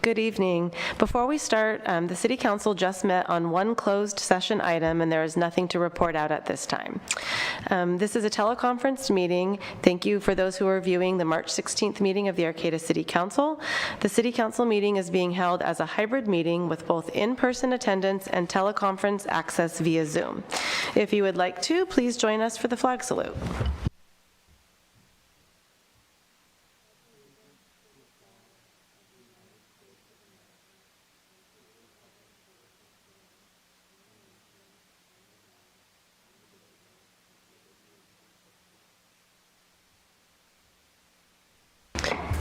Good evening. Before we start, the City Council just met on one closed session item, and there is nothing to report out at this time. This is a teleconferenced meeting. Thank you for those who are viewing the March 16th meeting of the Arcata City Council. The City Council meeting is being held as a hybrid meeting with both in-person attendance and teleconference access via Zoom. If you would like to, please join us for the flag salute.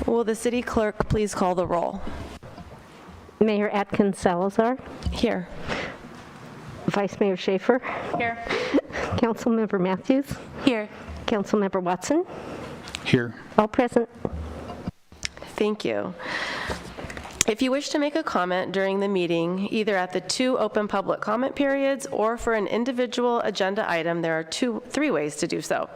Will the city clerk please call the roll? Mayor Atkins Salazar. Here. Vice Mayor Schaefer. Here. Councilmember Matthews. Here. Councilmember Watson. Here. All present. Thank you. If you wish to make a comment during the meeting, either at the 2 open public comment periods or for an individual agenda item, there are 3 ways to do so.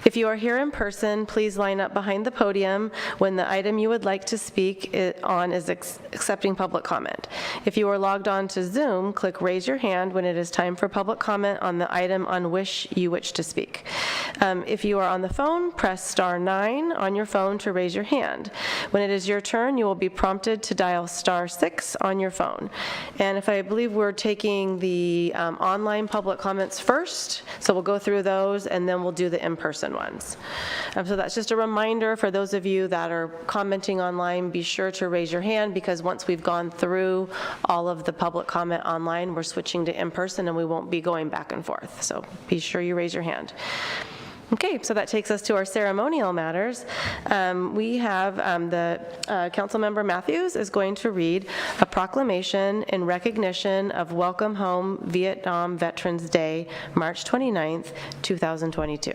If you are here in person, please line up behind the podium when the item you would like to speak on is accepting public comment. If you are logged on to Zoom, click raise your hand when it is time for public comment on the item on which you wish to speak. If you are on the phone, press *9 on your phone to raise your hand. When it is your turn, you will be prompted to dial *6 on your phone. And if I believe we're taking the online public comments first, so we'll go through those and then we'll do the in-person ones. So that's just a reminder for those of you that are commenting online, be sure to raise your hand, because once we've gone through all of the public comment online, we're switching to in-person and we won't be going back and forth. So be sure you raise your hand. Okay, so that takes us to our ceremonial matters. We have the Councilmember Matthews is going to read a proclamation in recognition of Welcome Home Vietnam Veterans Day, March 29th, 2022.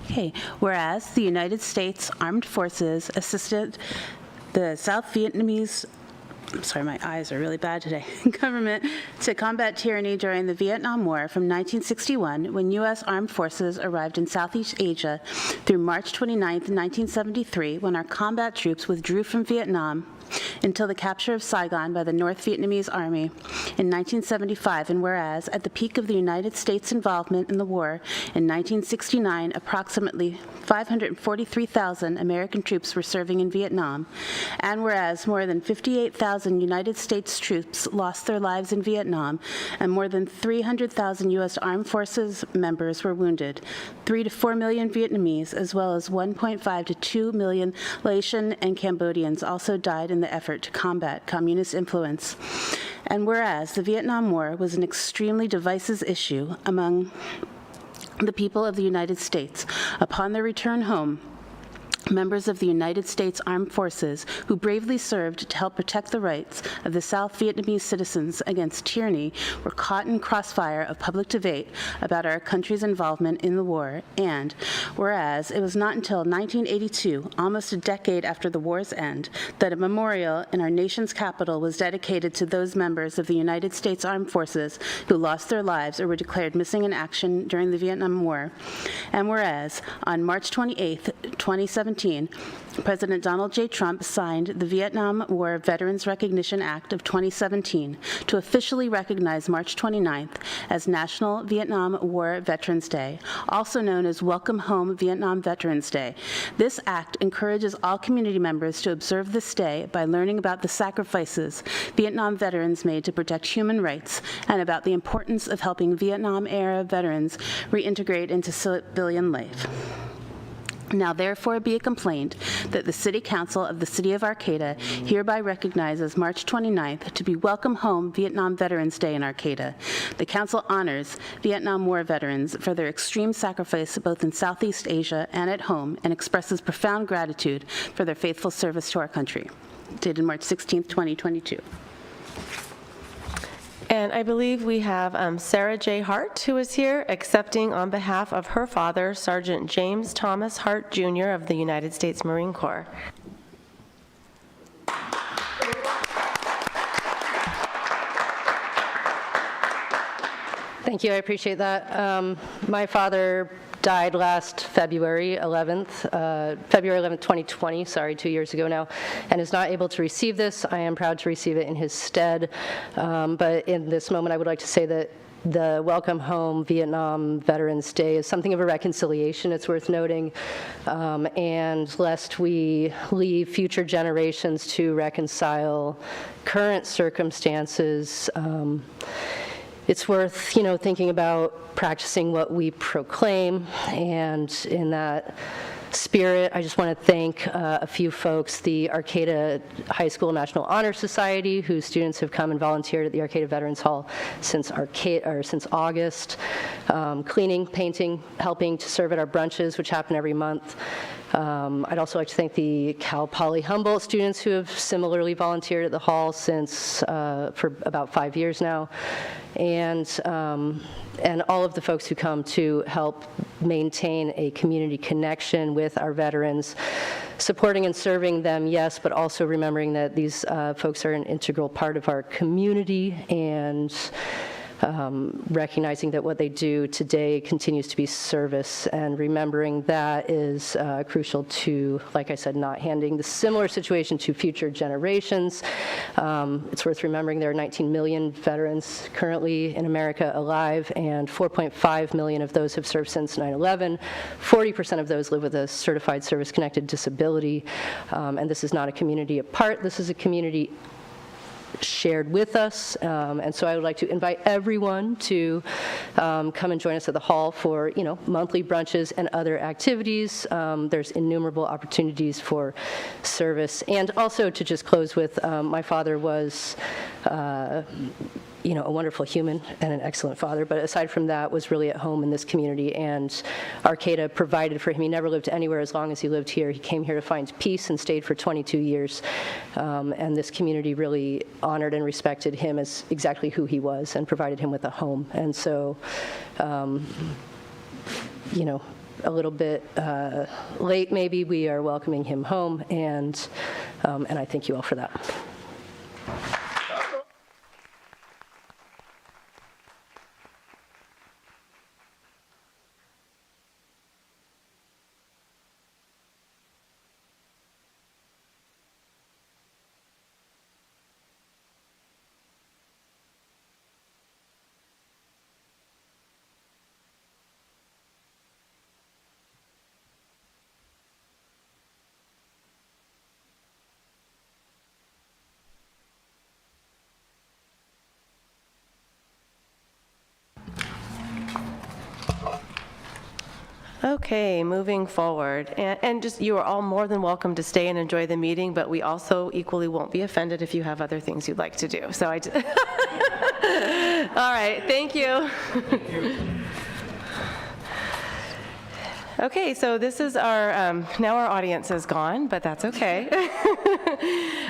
Okay, whereas the United States Armed Forces assisted the South Vietnamese my eyes are really bad today, government to combat tyranny during the Vietnam War from 1961, when U.S. Armed Forces arrived in Southeast Asia, through March 29, 1973, when our combat troops withdrew from Vietnam, until the capture of Saigon by the North Vietnamese Army in 1975, and whereas at the peak of the United States involvement in the war in 1969, approximately 543,000 American troops were serving in Vietnam, and whereas more than 58,000 United States troops lost their lives in Vietnam, and more than 300,000 U.S. Armed Forces members were wounded, 3 to 4 million Vietnamese, as well as 1.5 to 2 million Laotian and Cambodians also died in the effort to combat communist influence. And whereas the Vietnam War was an extremely divisive issue among the people of the United States, upon their return home, members of the United States Armed Forces who bravely served to help protect the rights of the South Vietnamese citizens against tyranny were caught in crossfire of public debate about our country's involvement in the war. And whereas it was not until 1982, almost a decade after the war's end, that a memorial in our nation's capital was dedicated to those members of the United States Armed Forces who lost their lives or were declared missing in action during the Vietnam War. And whereas on March 28, 2017, President Donald J. Trump signed the Vietnam War Veterans Recognition Act of 2017 to officially recognize March 29th as National Vietnam War Veterans Day, also known as Welcome Home Vietnam Veterans Day. This act encourages all community members to observe this day by learning about the sacrifices Vietnam veterans made to protect human rights and about the importance of helping Vietnam-era veterans reintegrate into civilian life. Now therefore be it complained that the City Council of the City of Arcata hereby recognizes March 29th to be Welcome Home Vietnam Veterans Day in Arcata. The Council honors Vietnam War veterans for their extreme sacrifice both in Southeast Asia and at home, and expresses profound gratitude for their faithful service to our country. Dated March 16th, 2022. And I believe we have Sarah J. Hart, who is here, accepting on behalf of her father, Sergeant James Thomas Hart, Jr. of the United States Marine Corps. Thank you, I appreciate that. My father died last February 11th, 2020, 2 years ago now, and is not able to receive this. I am proud to receive it in his stead. But in this moment, I would like to say that the Welcome Home Vietnam Veterans Day is something of a reconciliation, it's worth noting, and lest we leave future generations to reconcile current circumstances, it's worth, thinking about practicing what we proclaim, and in that spirit, I just want to thank a few folks, the Arcata High School National Honor Society, whose students have come and volunteered at the Arcata Veterans Hall since August, cleaning, painting, helping to serve at our brunches, which happen every month. I'd also like to thank the Cal Poly Humboldt students who have similarly volunteered at the hall for about 5 years now, and all of the folks who come to help maintain a community connection with our veterans, supporting and serving them, yes, but also remembering that these folks are an integral part of our community, and recognizing that what they do today continues to be service, and remembering that is crucial to, like I said, not handing the similar situation to future generations. It's worth remembering there are 19 million veterans currently in America alive, and 4.5 million of those have served since 9/11. 40% of those live with a certified service-connected disability, and this is not a community apart. This is a community shared with us, and so I would like to invite everyone to come and join us at the hall for monthly brunches and other activities. There's innumerable opportunities for service, and also to just close with, my father was a wonderful human and an excellent father, but aside from that, was really at home in this community, and Arcata provided for him. He never lived anywhere as long as he lived here. He came here to find peace and stayed for 22 years, and this community really honored and respected him as exactly who he was and provided him with a home. And so, a little bit late maybe, we are welcoming him home, and I thank you all for that. Okay, moving forward. And just, you are all more than welcome to stay and enjoy the meeting, but we also equally won't be offended if you have other things you'd like to do. So all right, thank you. Thank you. Okay, so this is our, now our audience is gone, but that's okay.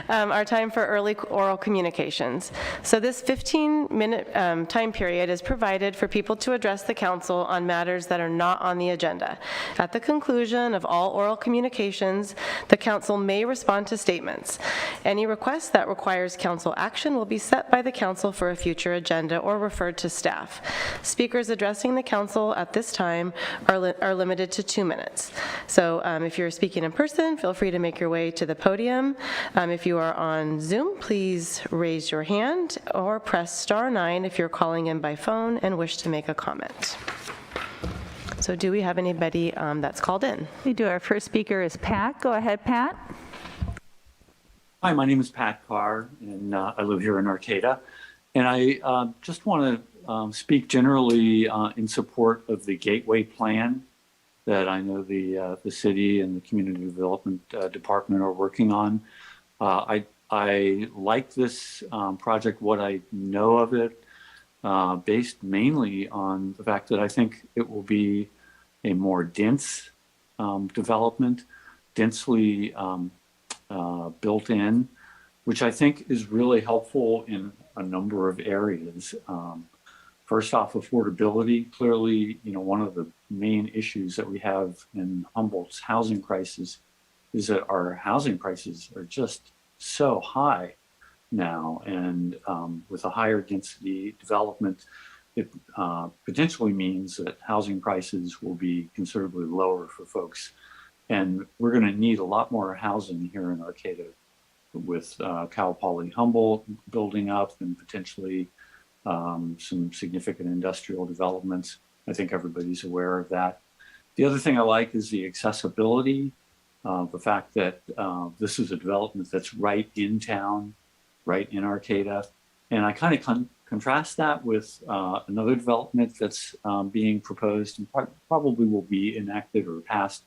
Our time for early oral communications. So this 15-minute time period is provided for people to address the council on matters that are not on the agenda. At the conclusion of all oral communications, the council may respond to statements. Any request that requires council action will be set by the council for a future agenda or referred to staff. Speakers addressing the council at this time are limited to 2 minutes. So if you're speaking in person, feel free to make your way to the podium. If you are on Zoom, please raise your hand or press *9 if you're calling in by phone and wish to make a comment. So do we have anybody that's called in? We do. Our first speaker is Pat. Go ahead, Pat. Hi, my name is Pat Carr, and I live here in Arcata. And I just want to speak generally in support of the Gateway Plan that I know the city and the Community Development Department are working on. I like this project, what I know of it, based mainly on the fact that I think it will be a more dense development, densely built in, which I think is really helpful in a number of areas. First off, affordability. Clearly, one of the main issues that we have in Humboldt's housing crisis is that our housing prices are just so high now, and with a higher density development, it potentially means that housing prices will be considerably lower for folks. And we're going to need a lot more housing here in Arcata with Cal Poly Humboldt building up and potentially some significant industrial developments. I think everybody's aware of that. The other thing I like is the accessibility, the fact that this is a development that's right in town, right in Arcata. And I kind of contrast that with another development that's being proposed and probably will be enacted or passed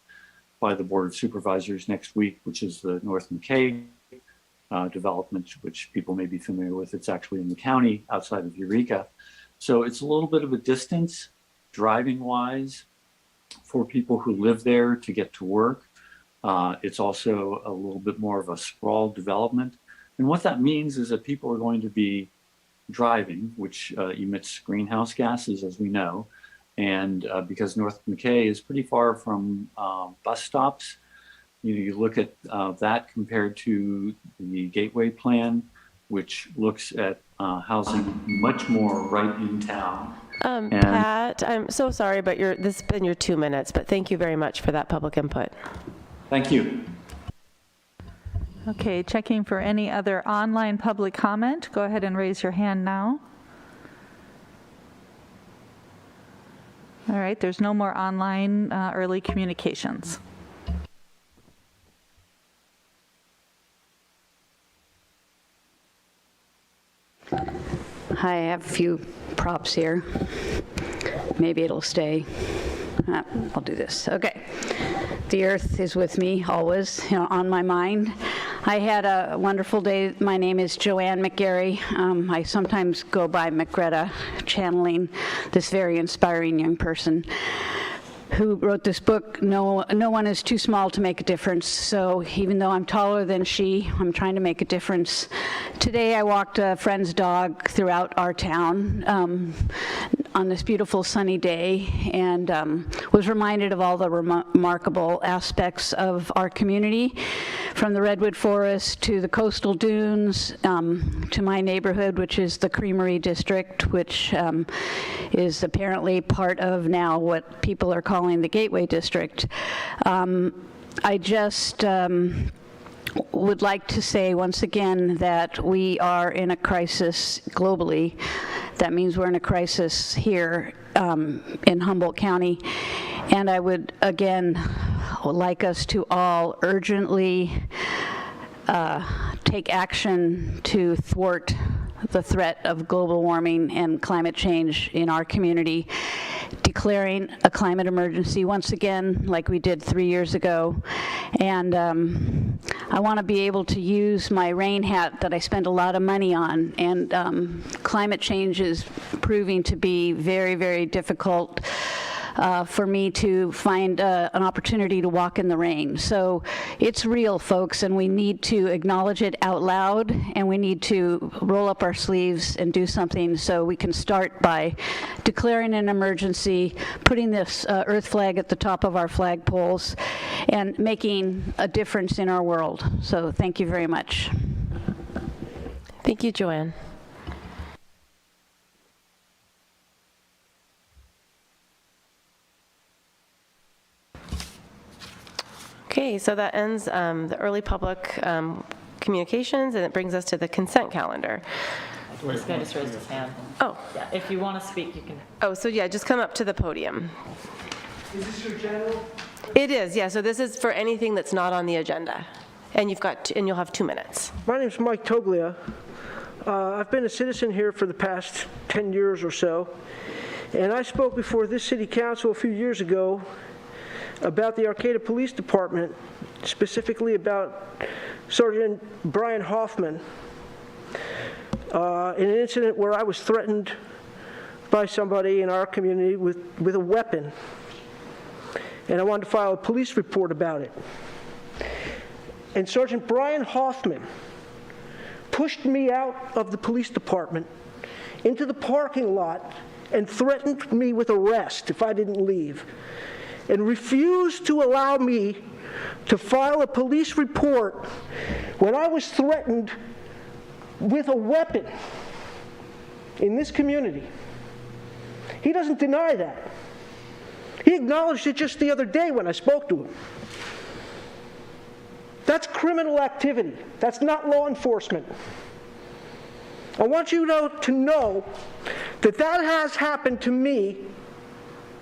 by the Board of Supervisors next week, which is the North McKay development, which people may be familiar with. It's actually in the county outside of Eureka. So it's a little bit of a distance driving wise for people who live there to get to work. It's also a little bit more of a sprawled development. And what that means is that people are going to be driving, which emits greenhouse gases, as we know. And because North McKay is pretty far from bus stops, you look at that compared to the Gateway Plan, which looks at housing much more right in town. Pat, I'm so sorry, but this has been your 2 minutes, but thank you very much for that public input. Thank you. Okay, checking for any other online public comment. Go ahead and raise your hand now. All right, there's no more online early communications. Hi, I have a few props here. Maybe it'll stay. I'll do this. Okay. The earth is with me always, on my mind. I had a wonderful day. My name is Joanne McGarry. I sometimes go by McGreta, channeling this very inspiring young person who wrote this book, No One is Too Small to Make a Difference. So even though I'm taller than she, I'm trying to make a difference. Today I walked a friend's dog throughout our town on this beautiful sunny day, and was reminded of all the remarkable aspects of our community, from the redwood forest to the coastal dunes, to my neighborhood, which is the Creamery District, which is apparently part of now what people are calling the Gateway District. I just would like to say once again that we are in a crisis globally. That means we're in a crisis here in Humboldt County. And I would, again, like us to all urgently take action to thwart the threat of global warming and climate change in our community, declaring a climate emergency once again, like we did 3 years ago. And I want to be able to use my rain hat that I spend a lot of money on. And climate change is proving to be very, very difficult for me to find an opportunity to walk in the rain. So it's real, folks, and we need to acknowledge it out loud, and we need to roll up our sleeves and do something. So we can start by declaring an emergency, putting this earth flag at the top of our flagpoles, and making a difference in our world. So thank you very much. Thank you, Joanne. Okay, so that ends the early public communications, and it brings us to the consent calendar. This guy just raised his hand. Oh, Yeah, if you want to speak, you can. oh, so yeah, just come up to the podium. Is this your general? It is, yeah, so this is for anything that's not on the agenda. And you'll have 2 minutes. My name's Mike Toglia. I've been a citizen here for the past 10 years or so, and I spoke before this city council a few years ago about the Arcata Police Department, specifically about Sergeant Brian Hoffman, in an incident where I was threatened by somebody in our community with a weapon, and I wanted to file a police report about it. And Sergeant Brian Hoffman pushed me out of the police department into the parking lot and threatened me with arrest if I didn't leave, and refused to allow me to file a police report when I was threatened with a weapon in this community. He doesn't deny that. He acknowledged it just the other day when I spoke to him. That's criminal activity. That's not law enforcement. I want you to know that that has happened to me,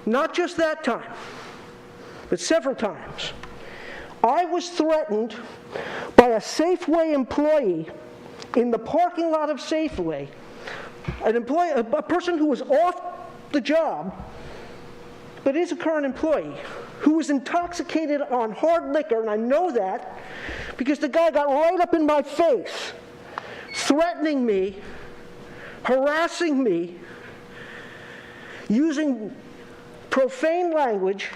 not just that time, but several times. I was threatened by a Safeway employee in the parking lot of Safeway, a person who was off the job, but is a current employee, who was intoxicated on hard liquor, and I know that because the guy got right up in my face, threatening me, harassing me, using profane language,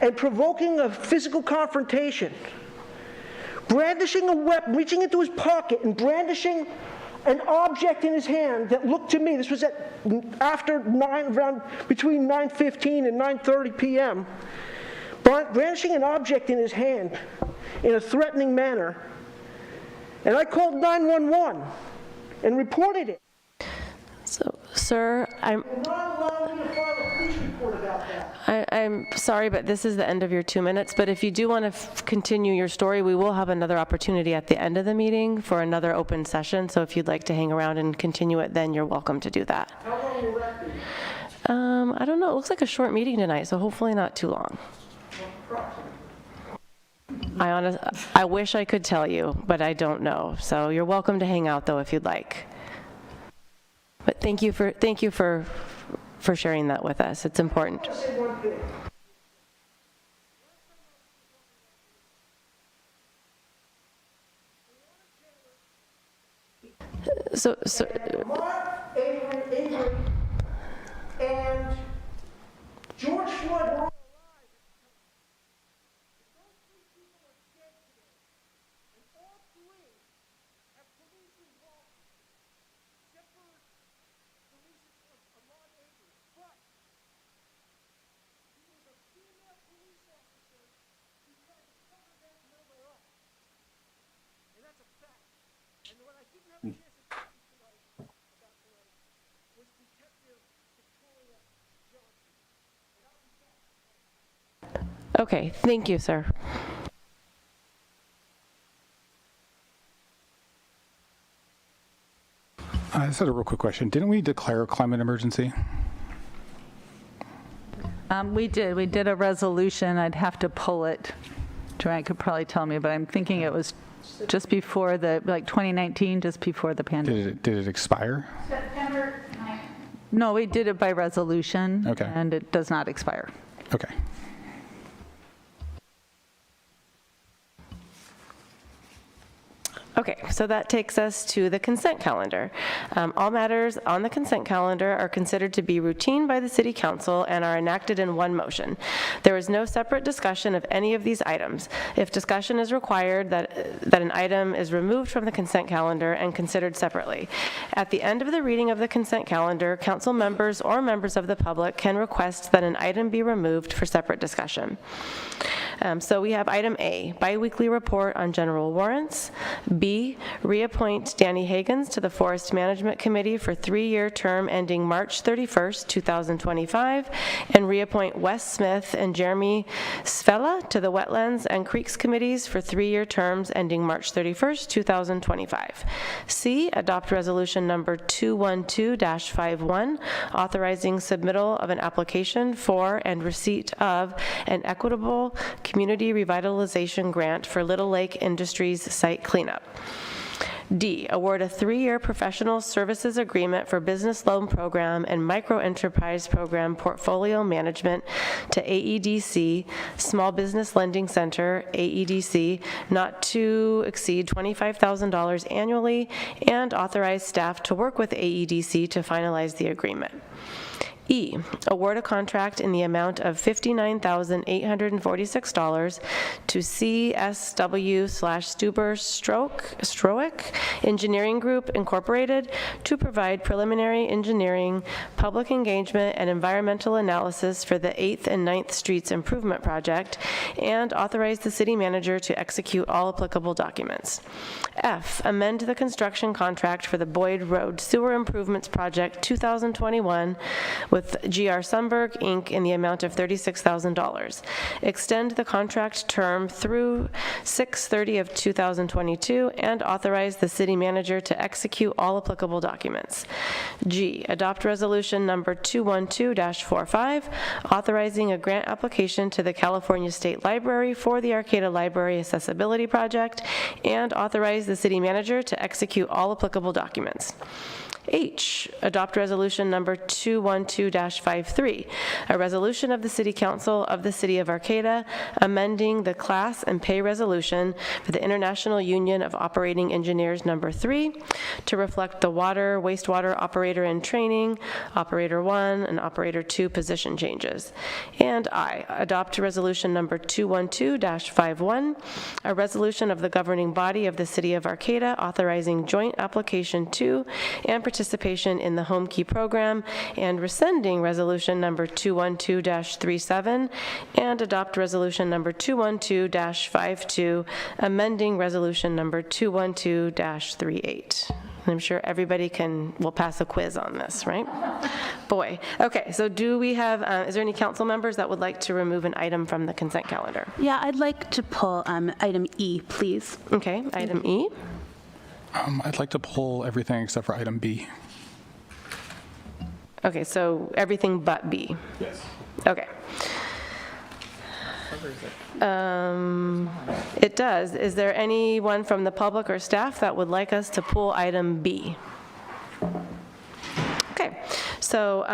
and provoking a physical confrontation, brandishing a weapon, reaching into his pocket and brandishing an object in his hand that looked to me, this was around between 9:15 and 9:30 p.m., brandishing an object in his hand in a threatening manner. And I called 911 and reported it. So, sir, I'm Not allowing me to file a police report about that. I'm sorry, but this is the end of your 2 minutes. But if you do want to continue your story, we will have another opportunity at the end of the meeting for another open session. So if you'd like to hang around and continue it, then you're welcome to do that. How long will that be? I don't know. It looks like a short meeting tonight, so hopefully not too long. I wish I could tell you, but I don't know. So you're welcome to hang out though if you'd like. But thank you for sharing that with us. It's important. I'll say one thing. So Mark Avery and George Floyd were all alive. Those three people are dead today. And all three have police involvement. Except for Ahmaud Avery. But he was a female police officer who tried to cover that murder up. And that's a fact. And what I didn't have a chance to talk to you about tonight was Detective Victoria Johnson. And I'll be back. okay, thank you, sir. I just had a real quick question. Didn't we declare a climate emergency? We did a resolution. I'd have to pull it. Joanne could probably tell me, but I'm thinking it was just before 2019, just before the pandemic. Did it expire? No, we did it by resolution. Okay. And it does not expire. Okay. Okay, so that takes us to the consent calendar. All matters on the consent calendar are considered to be routine by the City Council and are enacted in one motion. There is no separate discussion of any of these items. If discussion is required, that an item is removed from the consent calendar and considered separately. At the end of the reading of the consent calendar, council members or members of the public can request that an item be removed for separate discussion. So we have item A, biweekly report on general warrants. B, reappoint Danny Hagens to the Forest Management Committee for 3-year term ending March 31st, 2025, and reappoint Wes Smith and Jeremy Svella to the Wetlands and Creeks Committees for 3-year terms ending March 31st, 2025. C, adopt resolution number 212-51, authorizing submittal of an application for and receipt of an equitable community revitalization grant for Little Lake Industries site cleanup. D, award a 3-year professional services agreement for business loan program and microenterprise program portfolio management to AEDC, Small Business Lending Center, AEDC, not to exceed $25,000 annually, and authorize staff to work with AEDC to finalize the agreement. E, award a contract in the amount of $59,846 to CSW/Stuber-Stroick Engineering Group Incorporated to provide preliminary engineering, public engagement, and environmental analysis for the 8th and 9th Streets Improvement Project, and authorize the city manager to execute all applicable documents. F, amend the construction contract for the Boyd Road Sewer Improvements Project 2021 with GR Sunberg, Inc. in the amount of $36,000. Extend the contract term through 6/30 of 2022 and authorize the city manager to execute all applicable documents. G, adopt resolution number 212-45, authorizing a grant application to the California State Library for the Arcata Library Accessibility Project and authorize the city manager to execute all applicable documents. H, adopt resolution number 212-53, a resolution of the City Council of the City of Arcata amending the class and pay resolution for the International Union of Operating Engineers number 3 to reflect the water, wastewater operator in training, operator 1 and operator 2 position changes. And I, adopt resolution number 212-51, a resolution of the governing body of the City of Arcata authorizing joint application to and participation in the Home Key program and rescinding resolution number 212-37 and adopt resolution number 212-52, amending resolution number 212-38. I'm sure everybody will pass a quiz on this, right? Boy. Okay, so do we have, is there any council members that would like to remove an item from the consent calendar? Yeah, I'd like to pull item E, please. Okay, item E. I'd like to pull everything except for item B. Okay, so everything but B. Yes. Okay. It does. Is there anyone from the public or staff that would like us to pull item B? Okay, so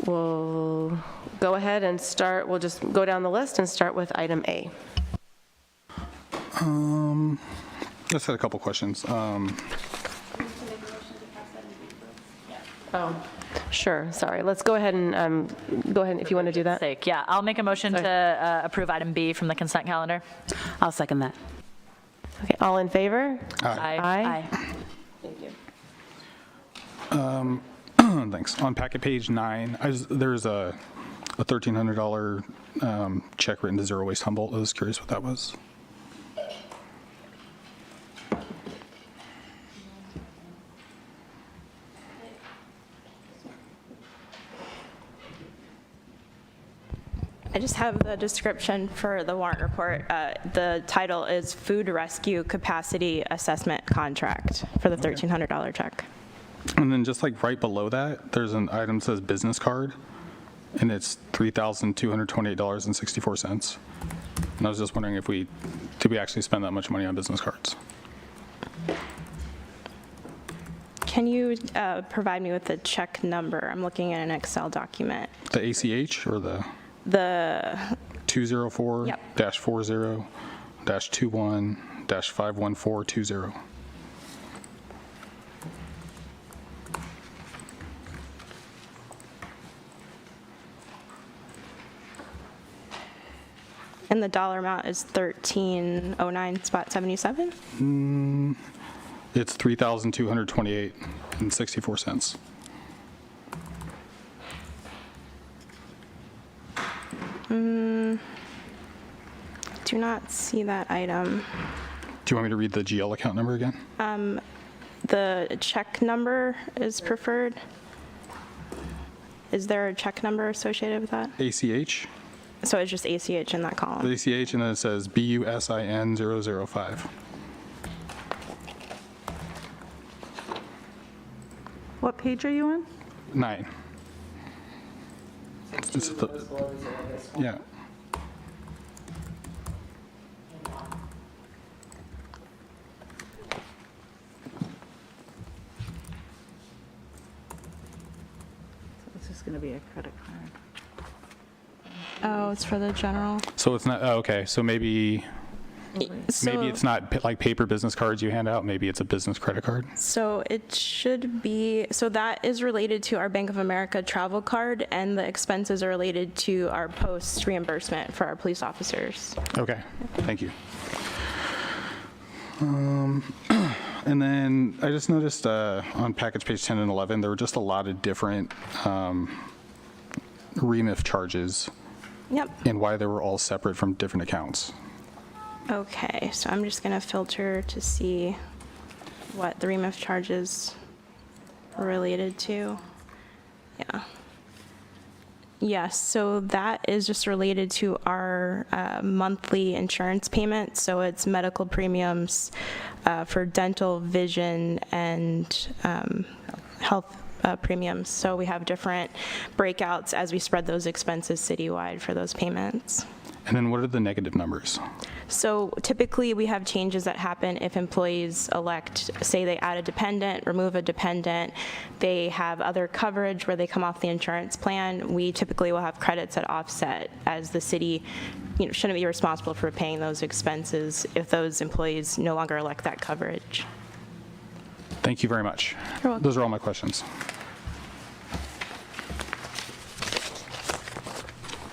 we'll go ahead and start, we'll just go down the list and start with item A. Just had a couple questions. Oh, sure, sorry. Let's go ahead and, if you want to do that. Sake. Yeah, I'll make a motion to approve item B from the consent calendar. I'll second that. Okay, all in favor? Aye. Thank you. Thanks. On packet page 9, there's a $1,300 check written to Zero Waste Humboldt. I was curious what that was. I just have the description for the warrant report. The title is Food Rescue Capacity Assessment Contract for the $1,300 check. And then just like right below that, there's an item that says business card, and it's $3,228.64. And I was just wondering did we actually spend that much money on business cards? Can you provide me with the check number? I'm looking at an Excel document. The ACH or the? The 204-40-21-51420. And the dollar amount is $1,309.77? It's $3,228.64. Do not see that item. Do you want me to read the GL account number again? The check number is preferred. Is there a check number associated with that? ACH? So it's just ACH in that column. The ACH, and then it says BUSIN 005. What page are you on? 9. Yeah. This is going to be a credit card. Oh, it's for the general. So it's not, oh, okay, so maybe Maybe it's not like paper business cards you hand out, maybe it's a business credit card. So it should be, so that is related to our Bank of America travel card, and the expenses are related to our post reimbursement for our police officers. Okay, thank you. And then I just noticed on package page 10 and 11, there were just a lot of different remif charges. Yep. And why they were all separate from different accounts. Okay, so I'm just going to filter to see what the remif charges are related to. Yeah. Yes, so that is just related to our monthly insurance payments. So it's medical premiums for dental, vision, and health premiums. So we have different breakouts as we spread those expenses citywide for those payments. And then what are the negative numbers? So typically, we have changes that happen if employees elect, say they add a dependent, remove a dependent, they have other coverage where they come off the insurance plan. We typically will have credits that offset, as the city, shouldn't be responsible for paying those expenses if those employees no longer elect that coverage. Thank you very much. You're welcome. Those are all my questions.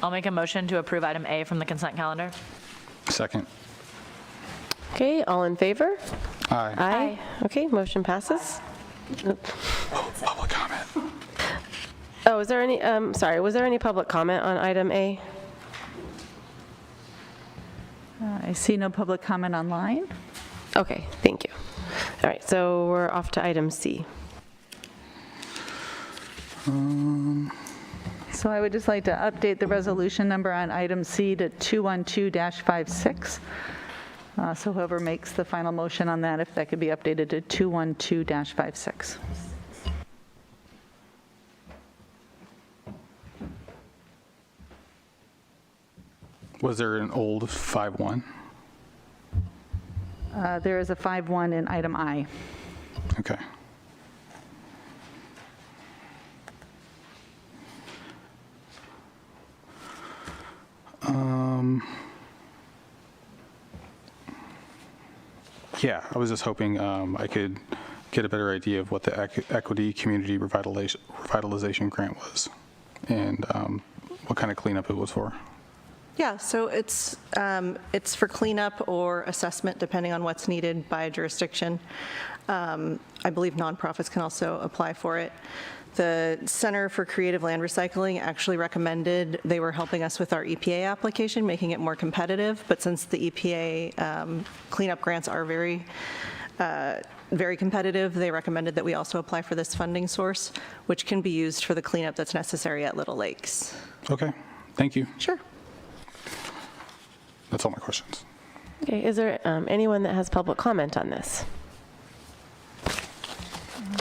I'll make a motion to approve item A from the consent calendar. Second. Okay, all in favor? Aye. Aye. Okay, motion passes. Public comment. Oh, is there any, sorry, was there any public comment on item A? I see no public comment online. Okay, thank you. All right, so we're off to item C. So I would just like to update the resolution number on item C to 212-56. So whoever makes the final motion on that, if that could be updated to 212-56. Was there an old 5-1? There is a 5-1 in item I. Okay. Yeah, I was just hoping I could get a better idea of what the Equity Community Revitalization Grant was and what kind of cleanup it was for. Yeah, so it's for cleanup or assessment, depending on what's needed by a jurisdiction. I believe nonprofits can also apply for it. The Center for Creative Land Recycling actually recommended, they were helping us with our EPA application, making it more competitive, but since the EPA cleanup grants are very competitive, they recommended that we also apply for this funding source, which can be used for the cleanup that's necessary at Little Lakes. Okay, thank you. Sure. That's all my questions. Okay, is there anyone that has public comment on this?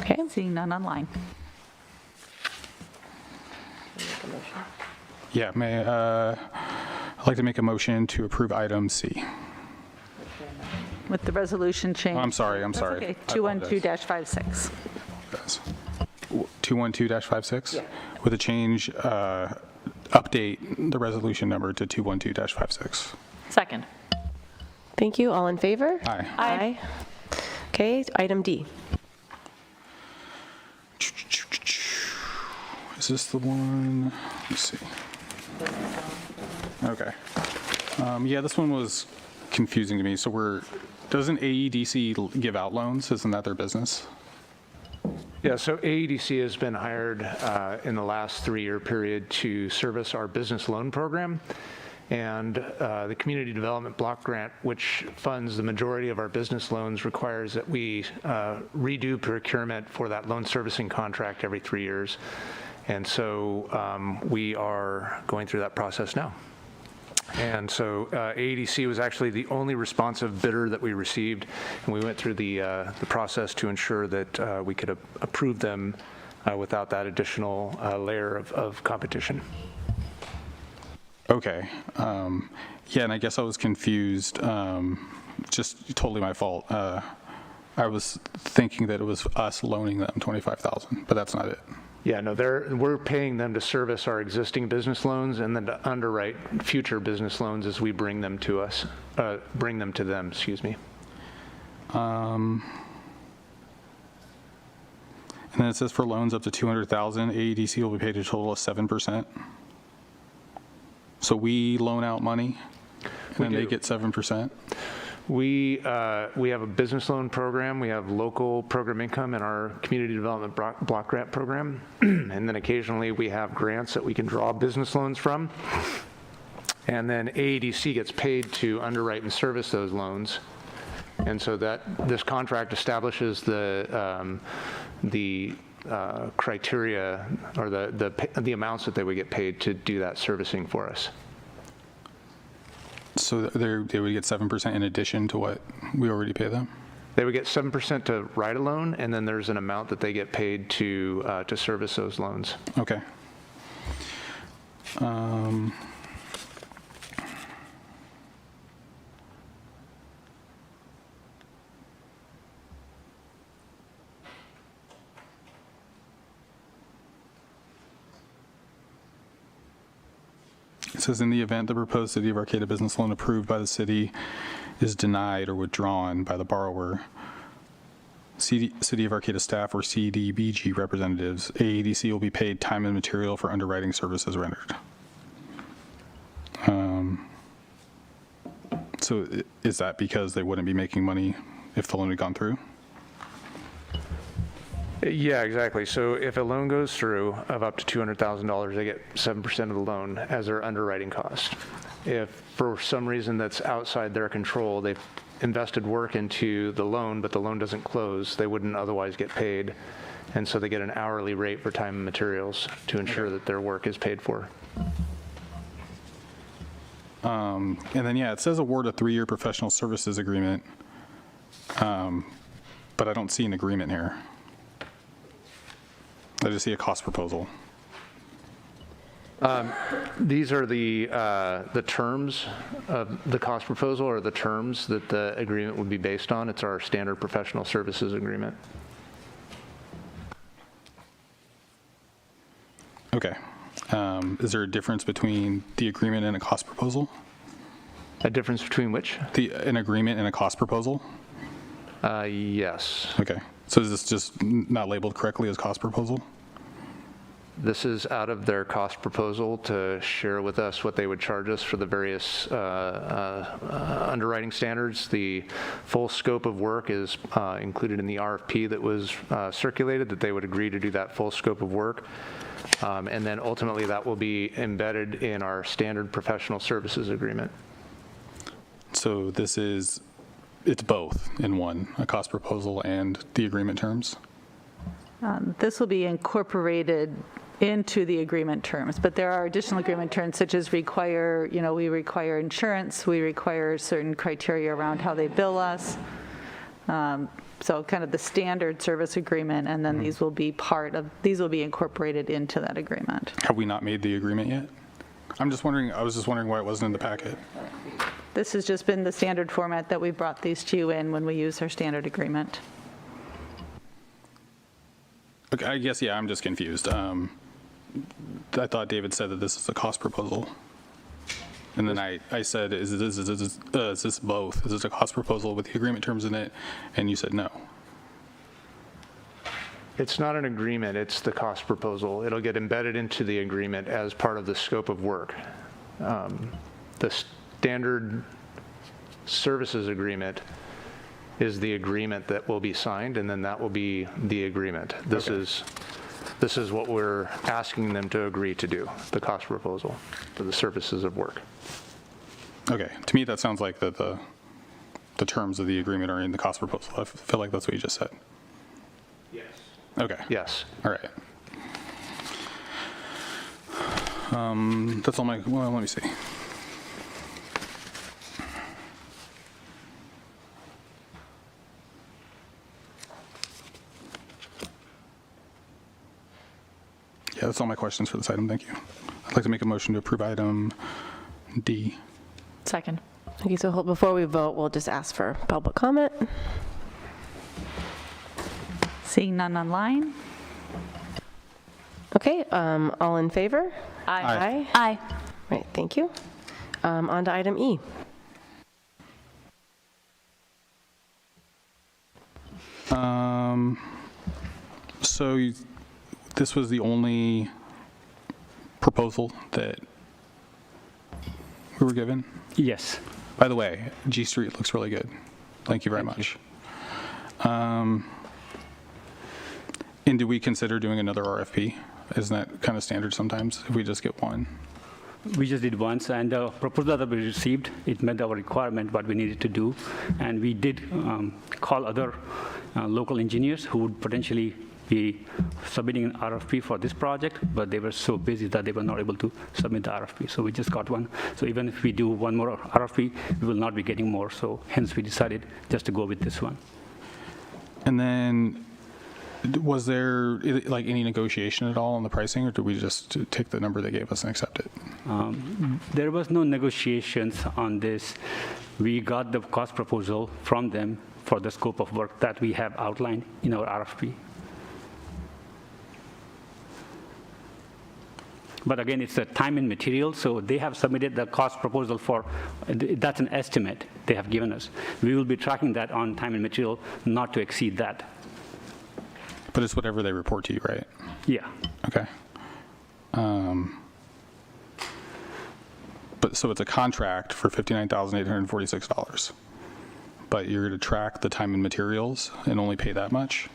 Okay. Seeing none online. Yeah, I'd like to make a motion to approve item C. With the resolution change. Oh, I'm sorry. That's okay. 212-56. 212-56? Yeah. With a change, update the resolution number to 212-56. Second. Thank you. All in favor? Aye. Aye. Okay, item D. Is this the one? Let's see. Okay. Yeah, this one was confusing to me. So doesn't AEDC give out loans? Isn't that their business? Yeah, so AEDC has been hired in the last 3-year period to service our business loan program. And the Community Development Block Grant, which funds the majority of our business loans, requires that we redo procurement for that loan servicing contract every 3 years. And so we are going through that process now. And so AEDC was actually the only responsive bidder that we received, and we went through the process to ensure that we could approve them without that additional layer of competition. Okay. Yeah, and I guess I was confused. Just totally my fault. I was thinking that it was us loaning them $25,000, but that's not it. Yeah, no, we're paying them to service our existing business loans and then to underwrite future business loans as we bring them to us, bring them to them, excuse me. And then it says for loans up to 200,000, AEDC will be paid a total of 7%. So we loan out money, and then they get 7%. We have a business loan program. We have local program income in our community development block grant program. And then occasionally we have grants that we can draw business loans from. And then AEDC gets paid to underwrite and service those loans. And so that this contract establishes the criteria or the amounts that they would get paid to do that servicing for us. So they would get 7% in addition to what we already pay them? They would get 7% to write a loan, and then there's an amount that they get paid to service those loans. Okay. It says, in the event the proposed City of Arcata business loan approved by the city is denied or withdrawn by the borrower, City of Arcata staff or CDBG representatives, AEDC will be paid time and material for underwriting services rendered. So is that because they wouldn't be making money if the loan had gone through? Yeah, exactly. So if a loan goes through of up to $200,000, they get 7% of the loan as their underwriting cost. If for some reason that's outside their control, they've invested work into the loan, but the loan doesn't close, they wouldn't otherwise get paid. And so they get an hourly rate for time and materials to ensure that their work is paid for. And then, yeah, it says award a 3-year professional services agreement, but I don't see an agreement here. I just see a cost proposal. These are the terms of the cost proposal, or the terms that the agreement would be based on. It's our standard professional services agreement. Okay. Is there a difference between the agreement and a cost proposal? A difference between which? An agreement and a cost proposal? Yes. Okay. So is this just not labeled correctly as cost proposal? This is out of their cost proposal to share with us what they would charge us for the various underwriting standards. The full scope of work is included in the RFP that was circulated, that they would agree to do that full scope of work. And then ultimately that will be embedded in our standard professional services agreement. So it's both in one, a cost proposal and the agreement terms? This will be incorporated into the agreement terms, but there are additional agreement terms such as we require insurance, we require certain criteria around how they bill us. So kind of the standard service agreement, and then these will be incorporated into that agreement. Have we not made the agreement yet? I was just wondering why it wasn't in the packet. This has just been the standard format that we brought these to you in when we use our standard agreement. Okay, I guess, yeah, I'm just confused. I thought David said that this is a cost proposal. And then I said, is this both? Is this a cost proposal with the agreement terms in it? And you said no. It's not an agreement, it's the cost proposal. It'll get embedded into the agreement as part of the scope of work. The standard services agreement is the agreement that will be signed, and then that will be the agreement. This is what we're asking them to agree to do, the cost proposal for the services of work. Okay, to me that sounds like the terms of the agreement are in the cost proposal. I feel like that's what you just said. Yes. Okay. Yes. All right. That's all well, let me see. Yeah, that's all my questions for this item. Thank you. I'd like to make a motion to approve item D. Second. Okay, so before we vote, we'll just ask for public comment. Seeing none online? Okay, all in favor? Aye. Aye. Right, thank you. On to item E. So this was the only proposal that we were given? Yes. By the way, G Street looks really good. Thank you very much. And do we consider doing another RFP? Isn't that kind of standard sometimes if we just get one? We just did once, and the proposal that we received, it met our requirement, what we needed to do. And we did call other local engineers who would potentially be submitting an RFP for this project, but they were so busy that they were not able to submit the RFP. So we just got one. So even if we do one more RFP, we will not be getting more. So hence we decided just to go with this one. And then was there like any negotiation at all on the pricing, or did we just take the number they gave us and accept it? There was no negotiations on this. We got the cost proposal from them for the scope of work that we have outlined in our RFP. But again, it's a time and material, so they have submitted the cost proposal for, that's an estimate they have given us. We will be tracking that on time and material, not to exceed that. But it's whatever they report to you, right? Yeah. Okay. But so it's a contract for $59,846, but you're going to track the time and materials and only pay that much?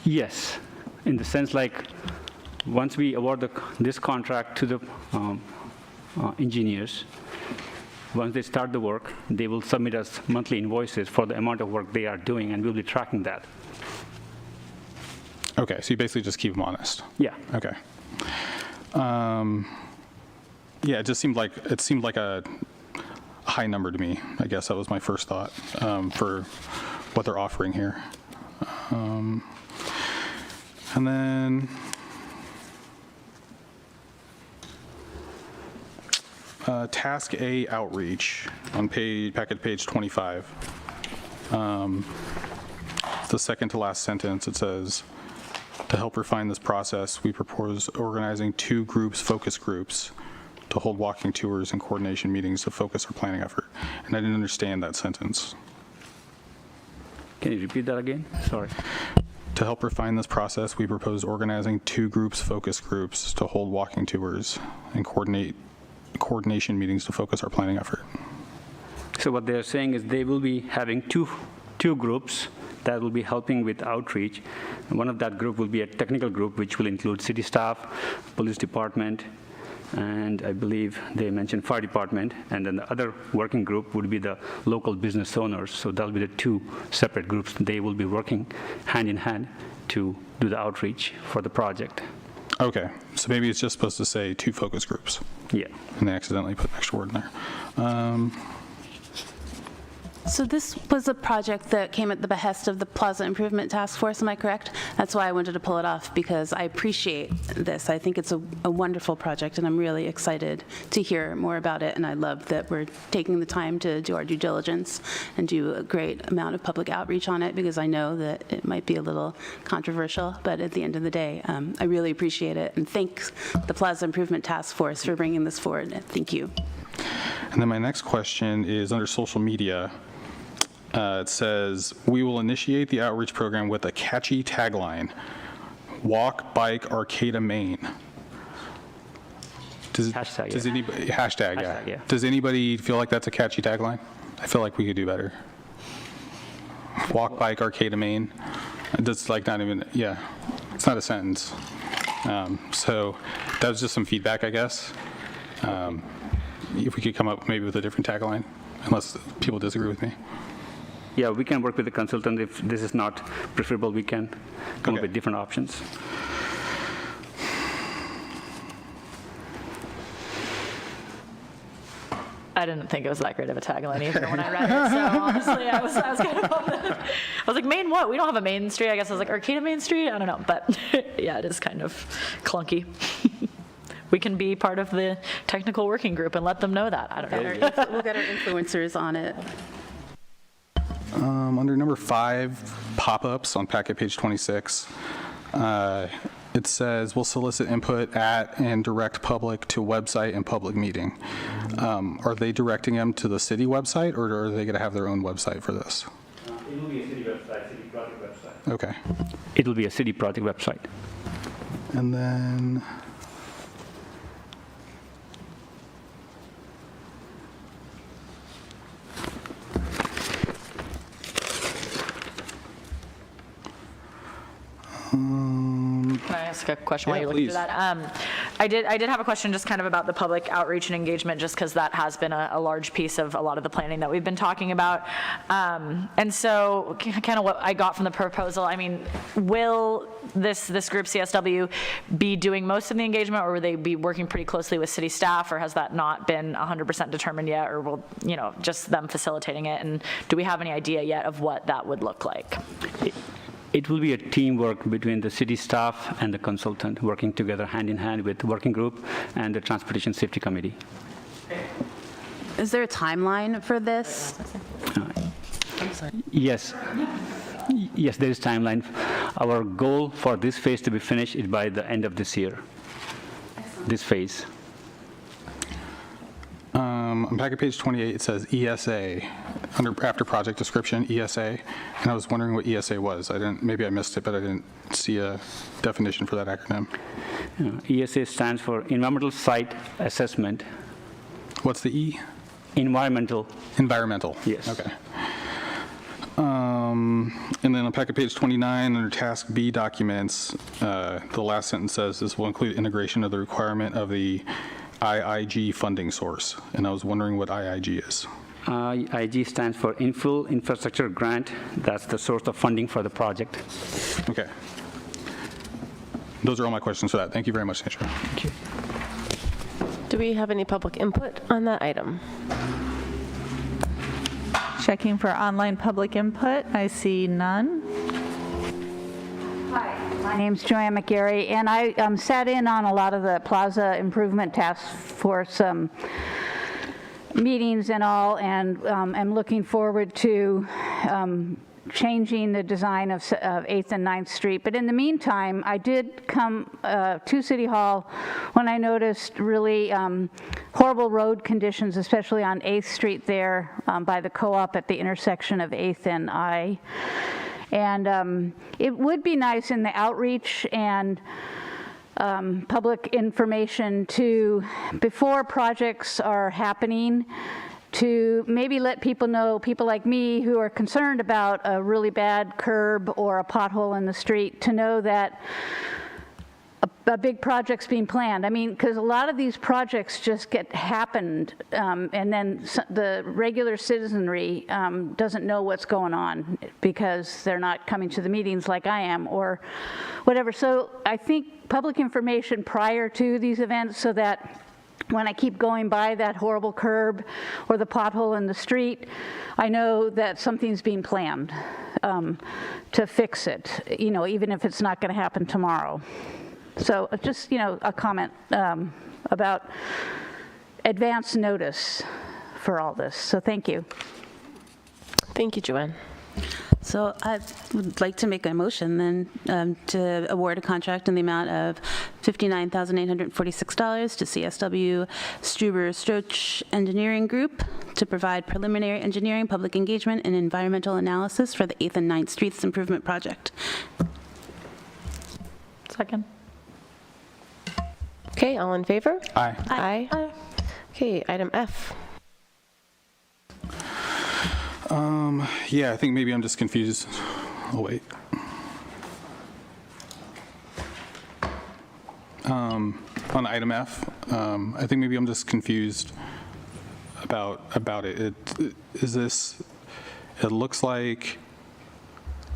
Yes, in the sense like, once we award this contract to the engineers, once they start the work, they will submit us monthly invoices for the amount of work they are doing, and we'll be tracking that. Okay, so you basically just keep them honest? Yeah. Okay. Yeah, it seemed like a high number to me. I guess that was my first thought for what they're offering here. And then Task A outreach on packet page 25. The second to last sentence, it says, to help refine this process, we propose organizing 2 focus groups, to hold walking tours and coordination meetings to focus our planning effort. And I didn't understand that sentence. Can you repeat that again? Sorry. To help refine this process, we propose organizing 2 focus groups, to hold walking tours and coordination meetings to focus our planning effort. So what they're saying is they will be having two groups that will be helping with outreach. And one of that group will be a technical group, which will include city staff, police department, and I believe they mentioned fire department. And then the other working group would be the local business owners. So that'll be the 2 separate groups. They will be working hand in hand to do the outreach for the project. Okay, so maybe it's just supposed to say 2 focus groups. Yeah. And they accidentally put an extra word in there. So this was a project that came at the behest of the Plaza Improvement Task Force, am I correct? That's why I wanted to pull it off, because I appreciate this. I think it's a wonderful project, and I'm really excited to hear more about it, and I love that we're taking the time to do our due diligence and do a great amount of public outreach on it, because I know that it might be a little controversial, but at the end of the day, I really appreciate it, and thanks the Plaza Improvement Task Force for bringing this forward. Thank you. And then my next question is under social media. It says, we will initiate the outreach program with a catchy tagline, walk, bike, Arcata, Maine. Hashtag, does yeah. anybody, hashtag, Hashtag, yeah. Does anybody feel like that's a catchy tagline? I feel like we could do better. Walk, bike, Arcata, Maine. That's like not even, yeah, it's not a sentence. So that was just some feedback, I guess. If we could come up maybe with a different tagline, unless people disagree with me. Yeah, we can work with the consultant. If this is not preferable, we can come up with different options. I didn't think it was that great of a tagline either when I read it. So honestly, I was kind of I was like, Maine what? We don't have a Main Street. I guess I was like, Arcata Main Street? I don't know. But yeah, it is kind of clunky. We can be part of the technical working group and let them know that. I don't know. We'll get our influencers on it. Under number 5, pop-ups on packet page 26, it says, "Will solicit input at and direct public to website and public meeting." Are they directing them to the city website, or are they going to have their own website for this? It will be a city website, city project website. Okay. It will be a city project website. And then, Can I ask a question while Yeah, you're looking through please. that? I did have a question just kind of about the public outreach and engagement, just because that has been a large piece of a lot of the planning that we've been talking about. And so kind of what I got from the proposal, I mean, will this group, CSW, be doing most of the engagement, or will they be working pretty closely with city staff, or has that not been 100% determined yet, or will, just them facilitating it? And do we have any idea yet of what that would look like? It will be a teamwork between the city staff and the consultant, working together hand in hand with the working group and the Transportation Safety Committee. Is there a timeline for this? Yes. Yes, there is timeline. Our goal for this phase to be finished is by the end of this year. This phase. on packet page 28, it says ESA, after project description, ESA, and I was wondering what ESA was. Maybe I missed it, but I didn't see a definition for that acronym. ESA stands for Environmental Site Assessment. What's the E? Environmental. Environmental. Yes. Okay. And then on packet page 29, under task B documents, the last sentence says this will include integration of the requirement of the IIG funding source. And I was wondering what IIG is. IIG stands for Infill Infrastructure Grant. That's the source of funding for the project. Okay. Those are all my questions for that. Thank you very much, Nisha. Thank you. Do we have any public input on that item? Checking for online public input. I see none. Hi, my name's Joanne McGarry, and I sat in on a lot of the Plaza Improvement Task Force meetings and all, and I'm looking forward to changing the design of 8th and 9th Street. But in the meantime, I did come to City Hall when I noticed really horrible road conditions, especially on 8th Street there by the co-op at the intersection of 8th and I. And it would be nice in the outreach and public information to, before projects are happening, to maybe let people know, people like me who are concerned about a really bad curb or a pothole in the street, to know that a big project's being planned. I mean, because a lot of these projects just happened, and then the regular citizenry doesn't know what's going on because they're not coming to the meetings like I am or whatever. So I think public information prior to these events, so that when I keep going by that horrible curb or the pothole in the street, I know that something's being planned to fix it, even if it's not going to happen tomorrow. So just, a comment about advance notice for all this. So thank you. Thank you, Joanne. So I would like to make a motion then to award a contract in the amount of $59,846 to CSW Struber Stroch Engineering Group to provide preliminary engineering, public engagement, and environmental analysis for the 8th and 9th Streets Improvement Project. Second. Okay, all in favor? Aye. Aye. Okay, item F. Yeah, I think maybe I'm just confused. Oh, wait. On item F, I think maybe I'm just confused about it. It looks like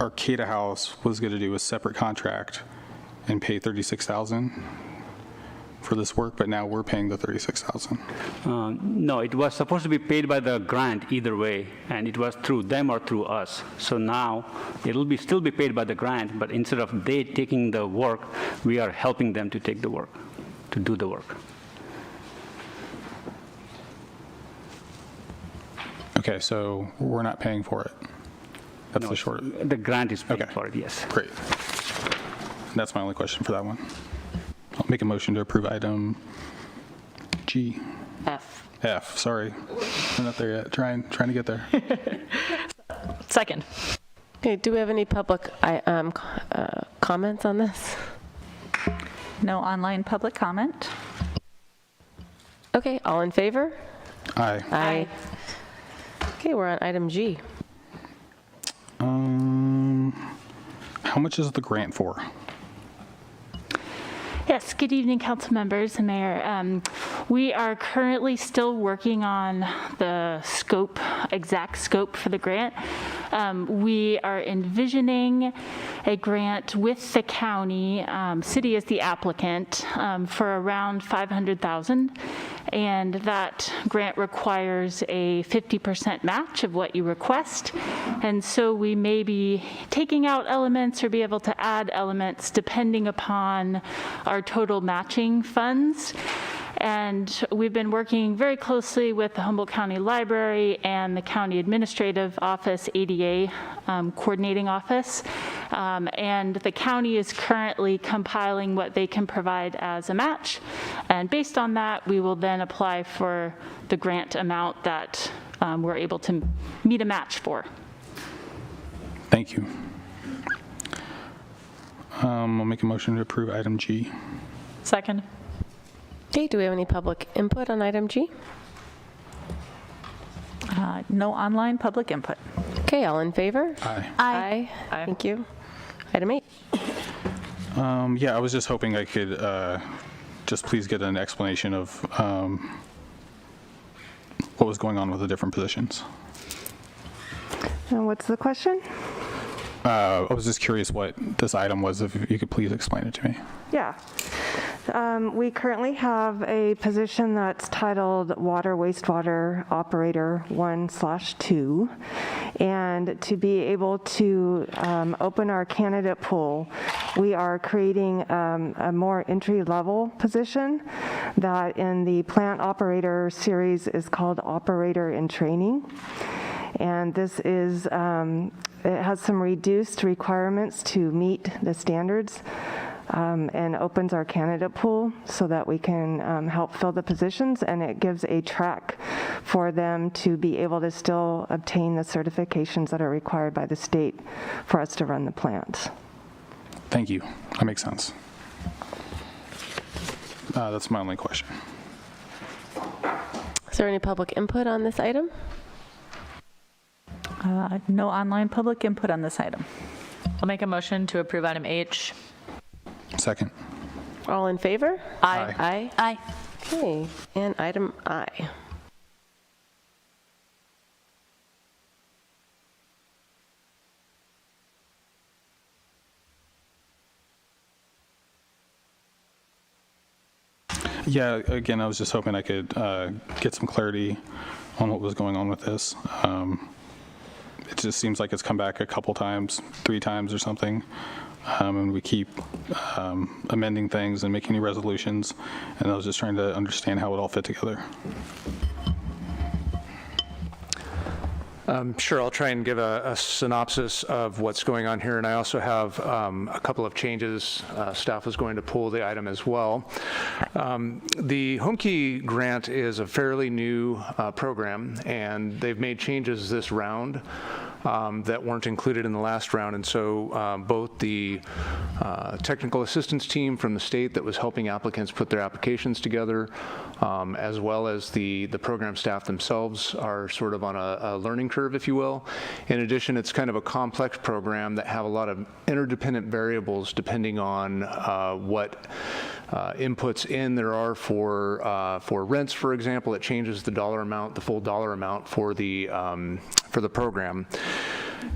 Arcata House was going to do a separate contract and pay $36,000 for this work, but now we're paying the $36,000. No, it was supposed to be paid by the grant either way, and it was through them or through us. So now it'll still be paid by the grant, but instead of they taking the work, we are helping them to take the work, to do the work. Okay, so we're not paying for it. That's No, the short. The grant is paying Okay. for it, yes. Great. That's my only question for that one. I'll make a motion to approve item G. F, sorry. I'm not there yet. Trying to get there. Second. Okay, do we have any public comments on this? No online public comment. Okay, all in favor? Aye. Aye. Okay, we're on item G. How much is the grant for? Yes, good evening, council members and mayor. We are currently still working on the exact scope for the grant. We are envisioning a grant with the county, city as the applicant, for around $500,000. And that grant requires a 50% match of what you request. And so we may be taking out elements or be able to add elements depending upon our total matching funds. And we've been working very closely with the Humboldt County Library and the County Administrative Office, ADA Coordinating Office. And the county is currently compiling what they can provide as a match. And based on that, we will then apply for the grant amount that we're able to meet a match for. Thank you. I'll make a motion to approve item G. Second. Okay, do we have any public input on item G? No online public input. Okay, all in favor? Aye. Aye. Thank you. Item 8. Yeah, I was just hoping I could just please get an explanation of what was going on with the different positions. And what's the question? I was just curious what this item was, if you could please explain it to me. Yeah. We currently have a position that's titled Water Wastewater Operator 1/2. And to be able to open our candidate pool, we are creating a more entry-level position that in the plant operator series is called Operator in Training. And this is, it has some reduced requirements to meet the standards and opens our candidate pool so that we can help fill the positions, and it gives a track for them to be able to still obtain the certifications that are required by the state for us to run the plant. Thank you. That makes sense. That's my only question. Is there any public input on this item? No online public input on this item. I'll make a motion to approve item H. Second. All in favor? Aye. Aye. Aye. Okay, and item I. Yeah, again, I was just hoping I could get some clarity on what was going on with this. It just seems like it's come back a couple times, 3 times or something, and we keep amending things and making new resolutions, and I was just trying to understand how it all fit together. Sure, I'll try and give a synopsis of what's going on here, and I also have a couple of changes. Staff is going to pull the item as well. The Home Key grant is a fairly new program, and they've made changes this round that weren't included in the last round, and so both the technical assistance team from the state that was helping applicants put their applications together, as well as the program staff themselves are sort of on a learning curve, if you will. In addition, it's kind of a complex program that have a lot of interdependent variables depending on what inputs in there are for rents, for example. It changes the dollar amount, the full dollar amount for the program.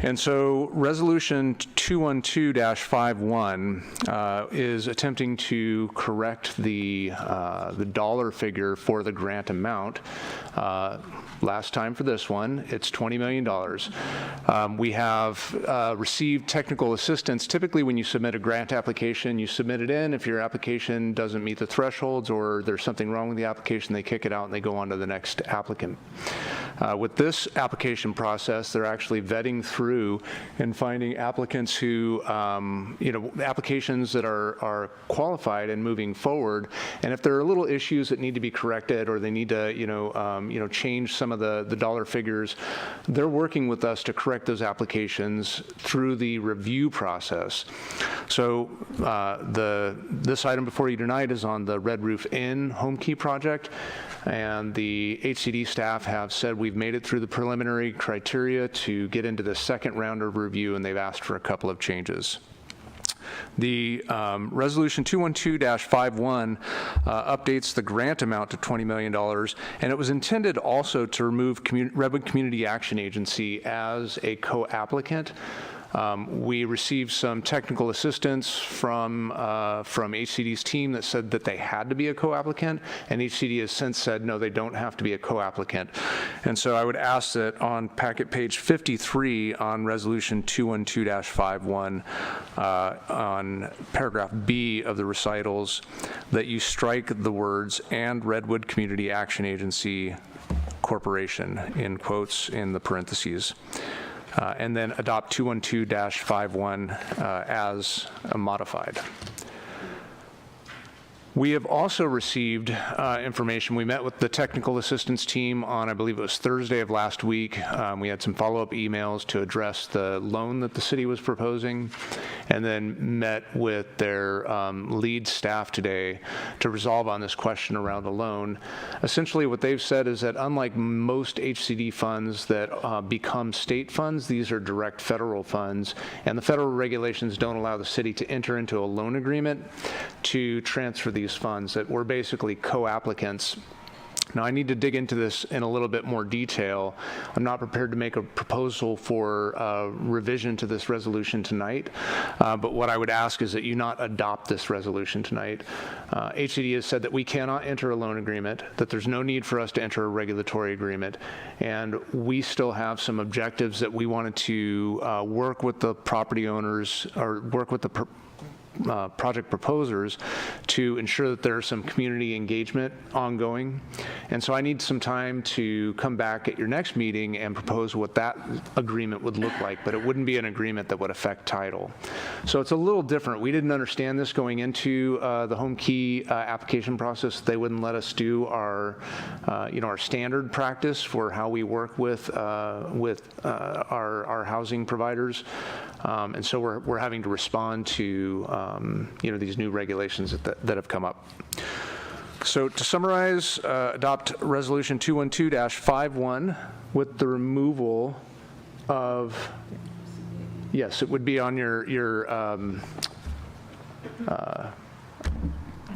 And so Resolution 212-51 is attempting to correct the dollar figure for the grant amount. Last time for this one, it's $20 million. We have received technical assistance. Typically, when you submit a grant application, you submit it in. If your application doesn't meet the thresholds or there's something wrong with the application, they kick it out and they go on to the next applicant. With this application process, they're actually vetting through and finding applicants who, applications that are qualified and moving forward. And if there are little issues that need to be corrected or they need to, change some of the dollar figures, they're working with us to correct those applications through the review process. So this item before you tonight is on the Red Roof Inn home key project, and the HCD staff have said we've made it through the preliminary criteria to get into the second round of review, and they've asked for a couple of changes. The Resolution 212-51 updates the grant amount to $20 million, and it was intended also to remove Redwood Community Action Agency as a co-applicant. We received some technical assistance from HCD's team that said that they had to be a co-applicant, and HCD has since said, no, they don't have to be a co-applicant. And so I would ask that on packet page 53 on Resolution 212-51, on paragraph B of the recitals, that you strike the words "and Redwood Community Action Agency Corporation" in quotes in the parentheses. And then adopt 212-51 as modified. We have also received information. We met with the technical assistance team on, I believe it was Thursday of last week. We had some follow-up emails to address the loan that the city was proposing, and then met with their lead staff today to resolve on this question around the loan. Essentially what they've said is that unlike most HCD funds that become state funds, these are direct federal funds, and the federal regulations don't allow the city to enter into a loan agreement to transfer these funds, that we're basically co-applicants. Now, I need to dig into this in a little bit more detail. I'm not prepared to make a proposal for revision to this resolution tonight, but what I would ask is that you not adopt this resolution tonight. HCD has said that we cannot enter a loan agreement, that there's no need for us to enter a regulatory agreement, and we still have some objectives that we wanted to work with the property owners, or work with the project proposers to ensure that there's some community engagement ongoing. And so I need some time to come back at your next meeting and propose what that agreement would look like, but it wouldn't be an agreement that would affect title. So it's a little different. We didn't understand this going into the home key application process. They wouldn't let us do our standard practice for how we work with our housing providers. And so we're having to respond to these new regulations that have come up. So to summarize, adopt Resolution 212-51 with the removal of, yes, it would be on your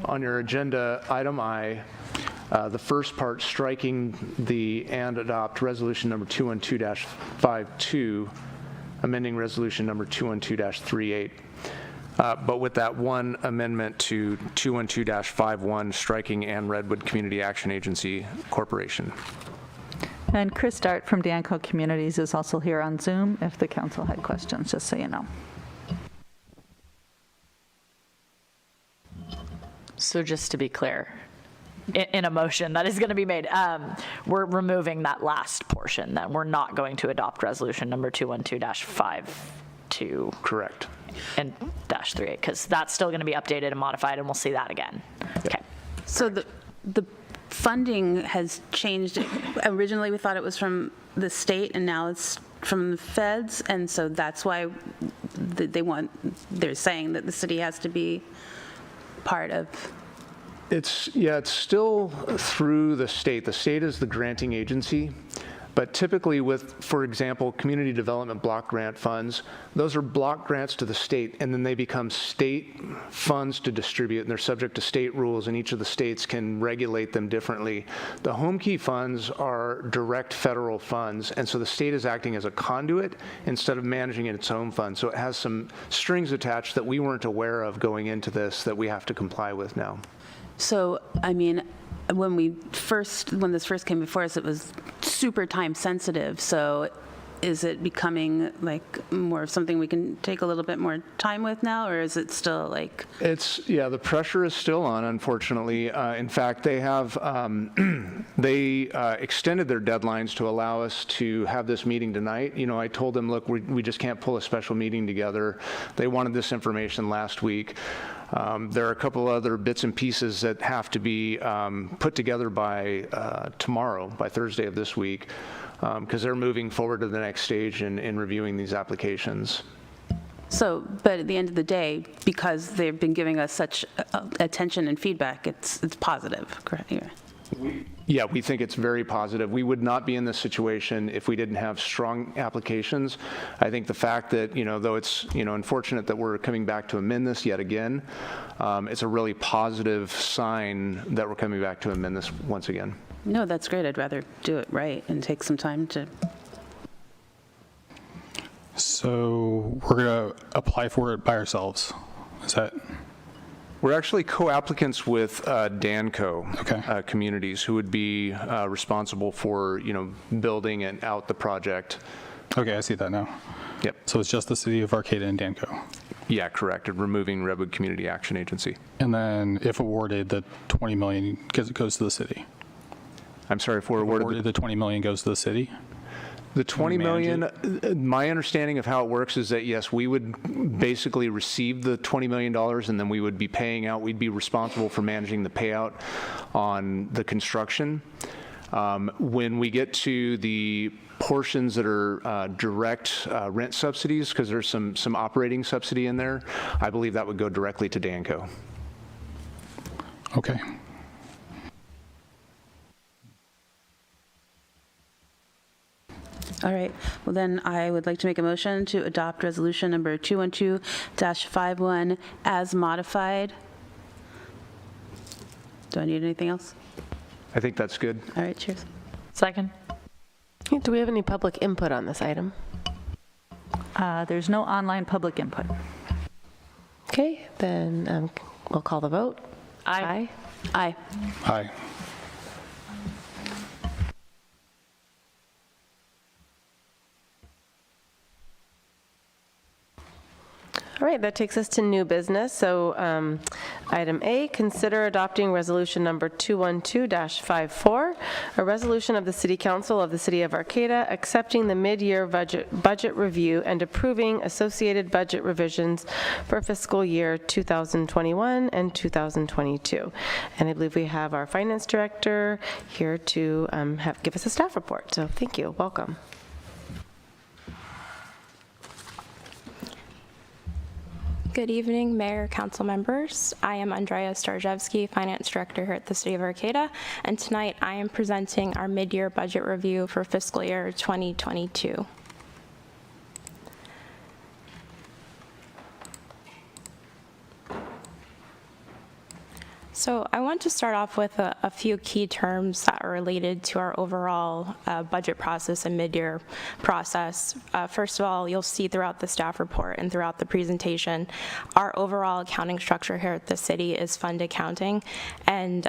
agenda item I, the first part striking the "and adopt Resolution number 212-52, amending Resolution number 212-38. But with that one amendment to 212-51, striking "and Redwood Community Action Agency Corporation." And Chris Dart from Danco Communities is also here on Zoom if the council had questions, just so you know. So just to be clear, in a motion that is going to be made, we're removing that last portion, that we're not going to adopt Resolution number 212-52. Correct. And -38, because that's still going to be updated and modified, and we'll see that again. Okay. So the funding has changed. Originally, we thought it was from the state, and now it's from the feds, and so that's why they're saying that the city has to be part of. It's still through the state. The state is the granting agency. But typically with, for example, community development block grant funds, those are block grants to the state, and then they become state funds to distribute, and they're subject to state rules, and each of the states can regulate them differently. The home key funds are direct federal funds, and so the state is acting as a conduit instead of managing its own funds. So it has some strings attached that we weren't aware of going into this that we have to comply with now. So, I mean, when this first came before us, it was super time sensitive. So is it becoming like more of something we can take a little bit more time with now, or is it still like? Yeah, the pressure is still on, unfortunately. In fact, they have, they extended their deadlines to allow us to have this meeting tonight. You know, I told them, look, we just can't pull a special meeting together. They wanted this information last week. There are a couple other bits and pieces that have to be put together by tomorrow, by Thursday of this week, because they're moving forward to the next stage in reviewing these applications. So, but at the end of the day, because they've been giving us such attention and feedback, it's positive, correct? Yeah, we think it's very positive. We would not be in this situation if we didn't have strong applications. I think the fact that, you know, though it's, you know, unfortunate that we're coming back to amend this yet again, it's a really positive sign that we're coming back to amend this once again. No, that's great. I'd rather do it right and take some time to. So we're going to apply for it by ourselves. Is that? We're actually co-applicants with Danco Okay. Communities, who would be responsible for, you know, building and out the project. Okay, I see that now. Yep. So it's just the city of Arcata and Danco. Yeah, correct. And removing Redwood Community Action Agency. And then if awarded, the 20 million goes to the city. I'm sorry, if we're awarded the 20 million goes to the city? The 20 million, my understanding of how it works is that, yes, we would basically receive the $20 million and then we would be paying out, we'd be responsible for managing the payout on the construction. When we get to the portions that are direct rent subsidies, because there's some operating subsidy in there, I believe that would go directly to Danco. Okay. All right. Well, then I would like to make a motion to adopt resolution number 212-51 as modified. Do I need anything else? I think that's good. All right, cheers. Second. Do we have any public input on this item? There's no online public input. Okay, then we'll call the vote. Aye. Aye. Aye. All right, that takes us to new business. So item A, consider adopting resolution number 212-54, a resolution of the City Council of the City of Arcata accepting the mid-year budget review and approving associated budget revisions for fiscal year 2021 and 2022. And I believe we have our finance director here to give us a staff report. So thank you, welcome. Good evening, Mayor, Council members. I am Andrea Starzewski, Finance Director here at the City of Arcata, and tonight I am presenting our mid-year budget review for fiscal year 2022. So I want to start off with a few key terms that are related to our overall budget process and mid-year process. First of all, you'll see throughout the staff report and throughout the presentation, our overall accounting structure here at the city is fund accounting, and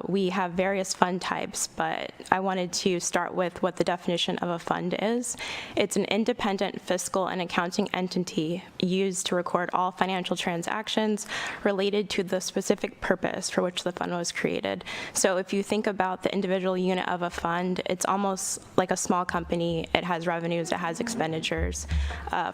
we have various fund types, but I wanted to start with what the definition of a fund is. It's an independent fiscal and accounting entity used to record all financial transactions related to the specific purpose for which the fund was created. So if you think about the individual unit of a fund, it's almost like a small company. It has revenues, it has expenditures.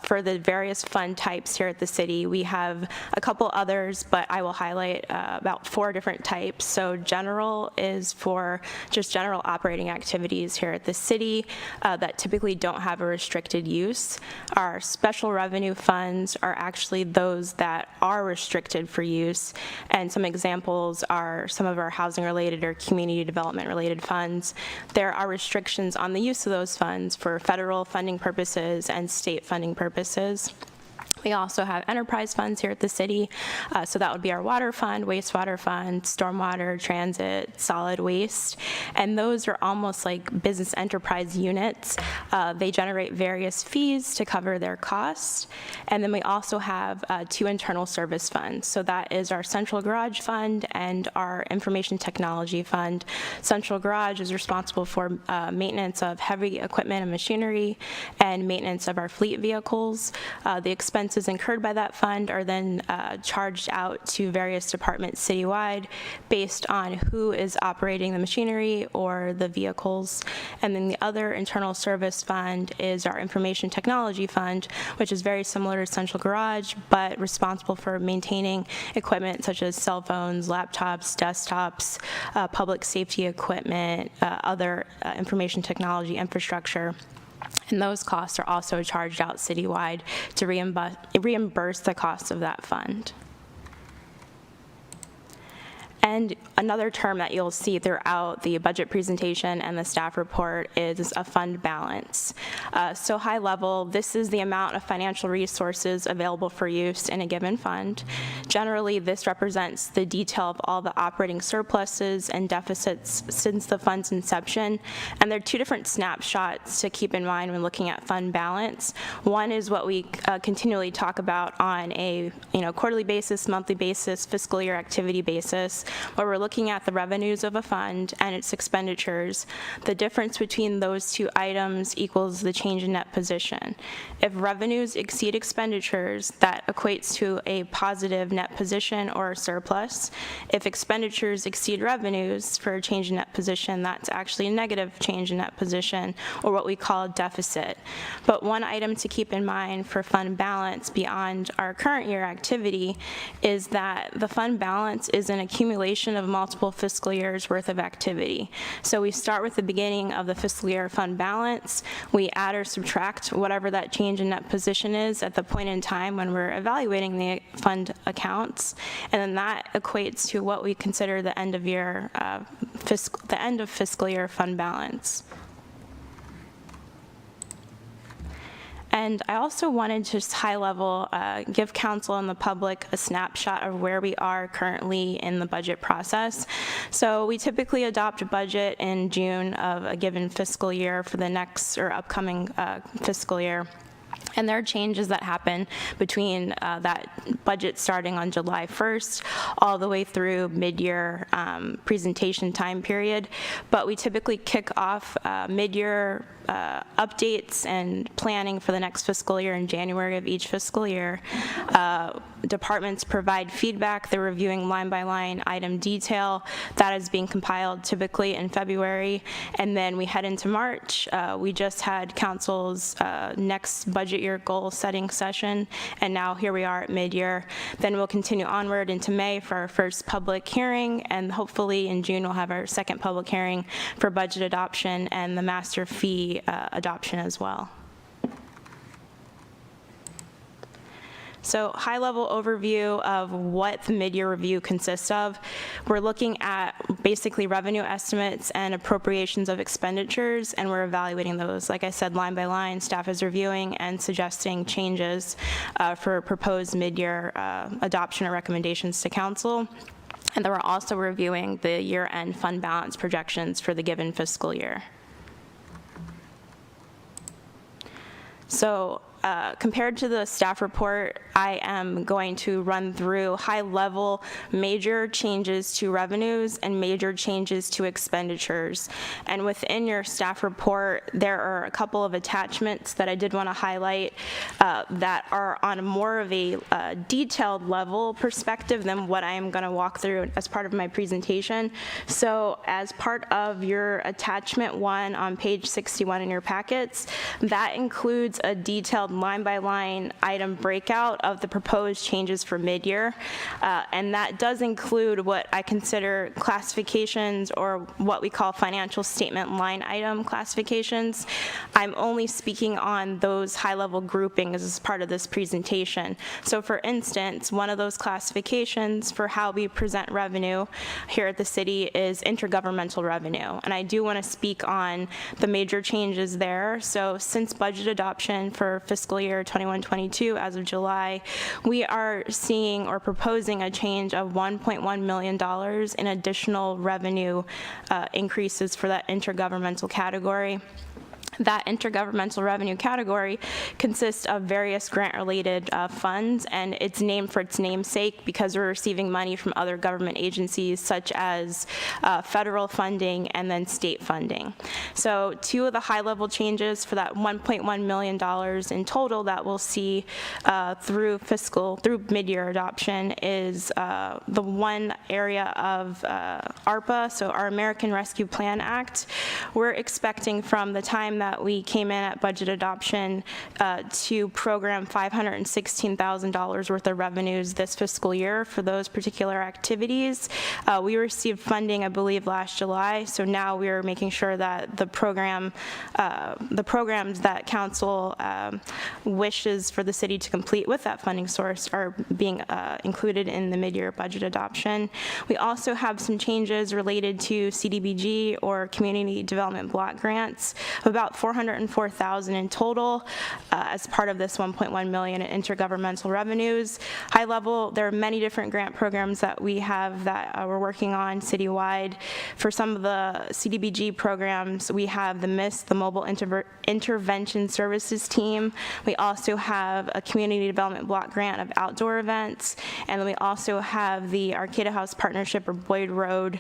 For the various fund types here at the city, we have a couple others, but I will highlight about 4 different types. So general is for just general operating activities here at the city that typically don't have a restricted use. Our special revenue funds are actually those that are restricted for use, and some examples are some of our housing-related or community development-related funds. There are restrictions on the use of those funds for federal funding purposes and state funding purposes. We also have enterprise funds here at the city. So that would be our water fund, wastewater fund, stormwater, transit, solid waste. And those are almost like business enterprise units. They generate various fees to cover their costs. And then we also have 2 internal service funds. So that is our central garage fund and our information technology fund. Central garage is responsible for maintenance of heavy equipment and machinery and maintenance of our fleet vehicles. The expenses incurred by that fund are then charged out to various departments citywide based on who is operating the machinery or the vehicles. And then the other internal service fund is our information technology fund, which is very similar to central garage, but responsible for maintaining equipment such as cell phones, laptops, desktops, public safety equipment, other information technology infrastructure. And those costs are also charged out citywide to reimburse the cost of that fund. And another term that you'll see throughout the budget presentation and the staff report is a fund balance. So high level, this is the amount of financial resources available for use in a given fund. Generally, this represents the detail of all the operating surpluses and deficits since the fund's inception. And there are 2 different snapshots to keep in mind when looking at fund balance. One is what we continually talk about on a quarterly basis, monthly basis, fiscal year activity basis, where we're looking at the revenues of a fund and its expenditures. The difference between those 2 items equals the change in net position. If revenues exceed expenditures, that equates to a positive net position or a surplus. If expenditures exceed revenues for a change in net position, that's actually a negative change in net position, or what we call a deficit. But one item to keep in mind for fund balance beyond our current year activity is that the fund balance is an accumulation of multiple fiscal years worth of activity. So we start with the beginning of the fiscal year fund balance. We add or subtract whatever that change in net position is at the point in time when we're evaluating the fund accounts, and then that equates to what we consider the end of fiscal year fund balance. And I also wanted to just high level give council and the public a snapshot of where we are currently in the budget process. So we typically adopt a budget in June of a given fiscal year for the next or upcoming fiscal year. And there are changes that happen between that budget starting on July 1st all the way through mid-year presentation time period. But we typically kick off mid-year updates and planning for the next fiscal year in January of each fiscal year. Departments provide feedback. They're reviewing line by line item detail. That is being compiled typically in February. And then we head into March. We just had council's next budget year goal setting session. And now here we are at mid-year. Then we'll continue onward into May for our first public hearing. And hopefully in June we'll have our second public hearing for budget adoption and the master fee adoption as well. So high-level overview of what the mid-year review consists of. We're looking at basically revenue estimates and appropriations of expenditures, and we're evaluating those. Like I said, line by line, staff is reviewing and suggesting changes for proposed mid-year adoption or recommendations to council. And then we're also reviewing the year-end fund balance projections for the given fiscal year. So compared to the staff report, I am going to run through high-level major changes to revenues and major changes to expenditures. And within your staff report, there are a couple of attachments that I did want to highlight that are on more of a detailed level perspective than what I am going to walk through as part of my presentation. So as part of your attachment 1 on page 61 in your packets, that includes a detailed line-by-line item breakout of the proposed changes for mid-year, and that does include what I consider classifications or what we call financial statement line item classifications. I'm only speaking on those high-level groupings as part of this presentation. So for instance, one of those classifications for how we present revenue here at the city is intergovernmental revenue, and I do want to speak on the major changes there. So since budget adoption for fiscal fiscal year 21-22 as of July, we are seeing or proposing a change of $1.1 million in additional revenue increases for that intergovernmental category. That intergovernmental revenue category consists of various grant-related funds, and it's named for its namesake because we're receiving money from other government agencies such as federal funding and then state funding. So two of the high-level changes for that $1.1 million in total that we'll see through mid-year adoption is the one area of ARPA, so our American Rescue Plan Act. We're expecting from the time that we came in at budget adoption to program $516,000 worth of revenues this fiscal year for those particular activities. We received funding, I believe, last July, so now we are making sure that the programs that council wishes for the city to complete with that funding source are being included in the mid-year budget adoption. We also have some changes related to CDBG or Community Development Block Grants of about $404,000 in total as part of this $1.1 million in intergovernmental revenues. High level, there are many different grant programs that we have that we're working on citywide. For some of the CDBG programs, we have the MISS, the Mobile Intervention Services Team. We also have a Community Development Block Grant of outdoor events, and then we also have the Arcata House Partnership or Boyd Road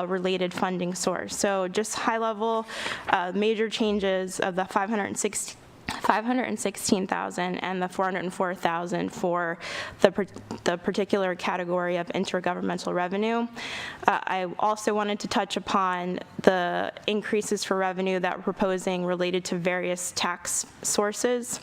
related funding source. So just high level, major changes of the $516,000 and the $404,000 for the particular category of intergovernmental revenue. I also wanted to touch upon the increases for revenue that we're proposing related to various tax sources.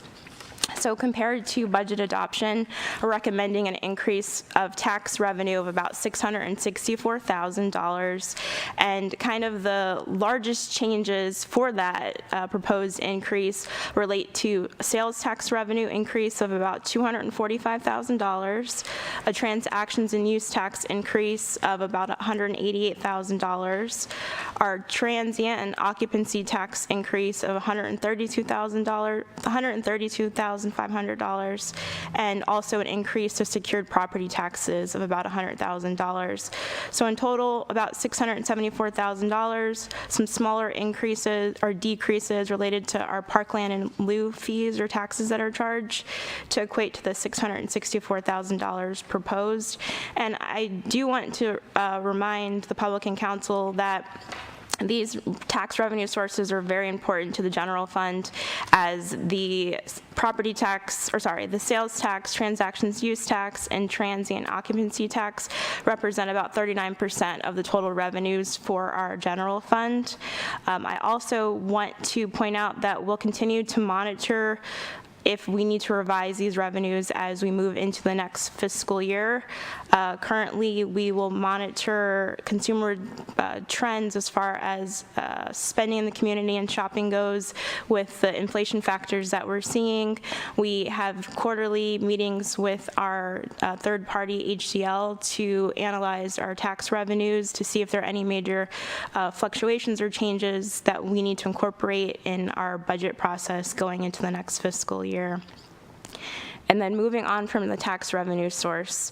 So compared to budget adoption, we're recommending an increase of tax revenue of about $664,000, and kind of the largest changes for that proposed increase relate to sales tax revenue increase of about $245,000, a transactions and use tax increase of about $188,000, our transient and occupancy tax increase of $132,500, and also an increase to secured property taxes of about $100,000. So in total, about $674,000, some smaller increases or decreases related to our parkland and lieu fees or taxes that are charged to equate to the $664,000 proposed. And I do want to remind the public and council that these tax revenue sources are very important to the general fund, as the property tax, the sales tax, transactions use tax, and transient occupancy tax represent about 39% of the total revenues for our general fund. I also want to point out that we'll continue to monitor if we need to revise these revenues as we move into the next fiscal year. Currently, we will monitor consumer trends as far as spending in the community and shopping goes with the inflation factors that we're seeing. We have quarterly meetings with our third-party HCL to analyze our tax revenues to see if there are any major fluctuations or changes that we need to incorporate in our budget process going into the next fiscal year. And then moving on from the tax revenue source,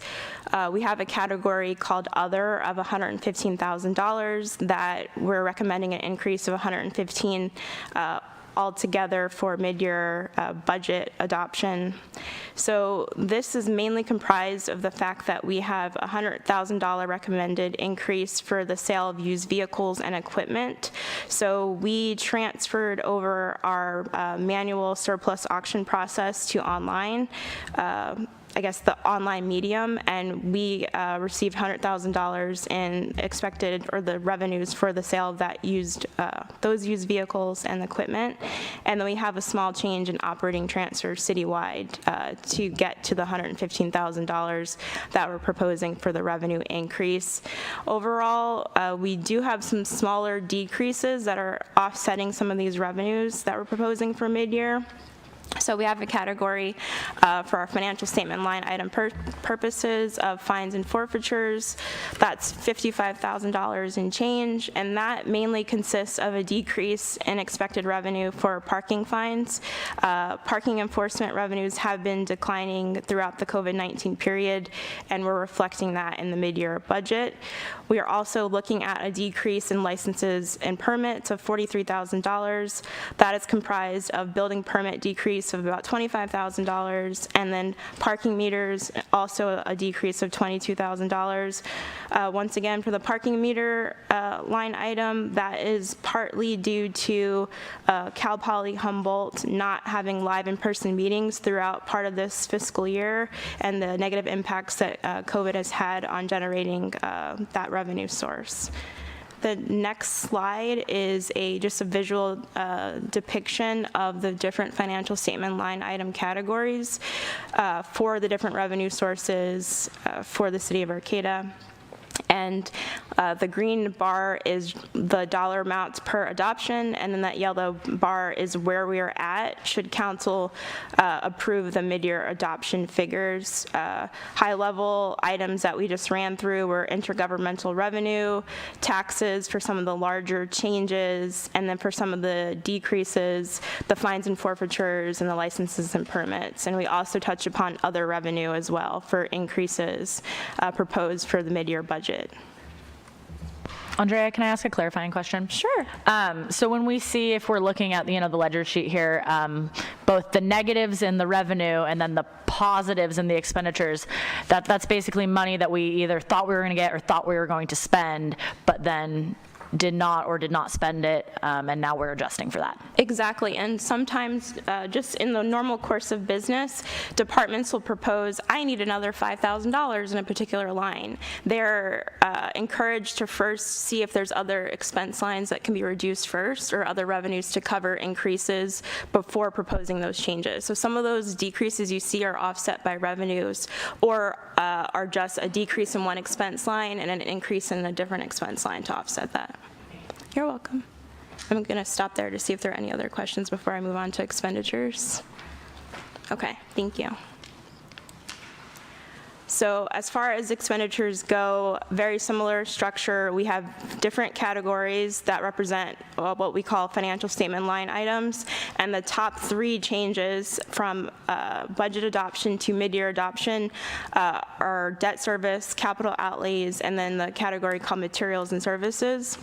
we have a category called Other of $115,000 that we're recommending an increase of $115,000 altogether for mid-year budget adoption. So this is mainly comprised of the fact that we have a $100,000 recommended increase for the sale of used vehicles and equipment. So we transferred over our manual surplus auction process to online. I guess the online medium, and we received $100,000 in expected, or the revenues for the sale of that those used vehicles and equipment. And then we have a small change in operating transfer citywide to get to the $115,000 that we're proposing for the revenue increase. Overall, we do have some smaller decreases that are offsetting some of these revenues that we're proposing for mid-year. So we have a category for our financial statement line item purposes of fines and forfeitures. That's $55,000 in change, and that mainly consists of a decrease in expected revenue for parking fines. Parking enforcement revenues have been declining throughout the COVID-19 period, and we're reflecting that in the mid-year budget. We are also looking at a decrease in licenses and permits of $43,000. That is comprised of building permit decrease of about $25,000, and then parking meters, also a decrease of $22,000. Once again, for the parking meter line item, that is partly due to Cal Poly Humboldt not having live in-person meetings throughout part of this fiscal year, and the negative impacts that COVID has had on generating that revenue source. The next slide is just a visual depiction of the different financial statement line item categories for the different revenue sources for the city of Arcata. And the green bar is the dollar amounts per adoption, and then that yellow bar is where we are at should council approve the mid-year adoption figures. High-level items that we just ran through were intergovernmental revenue, taxes for some of the larger changes, and then for some of the decreases, the fines and forfeitures, and the licenses and permits. And we also touched upon other revenue as well for increases proposed for the mid-year budget. Andrea, can I ask a clarifying question? Sure. So when we see, if we're looking at the ledger sheet here, both the negatives in the revenue and then the positives in the expenditures, that's basically money that we either thought we were going to get or thought we were going to spend, but then did not spend it, and now we're adjusting for that. Exactly, and sometimes just in the normal course of business, departments will propose, I need another $5,000 in a particular line. They're encouraged to first see if there's other expense lines that can be reduced first, or other revenues to cover increases before proposing those changes. So some of those decreases you see are offset by revenues, or are just a decrease in one expense line and an increase in a different expense line to offset that. You're welcome. I'm going to stop there to see if there are any other questions before I move on to expenditures. Okay, thank you. So as far as expenditures go, very similar structure. We have different categories that represent what we call financial statement line items, and the top three changes from budget adoption to mid-year adoption are debt service, capital outlays, and then the category called materials and services.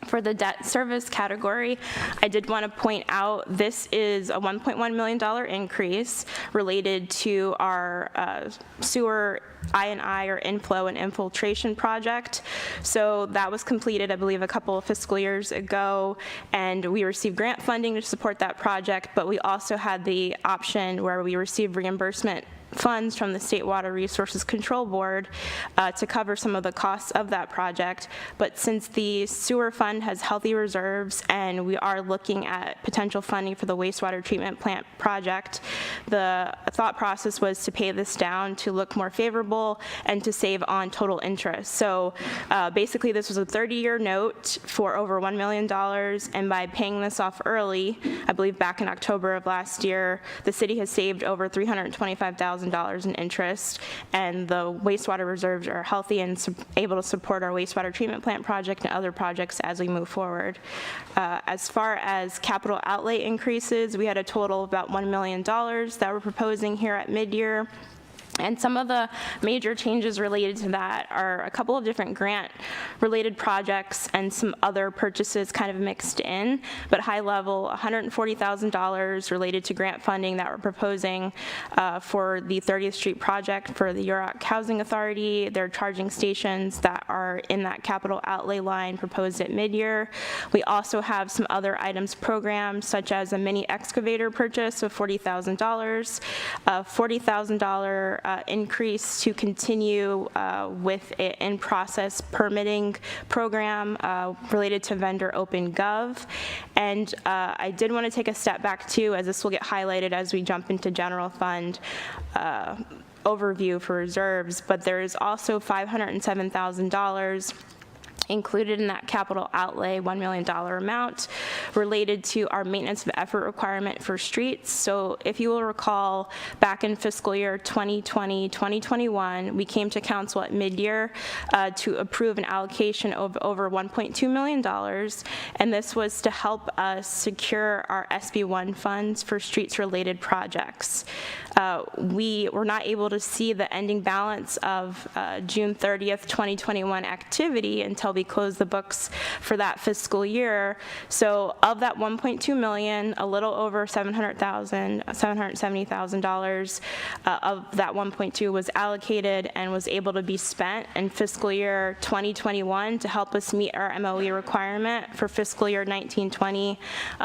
For the debt service category, I did want to point out this is a $1.1 million increase related to our sewer I&I, or inflow and infiltration project. So that was completed, I believe, a couple of fiscal years ago, and we received grant funding to support that project, but we also had the option where we received reimbursement funds from the State Water Resources Control Board to cover some of the costs of that project. But since the sewer fund has healthy reserves and we are looking at potential funding for the wastewater treatment plant project, the thought process was to pay this down to look more favorable and to save on total interest. So basically this was a 30-year note for over $1 million, and by paying this off early, I believe back in October of last year, the city has saved over $325,000 in interest, and the wastewater reserves are healthy and able to support our wastewater treatment plant project and other projects as we move forward. As far as capital outlay increases, we had a total of about $1 million that we're proposing here at mid-year. And some of the major changes related to that are a couple of different grant-related projects and some other purchases kind of mixed in, but high level, $140,000 related to grant funding that we're proposing for the 30th Street project for the Yurok Housing Authority. There are charging stations that are in that capital outlay line proposed at mid-year. We also have some other items programmed, such as a mini excavator purchase of $40,000, a $40,000 increase to continue with an in-process permitting program related to vendor open gov. And I did want to take a step back too, as this will get highlighted as we jump into general fund overview for reserves, but there is also $507,000 included in that capital outlay $1 million amount related to our maintenance of effort requirement for streets. So if you will recall, back in fiscal year 2020, 2021, we came to council at mid-year to approve an allocation of over $1.2 million, and this was to help us secure our SB1 funds for streets-related projects. We were not able to see the ending balance of June 30th, 2021 activity until we closed the books for that fiscal year. So of that $1.2 million, a little over $770,000 of that 1.2 was allocated and was able to be spent in fiscal year 2021 to help us meet our MOE requirement for fiscal year 1920.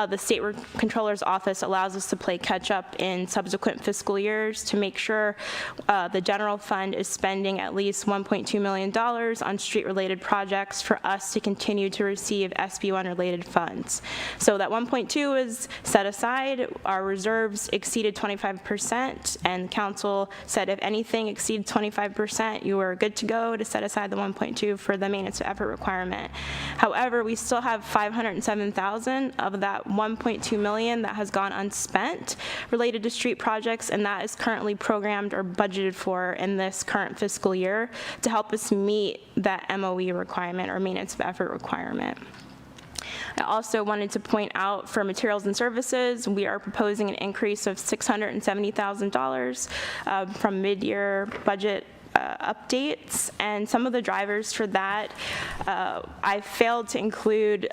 The State Controller's Office allows us to play catch up in subsequent fiscal years to make sure the general fund is spending at least $1.2 million on street-related projects for us to continue to receive SB1-related funds. So that 1.2 is set aside. Our reserves exceeded 25%, and council said if anything exceeds 25%, you are good to go to set aside the 1.2 for the maintenance of effort requirement. However, we still have $507,000 of that $1.2 million that has gone unspent related to street projects, and that is currently programmed or budgeted for in this current fiscal year to help us meet that MOE requirement or maintenance of effort requirement. I also wanted to point out for materials and services, we are proposing an increase of $670,000 from mid-year budget updates, and some of the drivers for that, I failed to include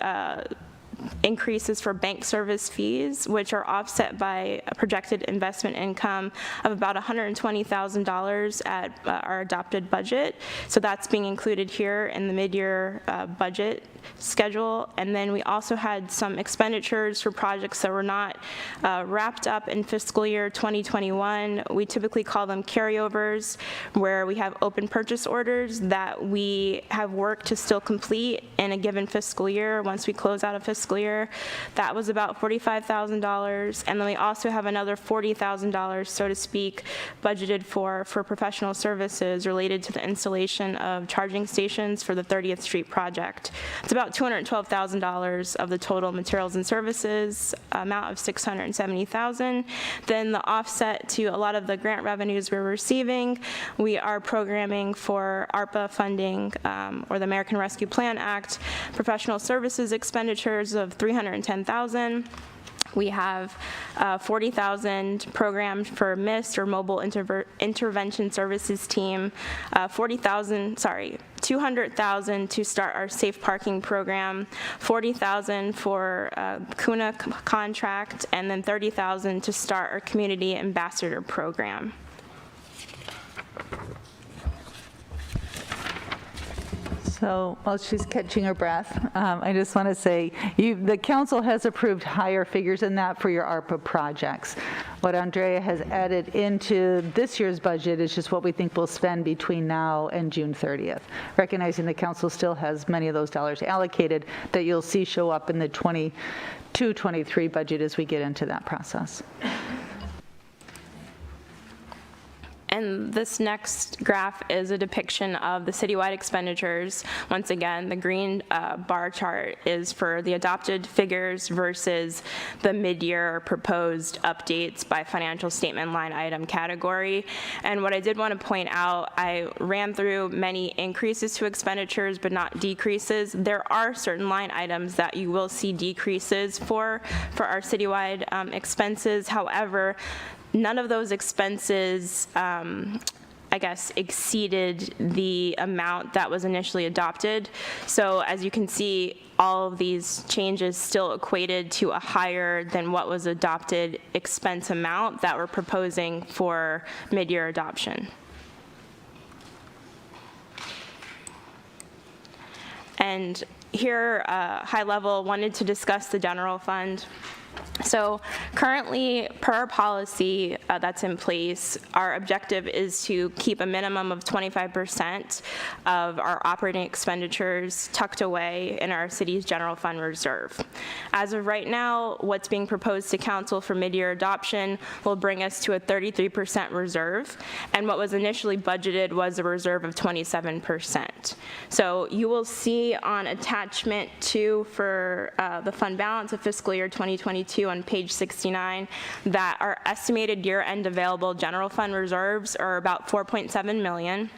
increases for bank service fees, which are offset by a projected investment income of about $120,000 at our adopted budget. So that's being included here in the mid-year budget schedule. And then we also had some expenditures for projects that were not wrapped up in fiscal year 2021. We typically call them carryovers, where we have open purchase orders that we have worked to still complete in a given fiscal year once we close out a fiscal year. That was about $45,000. And then we also have another $40,000, so to speak, budgeted for professional services related to the installation of charging stations for the 30th Street project. It's about $212,000 of the total materials and services amount of $670,000. Then the offset to a lot of the grant revenues we're receiving, we are programming for ARPA funding or the American Rescue Plan Act, professional services expenditures of $310,000. We have $40,000 programmed for MIST or Mobile Intervention Services Team, $200,000 to start our safe parking program, $40,000 for CUNA contract, and then $30,000 to start our community ambassador program. So while she's catching her breath, I just want to say, the council has approved higher figures than that for your ARPA projects. What Andrea has added into this year's budget is just what we think we'll spend between now and June 30th, recognizing the council still has many of those dollars allocated that you'll see show up in the 22-23 budget as we get into that process. And this next graph is a depiction of the citywide expenditures. Once again, the green bar chart is for the adopted figures versus the mid-year proposed updates by financial statement line item category. And what I did want to point out, I ran through many increases to expenditures, but not decreases. There are certain line items that you will see decreases for our citywide expenses. However, none of those expenses, I guess, exceeded the amount that was initially adopted. So as you can see, all of these changes still equated to a higher than what was adopted expense amount that we're proposing for mid-year adoption. And here, high level, wanted to discuss the general fund. So currently, per our policy that's in place, our objective is to keep a minimum of 25% of our operating expenditures tucked away in our city's general fund reserve. As of right now, what's being proposed to council for mid-year adoption will bring us to a 33% reserve, and what was initially budgeted was a reserve of 27%. So you will see on attachment 2 for the fund balance of fiscal year 2022 on page 69 that our estimated year-end available general fund reserves are about $4.7 million.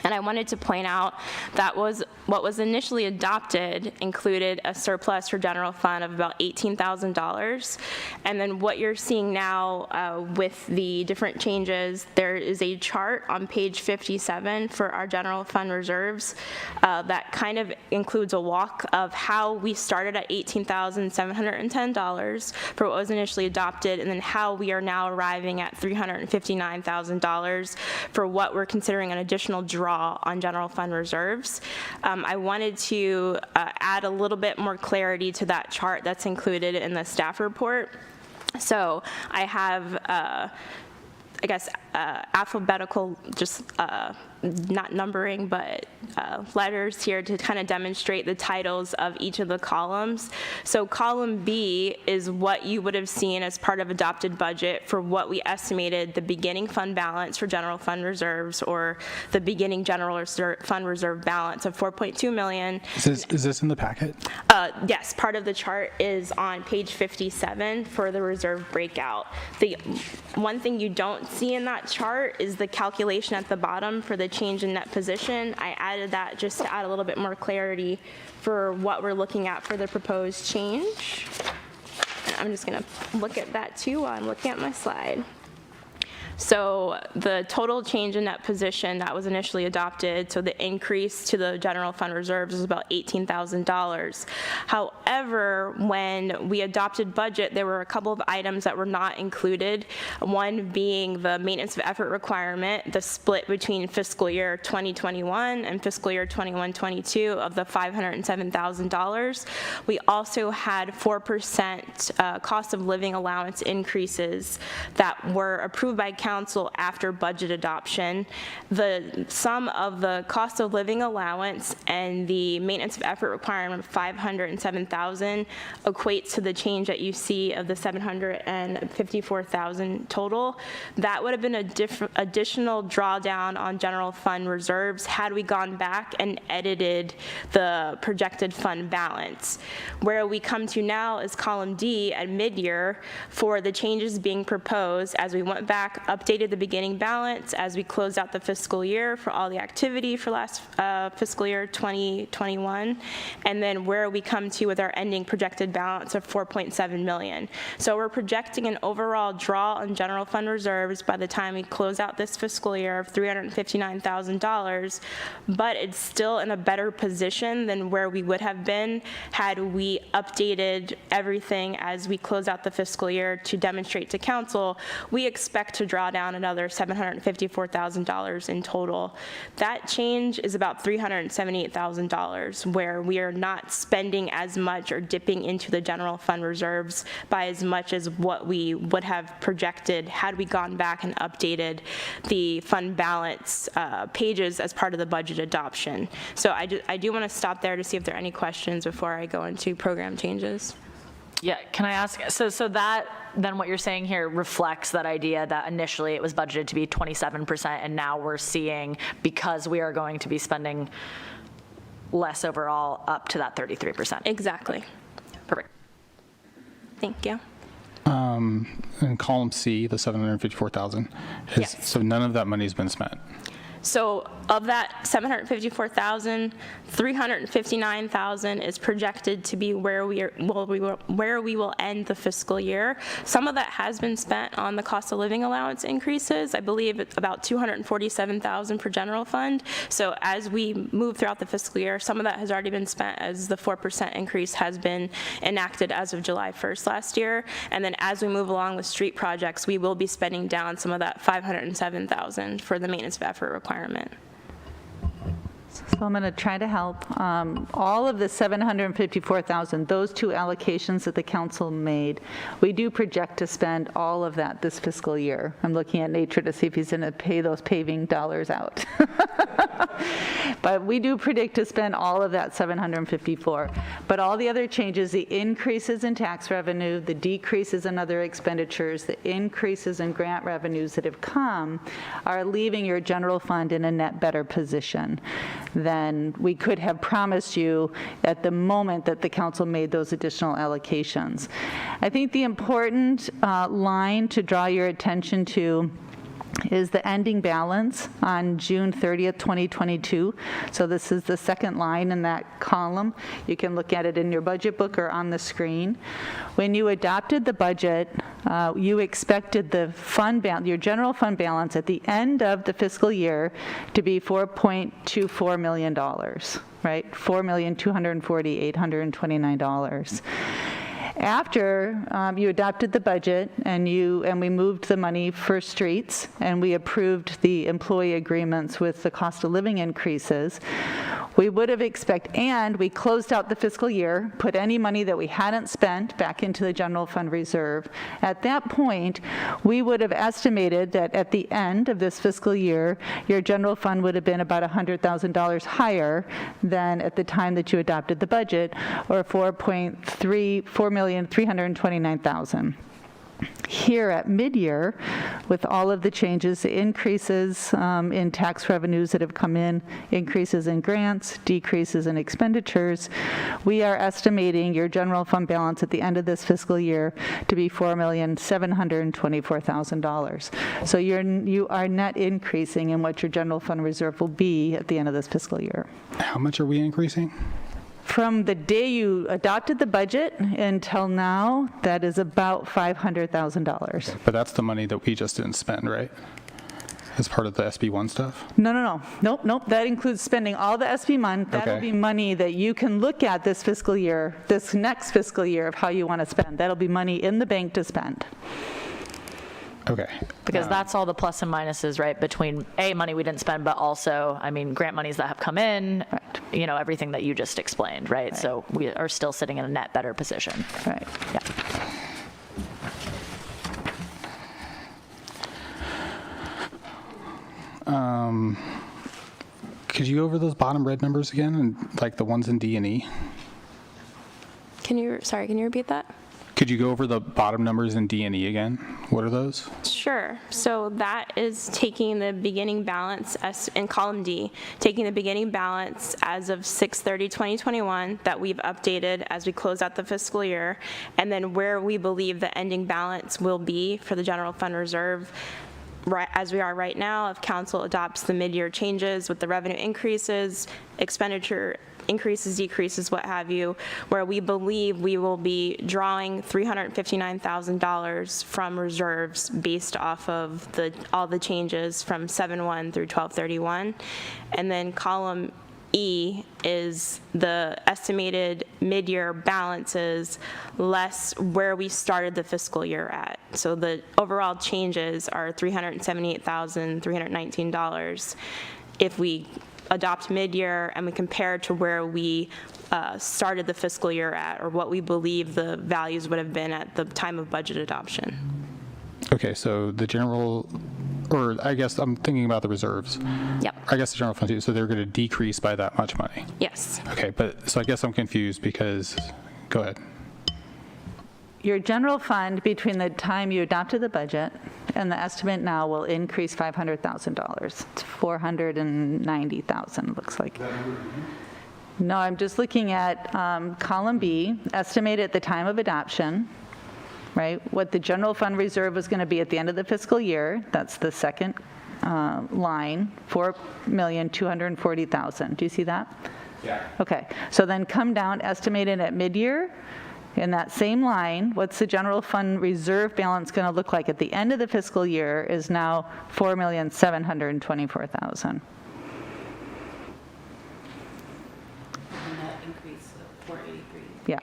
And I wanted to point out that what was initially adopted included a surplus for general fund of about $18,000. And then what you're seeing now with the different changes, there is a chart on page 57 for our general fund reserves that kind of includes a walk of how we started at $18,710 for what was initially adopted, and then how we are now arriving at $359,000 for what we're considering an additional draw on general fund reserves. I wanted to add a little bit more clarity to that chart that's included in the staff report. So I have, I guess, alphabetical, just not numbering, but letters here to kind of demonstrate the titles of each of the columns. So column B is what you would have seen as part of adopted budget for what we estimated the beginning fund balance for general fund reserves, or the beginning general fund reserve balance of $4.2 million. Is this in the packet? Yes, part of the chart is on page 57 for the reserve breakout. The one thing you don't see in that chart is the calculation at the bottom for the change in net position. I added that just to add a little bit more clarity for what we're looking at for the proposed change. And I'm just going to look at that too while I'm looking at my slide. So the total change in net position that was initially adopted, so the increase to the general fund reserves is about $18,000. However, when we adopted budget, there were a couple of items that were not included, one being the maintenance of effort requirement, the split between fiscal year 2021 and fiscal year 21-22 of the $507,000. We also had 4% cost of living allowance increases that were approved by council after budget adoption. The sum of the cost of living allowance and the maintenance of effort requirement of $507,000 equates to the change that you see of the $754,000 total. That would have been an additional drawdown on general fund reserves had we gone back and edited the projected fund balance. Where we come to now is column D at mid-year for the changes being proposed as we went back, updated the beginning balance as we closed out the fiscal year for all the activity for last fiscal year 2021, and then where we come to with our ending projected balance of $4.7 million. So we're projecting an overall draw on general fund reserves by the time we close out this fiscal year of $359,000, but it's still in a better position than where we would have been had we updated everything as we close out the fiscal year to demonstrate to council. We expect to draw down another $754,000 in total. That change is about $378,000, where we are not spending as much or dipping into the general fund reserves by as much as what we would have projected had we gone back and updated the fund balance pages as part of the budget adoption. So I do want to stop there to see if there are any questions before I go into program changes. Yeah, can I ask, so that, then what you're saying here reflects that idea that initially it was budgeted to be 27%, and now we're seeing, because we are going to be spending less overall, up to that 33%. Exactly. Perfect. Thank you. In column C, the $754,000, Yes. So none of that money has been spent. So of that $754,000, $359,000 is projected to be where we will end the fiscal year. Some of that has been spent on the cost of living allowance increases. I believe it's about $247,000 for general fund. So as we move throughout the fiscal year, some of that has already been spent as the 4% increase has been enacted as of July 1st last year. And then as we move along with street projects, we will be spending down some of that $507,000 for the maintenance of effort requirement. So I'm going to try to help. All of the $754,000, those two allocations that the council made, we do project to spend all of that this fiscal year. I'm looking at Nature to see if he's going to pay those paving dollars out. But we do predict to spend all of that 754. But all the other changes, the increases in tax revenue, the decreases in other expenditures, the increases in grant revenues that have come are leaving your general fund in a net better position than we could have promised you at the moment that the council made those additional allocations. I think the important line to draw your attention to is the ending balance on June 30th, 2022. So this is the second line in that column. You can look at it in your budget book or on the screen. When you adopted the budget, you expected the fund your general fund balance at the end of the fiscal year to be $4.24 million, right? $4,240,829. After you adopted the budget and we moved the money for streets and we approved the employee agreements with the cost of living increases, we would have and we closed out the fiscal year, put any money that we hadn't spent back into the general fund reserve. At that point, we would have estimated that at the end of this fiscal year, your general fund would have been about $100,000 higher than at the time that you adopted the budget, or $4,329,000. Here at mid-year, with all of the changes, the increases in tax revenues that have come in, increases in grants, decreases in expenditures, we are estimating your general fund balance at the end of this fiscal year to be $4,724,000. So you are net increasing in what your general fund reserve will be at the end of this fiscal year. How much are we increasing? From the day you adopted the budget until now, that is about $500,000. But that's the money that we just didn't spend, right? As part of the SB1 stuff? No. Nope. That includes spending all the SB money. That'll be money that you can look at this fiscal year, this next fiscal year, of how you want to spend. That'll be money in the bank to spend. Okay. Because that's all the plus and minuses, right, between money we didn't spend, but also, I mean, grant monies that have come in, right. Everything that you just explained, right? So we are still sitting in a net better position. Right. Yeah. Could you go over those bottom red numbers again, and like the ones in D and E? Can you repeat that? Could you go over the bottom numbers in D and E again? What are those? Sure. So that is taking the beginning balance in column D, taking the beginning balance as of 6/30/2021 that we've updated as we close out the fiscal year, and then where we believe the ending balance will be for the general fund reserve. Right, as we are right now, if council adopts the mid-year changes with the revenue increases, expenditure increases, decreases, what have you, where we believe we will be drawing $359,000 from reserves based off of all the changes from 7/1 through 12/31. And then column E is the estimated mid-year balances less where we started the fiscal year at. So the overall changes are $378,319. If we adopt mid-year and we compare to where we started the fiscal year at, or what we believe the values would have been at the time of budget adoption. Okay, so the general, or I guess I'm thinking about the reserves. Yep. I guess the general fund too, so they're going to decrease by that much money. Yes. Okay, but so I guess I'm confused because, go ahead. Your general fund between the time you adopted the budget and the estimate now will increase $500,000. It's $490,000, looks like. No, I'm just looking at column B, estimated at the time of adoption, right? What the general fund reserve was going to be at the end of the fiscal year. That's the second line, $4,240,000. Do you see that? Yeah. Okay, so then come down, estimated at mid-year. In that same line, what's the general fund reserve balance going to look like at the end of the fiscal year is now $4,724,000. And that increase of 483. Yeah.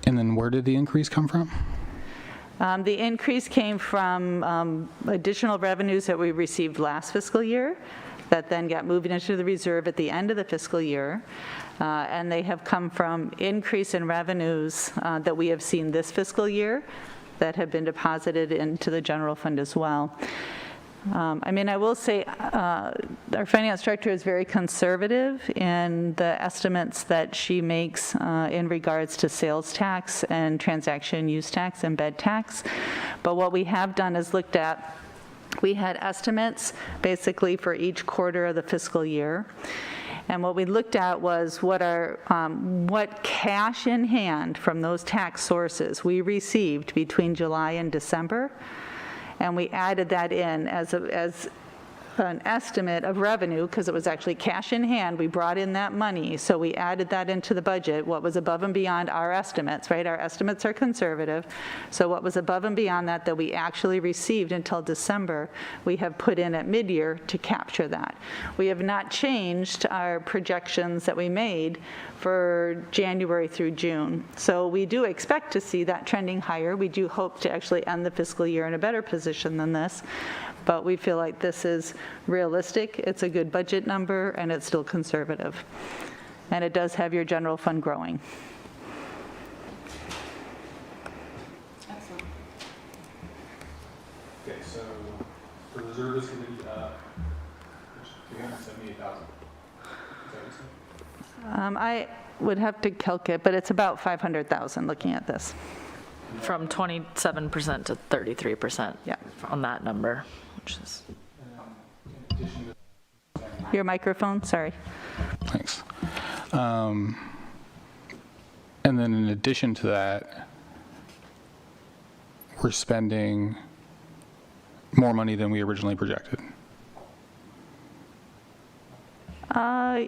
And then where did the increase come from? The increase came from additional revenues that we received last fiscal year, that then got moved into the reserve at the end of the fiscal year. And they have come from increase in revenues that we have seen this fiscal year that have been deposited into the general fund as well. I will say our finance director is very conservative in the estimates that she makes in regards to sales tax and transaction use tax and bed tax. But what we have done is looked at, we had estimates basically for each quarter of the fiscal year. And what we looked at was what cash in hand from those tax sources we received between July and December. And we added that in as an estimate of revenue, because it was actually cash in hand. We brought in that money, so we added that into the budget, what was above and beyond our estimates, right? Our estimates are conservative, so what was above and beyond that we actually received until December, we have put in at mid-year to capture that. We have not changed our projections that we made for January through June. So we do expect to see that trending higher. We do hope to actually end the fiscal year in a better position than this, but we feel like this is realistic, it's a good budget number, and it's still conservative. And it does have your general fund growing. Excellent. Okay, so the reserve is going to be 378,000. I would have to calculate, but it's about 500,000 looking at this. From 27% to 33% yeah. On that number, which is... Your microphone, sorry. Thanks. And then in addition to that, we're spending more money than we originally projected.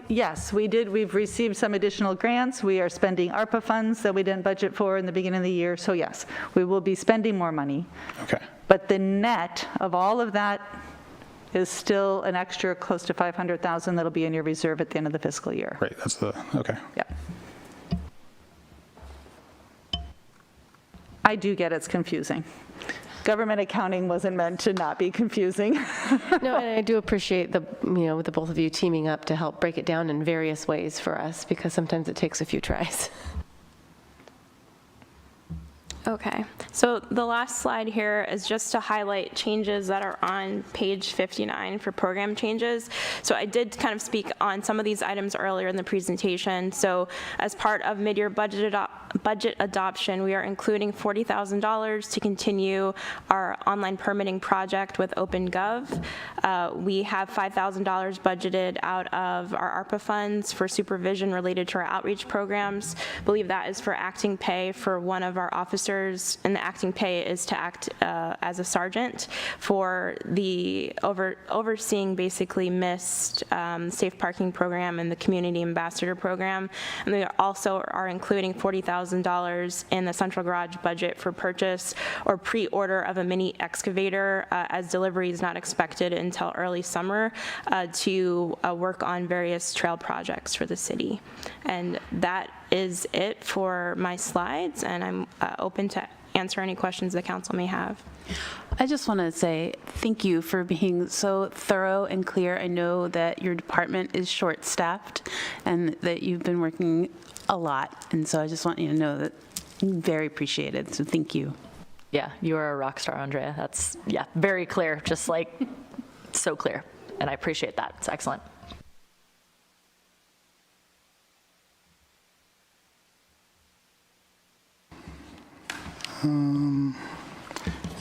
Yes, we did. We've received some additional grants. We are spending ARPA funds that we didn't budget for in the beginning of the year. So yes, we will be spending more money. Okay. But the net of all of that is still an extra close to 500,000 that'll be in your reserve at the end of the fiscal year. Right, that's the, okay. Yeah. I do get it's confusing. Government accounting wasn't meant to not be confusing. No, and I do appreciate the both of you teaming up to help break it down in various ways for us, because sometimes it takes a few tries. Okay, so the last slide here is just to highlight changes that are on page 59 for program changes. So I did kind of speak on some of these items earlier in the presentation. So as part of mid-year budget adoption, we are including $40,000 to continue our online permitting project with OpenGov. We have $5,000 budgeted out of our ARPA funds for supervision related to our outreach programs. I believe that is for acting pay for one of our officers, and the acting pay is to act as a sergeant for the overseeing basically missed safe parking program and the community ambassador program. And we also are including $40,000 in the central garage budget for purchase or pre-order of a mini excavator as delivery is not expected until early summer to work on various trail projects for the city. And that is it for my slides, and I'm open to answer any questions the council may have. I just want to say thank you for being so thorough and clear. I know that your department is short-staffed and that you've been working a lot, and so I just want you to know that I'm very appreciated, so thank you. Yeah, you are a rock star, Andrea. That's, yeah, very clear, just like so clear, and I appreciate that. It's excellent.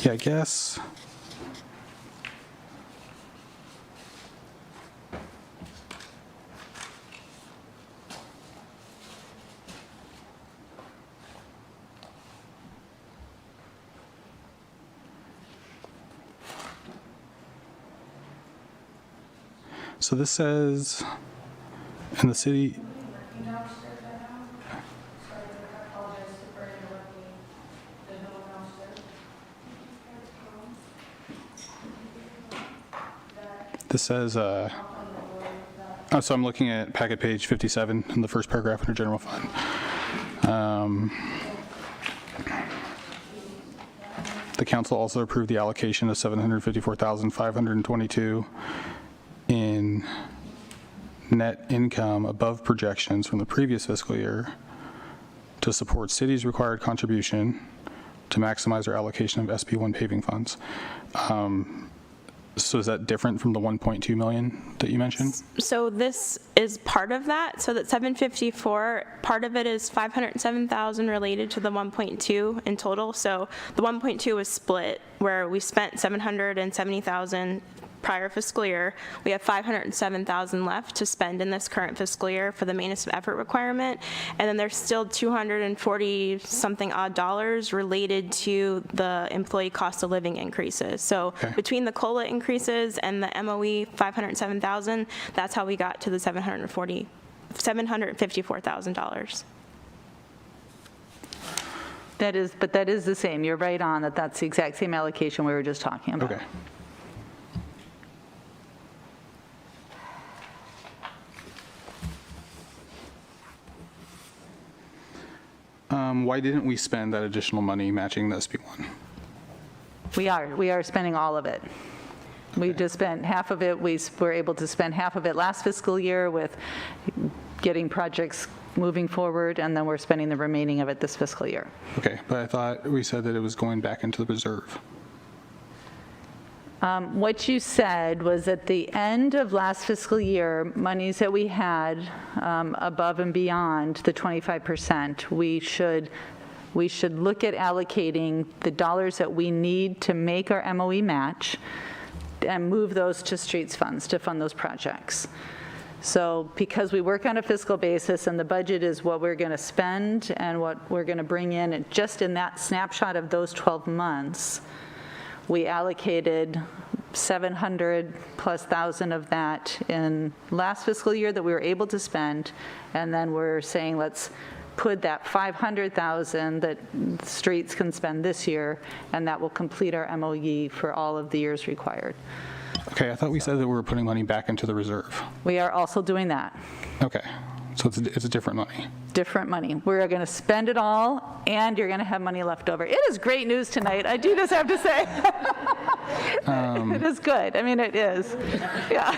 Yeah, I guess. So this says in the city. This says, so I'm looking at packet page 57 in the first paragraph under general fund. The council also approved the allocation of $754,522 in in net income above projections from the previous fiscal year to support city's required contribution to maximize our allocation of SB1 paving funds. So is that different from the 1.2 million that you mentioned? So this is part of that. So that 754, part of it is 507,000 related to the 1.2 in total. So the 1.2 was split where we spent 770,000 prior fiscal year. We have 507,000 left to spend in this current fiscal year for the maintenance of effort requirement. And then there's still 240 something odd dollars related to the employee cost of living increases. So between the COLA increases and the MOE 507,000, that's how we got to the $754,000. That is the same. You're right on that. That's the exact same allocation we were just talking about. Okay. Why didn't we spend that additional money matching the SB1? We are spending all of it. We just spent half of it. We were able to spend half of it last fiscal year with getting projects moving forward, and then we're spending the remaining of it this fiscal year. Okay, but I thought we said that it was going back into the reserve. What you said was at the end of last fiscal year, monies that we had above and beyond the 25%, we should look at allocating the dollars that we need to make our MOE match and move those to streets funds to fund those projects. So because we work on a fiscal basis and the budget is what we're going to spend and what we're going to bring in, just in that snapshot of those 12 months, we allocated 700,000+ of that in last fiscal year that we were able to spend, and then we're saying let's put that 500,000 that streets can spend this year, and that will complete our MOE for all of the years required. Okay, I thought we said that we were putting money back into the reserve. We are also doing that. Okay, so it's a different money. Different money. We're going to spend it all, and you're going to have money left over. It is great news tonight, I do just have to say. It is good. I mean, it is. Yeah.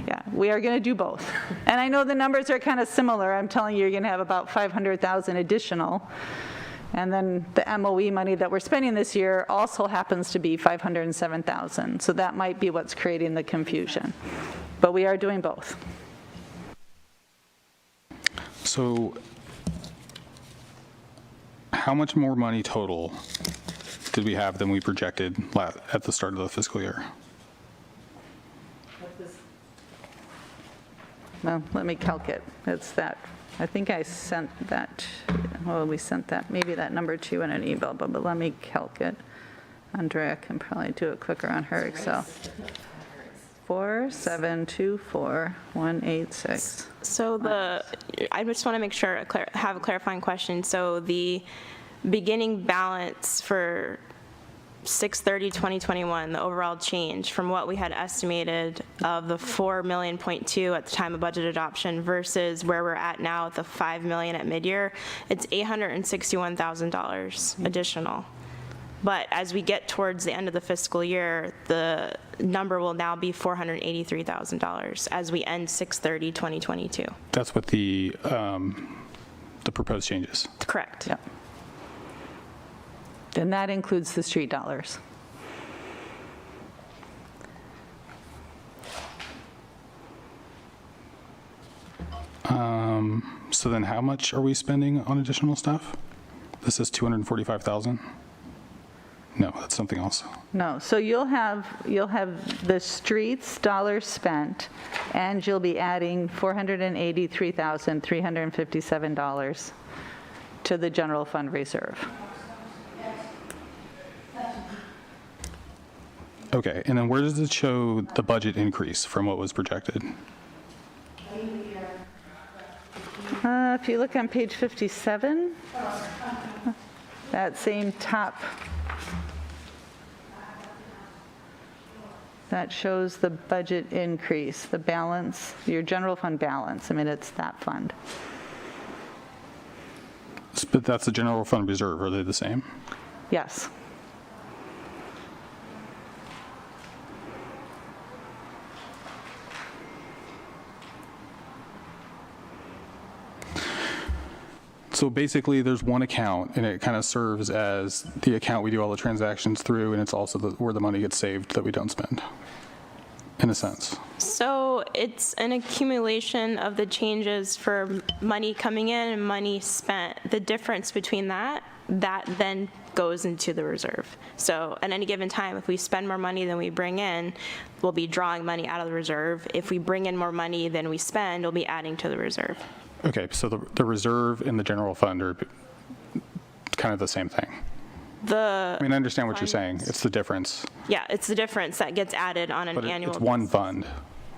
Yeah, we are going to do both. And I know the numbers are kind of similar. I'm telling you, you're going to have about 500,000 additional. And then the MOE money that we're spending this year also happens to be 507,000. So that might be what's creating the confusion. But we are doing both. So how much more money total did we have than we projected at the start of the fiscal year? Well, let me calc it. It's that. I think I sent that. Well, we sent that, maybe that number to you in an email, but let me calc it. Andrea can probably do it quicker on her Excel. 4724186. So I just want to make sure, have a clarifying question. So the beginning balance for 6/30/2021, the overall change from what we had estimated of the $4.2 million at the time of budget adoption versus where we're at now at the $5 million at midyear, it's $861,000 additional. But as we get towards the end of the fiscal year, the number will now be $483,000 as we end 6/30/2022. That's what the proposed changes. Correct. Yep. And that includes the street dollars. So then how much are we spending on additional stuff? This is 245,000? No, that's something else. No, so you'll have the streets dollars spent, and you'll be adding $483,357 to the general fund reserve. Okay, and then where does it show the budget increase from what was projected? If you look on page 57, that same top, that shows the budget increase, the balance, your general fund balance. I mean, it's that fund. But that's the general fund reserve. Are they the same? Yes. So basically, there's one account, and it kind of serves as the account we do all the transactions through, and it's also where the money gets saved that we don't spend, in a sense. So it's an accumulation of the changes for money coming in and money spent. The difference between that then goes into the reserve. So at any given time, if we spend more money than we bring in, we'll be drawing money out of the reserve. If we bring in more money than we spend, we'll be adding to the reserve. Okay, so the reserve and the general fund are kind of the same thing. I mean, I understand what you're saying. It's the difference. Yeah, it's the difference that gets added on an annual It's one fund.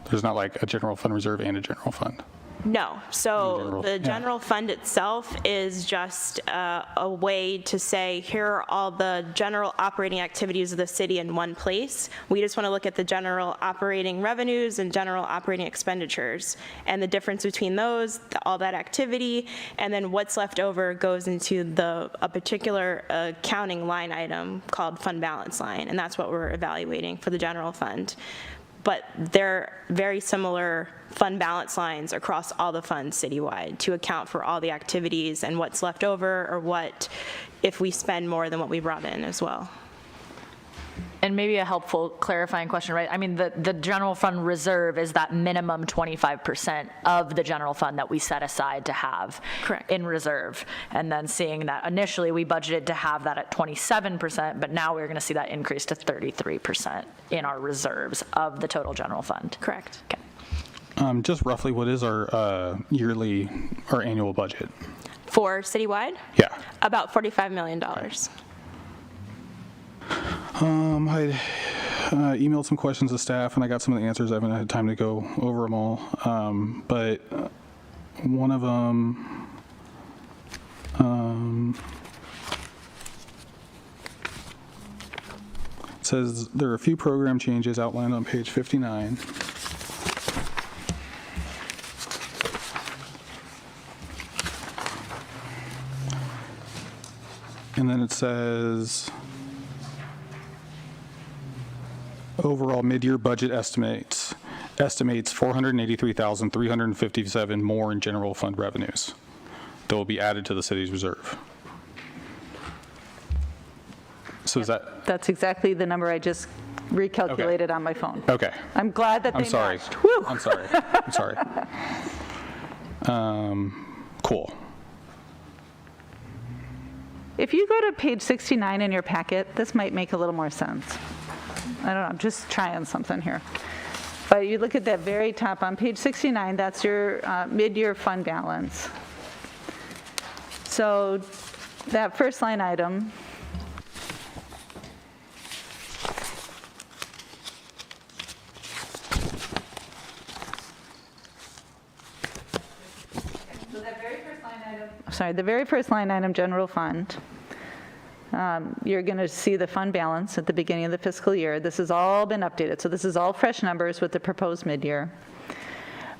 There's not like a general fund reserve and a general fund. No. So the general fund itself is just a way to say, here are all the general operating activities of the city in one place. We just want to look at the general operating revenues and general operating expenditures. And the difference between those, all that activity, and then what's left over goes into a particular accounting line item called fund balance line. And that's what we're evaluating for the general fund. But they're very similar fund balance lines across all the funds citywide to account for all the activities and what's left over, or what if we spend more than what we brought in as well. And maybe a helpful clarifying question, right? I mean, the general fund reserve is that minimum 25% of the general fund that we set aside to have in reserve. And then seeing that initially we budgeted to have that at 27%, but now we're going to see that increase to 33% in our reserves of the total general fund. Correct. Okay. Just roughly, what is our annual budget? For citywide? Yeah. About $45 million. I emailed some questions to staff, and I got some of the answers. I haven't had time to go over them all. But one of them, says there are a few program changes outlined on page 59. And then it says, overall mid-year budget estimates $483,357 more in general fund revenues that will be added to the city's reserve. So is that? That's exactly the number I just recalculated on my phone. Okay. I'm glad that they I'm sorry. matched. Woo! I'm sorry. I'm sorry. Cool. If you go to page 69 in your packet, this might make a little more sense. I don't know, I'm just trying something here. But you look at that very top on page 69, that's your mid-year fund balance. So that first line item, the very first line item, general fund, you're going to see the fund balance at the beginning of the fiscal year. This has all been updated, so this is all fresh numbers with the proposed mid-year.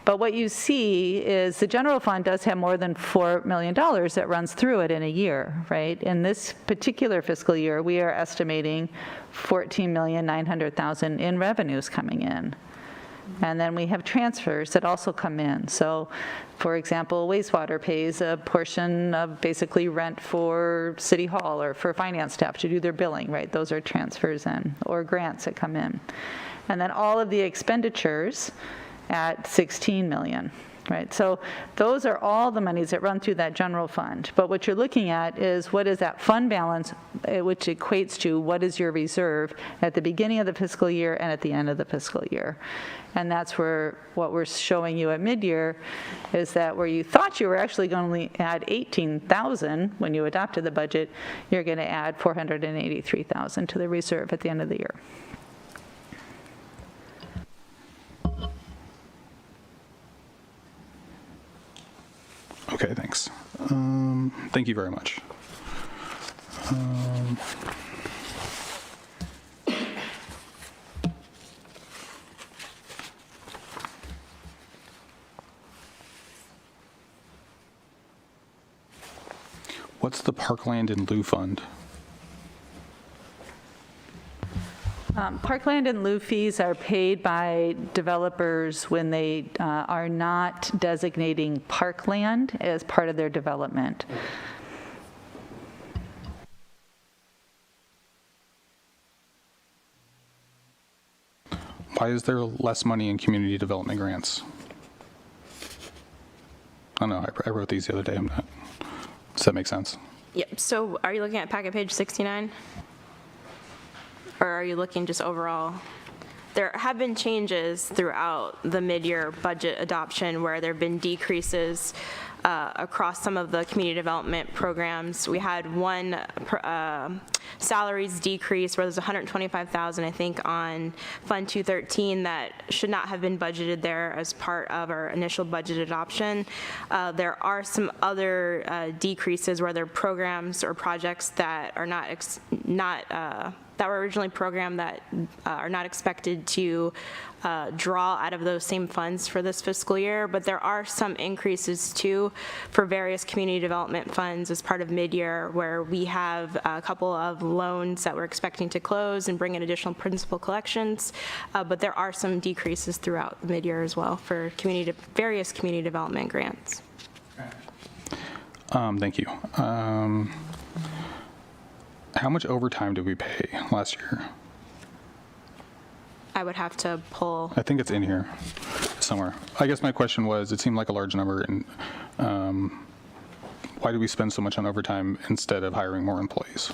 But what you see is the general fund does have more than $4 million that runs through it in a year, right? In this particular fiscal year, we are estimating $14,900,000 in revenues coming in. And then we have transfers that also come in. So, for example, wastewater pays a portion of basically rent for City Hall or for finance staff to do their billing, right? Those are transfers in, or grants that come in. And then all of the expenditures at 16 million, right? So those are all the monies that run through that general fund. But what you're looking at is what is that fund balance, which equates to what is your reserve at the beginning of the fiscal year and at the end of the fiscal year. And that's where what we're showing you at mid-year is that where you thought you were actually going to add 18,000 when you adopted the budget, you're going to add 483,000 to the reserve at the end of the year. Okay, thanks. Thank you very much. What's the Parkland in lieu fund? Parkland and lieu fees are paid by developers when they are not designating parkland as part of their development. Why is there less money in community development grants? I don't know, I wrote these the other day, does that make sense? Yep, so are you looking at packet page 69? Or are you looking just overall? There have been changes throughout the mid-year budget adoption where there have been decreases across some of the community development programs. We had one salaries decrease where there's $125,000, I think, on Fund 213 that should not have been budgeted there as part of our initial budget adoption. There are some other decreases where there are programs or projects that are that were originally programmed that are not expected to draw out of those same funds for this fiscal year, but there are some increases too for various community development funds as part of mid-year where we have a couple of loans that we're expecting to close and bring in additional principal collections, but there are some decreases throughout mid-year as well for various community development grants. Thank you. How much overtime did we pay last year? I would have to pull. I think it's in here somewhere. I guess my question was, it seemed like a large number, and why do we spend so much on overtime instead of hiring more employees?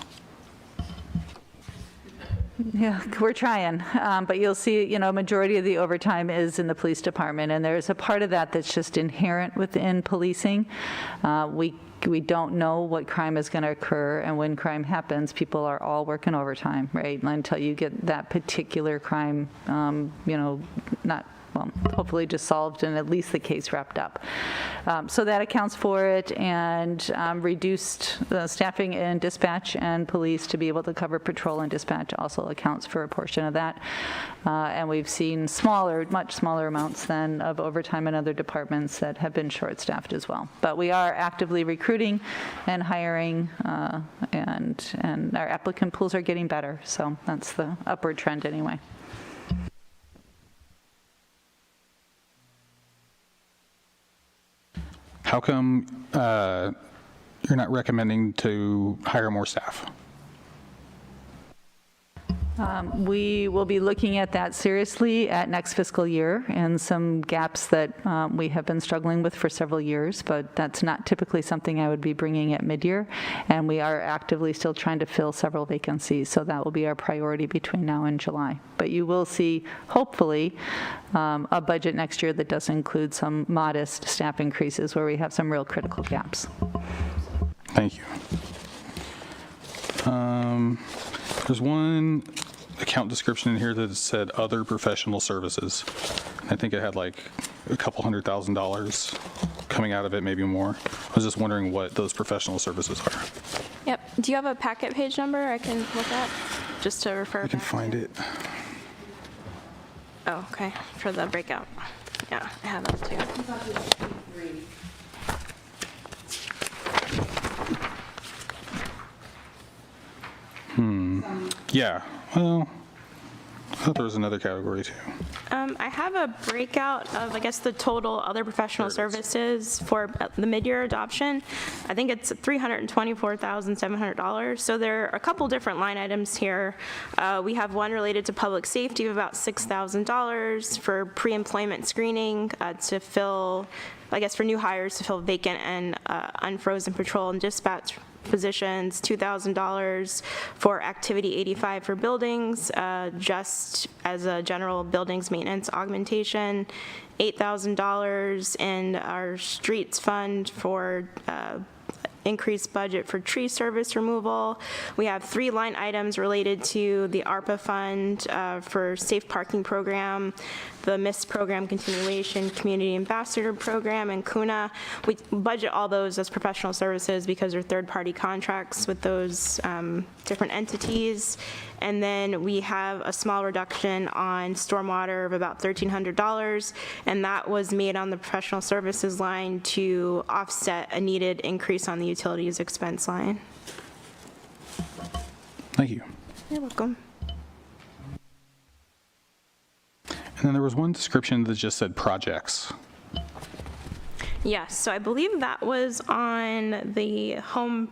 Yeah, we're trying, but you'll see, majority of the overtime is in the police department, and there's a part of that that's just inherent within policing. We don't know what crime is going to occur, and when crime happens, people are all working overtime, right? Until you get that particular crime, hopefully just solved and at least the case wrapped up. So that accounts for it, and reduced staffing in dispatch and police to be able to cover patrol and dispatch also accounts for a portion of that. And we've seen much smaller amounts than of overtime in other departments that have been short-staffed as well. But we are actively recruiting and hiring, and our applicant pools are getting better. So that's the upward trend anyway. How come you're not recommending to hire more staff? We will be looking at that seriously at next fiscal year, and some gaps that we have been struggling with for several years, but that's not typically something I would be bringing at mid-year, and we are actively still trying to fill several vacancies, so that will be our priority between now and July. But you will see, hopefully, a budget next year that does include some modest staff increases where we have some real critical gaps. Thank you. There's one account description in here that said other professional services. I think it had like a couple $100,000 coming out of it, maybe more. I was just wondering what those professional services are. Yep. Do you have a packet page number I can look at just to refer back? I can find it. Oh, okay. For the breakout. Yeah, I have those too. Yeah, well, I thought there was another category too. I have a breakout of, I guess, the total other professional services for the mid-year adoption. I think it's $324,700. So there are a couple different line items here. We have one related to public safety of about $6,000 for pre-employment screening to fill, I guess, for new hires to fill vacant and unfrozen patrol and dispatch positions, $2,000 for activity 85 for buildings, just as a general buildings maintenance augmentation, $8,000 in our streets fund for increased budget for tree service removal. We have 3 line items related to the ARPA fund for safe parking program, the MIST program continuation, community ambassador program, and CUNA. We budget all those as professional services because they're third-party contracts with those different entities. And then we have a small reduction on stormwater of about $1,300, and that was made on the professional services line to offset a needed increase on the utilities expense line. Thank you. You're welcome. And then there was one description that just said projects. Yes, so I believe that was on the home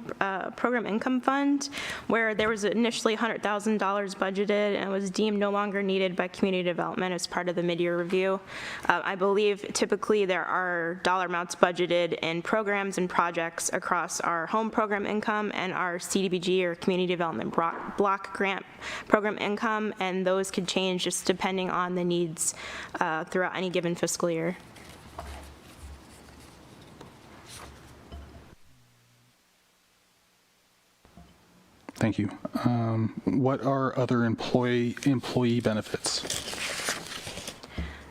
program income fund, where there was initially $100,000 budgeted and it was deemed no longer needed by community development as part of the mid-year review. I believe typically there are dollar amounts budgeted in programs and projects across our home program income and our CDBG or community development block grant program income, and those could change just depending on the needs throughout any given fiscal year. Thank you. What are other employee benefits?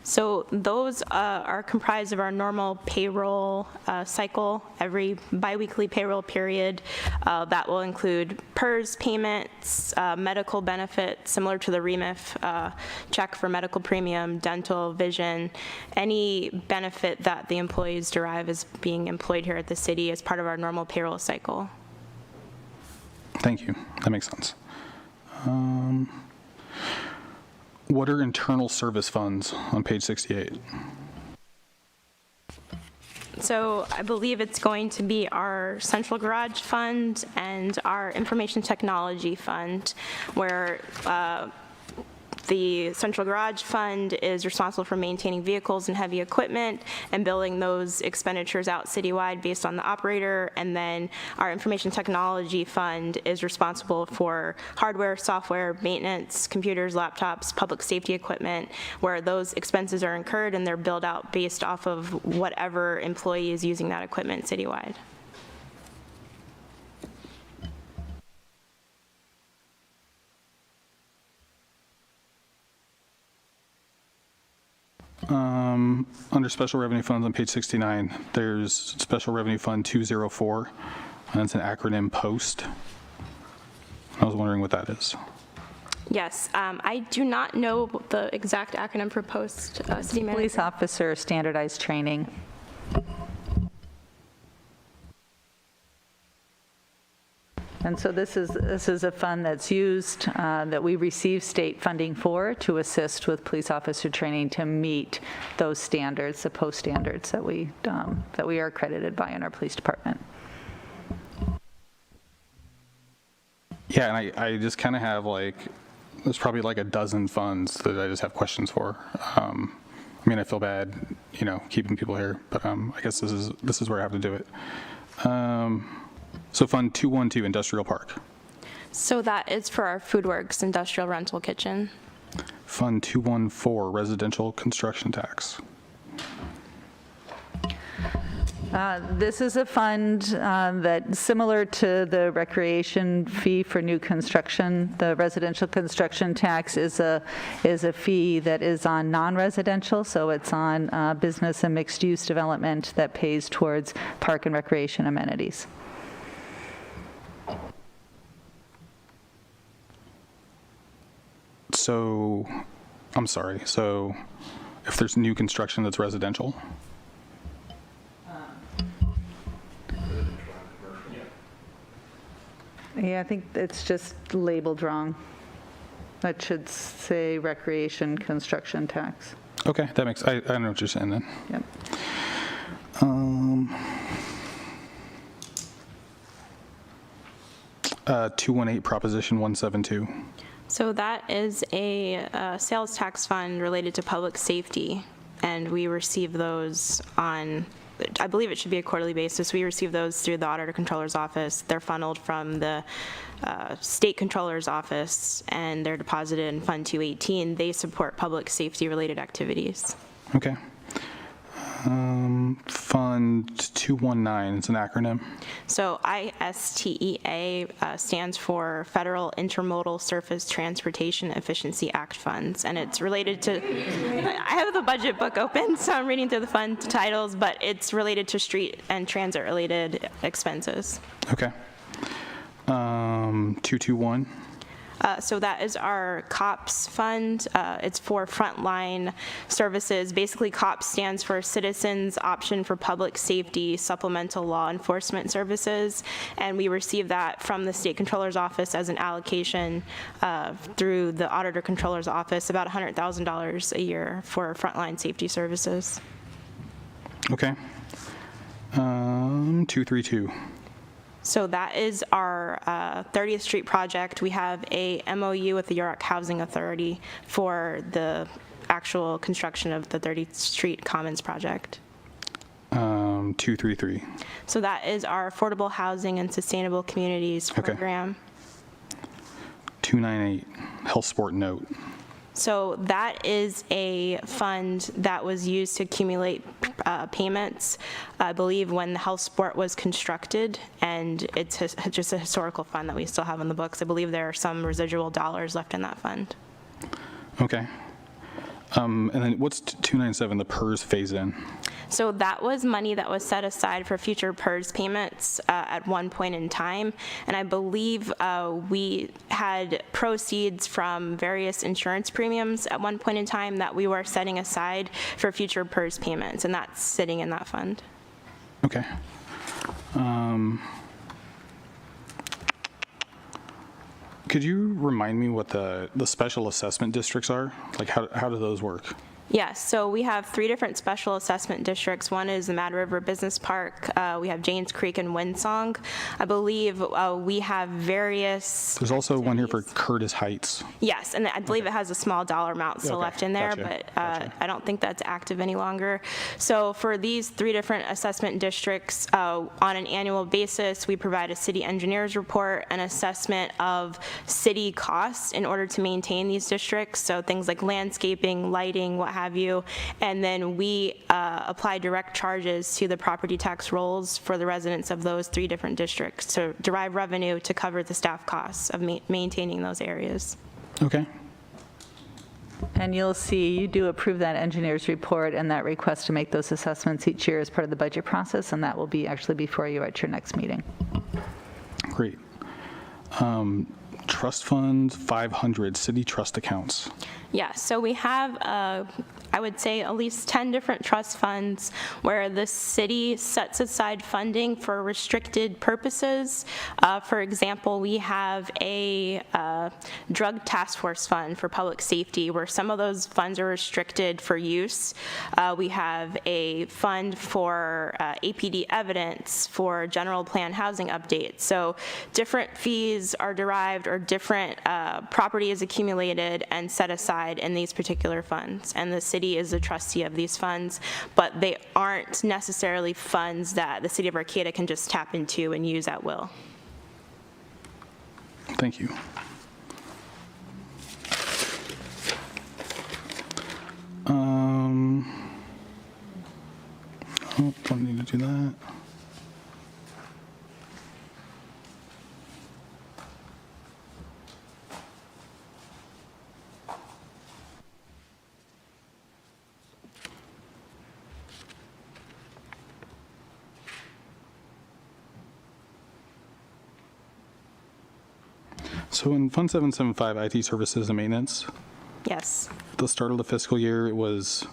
So those are comprised of our normal payroll cycle, every biweekly payroll period. That will include PERS payments, medical benefits, similar to the REMIF check for medical premium, dental, vision, any benefit that the employees derive as being employed here at the city as part of our normal payroll cycle. Thank you. That makes sense. What are internal service funds on page 68? So I believe it's going to be our central garage fund and our information technology fund, where the central garage fund is responsible for maintaining vehicles and heavy equipment and billing those expenditures out citywide based on the operator. And then our information technology fund is responsible for hardware, software, maintenance, computers, laptops, public safety equipment, where those expenses are incurred and they're billed out based off of whatever employee is using that equipment citywide. Under special revenue funds on page 69, there's special revenue fund 204, and it's an acronym POST. I was wondering what that is. Yes, I do not know the exact acronym for POST, City Manager. Police Officer Standardized Training. And so this is a fund that's used, that we receive state funding for to assist with police officer training to meet those standards, the POST standards that we are accredited by in our police department. Yeah, and I just kind of have there's probably like a dozen funds that I just have questions for. I mean, I feel bad, keeping people here, but I guess this is where I have to do it. So Fund 212, Industrial Park. So that is for our FoodWorks Industrial Rental Kitchen. Fund 214, Residential Construction Tax. This is a fund that, similar to the recreation fee for new construction, the residential construction tax is a fee that is on non-residential, so it's on business and mixed-use development that pays towards park and recreation amenities. So, I'm sorry, so if there's new construction that's residential? Yeah, I think it's just labeled wrong. That should say recreation construction tax. Okay, that makes, I know what you're saying then. Yep. 218, Proposition 172. So that is a sales tax fund related to public safety, and we receive those on, I believe it should be a quarterly basis. We receive those through the Auditor Controller's Office. They're funneled from the State Controller's Office, and they're deposited in Fund 218. They support public safety-related activities. Okay. Fund 219, it's an acronym. So ISTEA stands for Federal Intermodal Surface Transportation Efficiency Act funds, and it's related to, I have the budget book open, so I'm reading through the fund titles, but it's related to street and transit-related expenses. Okay. 221. So that is our COPS fund. It's for frontline services. Basically, COPS stands for Citizens Option for Public Safety Supplemental Law Enforcement Services, and we receive that from the State Controller's Office as an allocation through the Auditor Controller's Office, about $100,000 a year for frontline safety services. Okay. 232. So that is our 30th Street project. We have a MOU with the Yurok Housing Authority for the actual construction of the 30th Street Commons project. 233. So that is our Affordable Housing and Sustainable Communities program. 298, Health Sport Note. So that is a fund that was used to accumulate payments, I believe, when the health sport was constructed, and it's just a historical fund that we still have in the books. I believe there are some residual dollars left in that fund. Okay. And then what's 297, the PERS phase-in? So that was money that was set aside for future PERS payments at one point in time, and I believe we had proceeds from various insurance premiums at one point in time that we were setting aside for future PERS payments, and that's sitting in that fund. Okay. Could you remind me what the special assessment districts are? Like, how do those work? Yes, so we have 3 different special assessment districts. One is the Mad River Business Park. We have Janes Creek and Windsong. I believe we have various... There's also one here for Curtis Heights. Yes, and I believe it has a small dollar amount still left in there, Gotcha. but I don't think that's active any longer. So for these 3 different assessment districts, on an annual basis, we provide a city engineer's report, an assessment of city costs in order to maintain these districts, so things like landscaping, lighting, what have you, and then we apply direct charges to the property tax rolls for the residents of those 3 different districts to derive revenue to cover the staff costs of maintaining those areas. Okay. And you'll see, you do approve that engineer's report and that request to make those assessments each year as part of the budget process, and that will be actually before you at your next meeting. Great. Trust fund 500, city trust accounts. Yeah, so we have, I would say, at least 10 different trust funds where the city sets aside funding for restricted purposes. For example, we have a drug task force fund for public safety where some of those funds are restricted for use. We have a fund for APD evidence for general plan housing updates. So different fees are derived or different property is accumulated and set aside in these particular funds, and the city is the trustee of these funds, but they aren't necessarily funds that the city of Arcata can just tap into and use at will. Thank you. Oh, don't need to do that. So in Fund 775, IT services and maintenance, Yes. at the start of the fiscal year, it was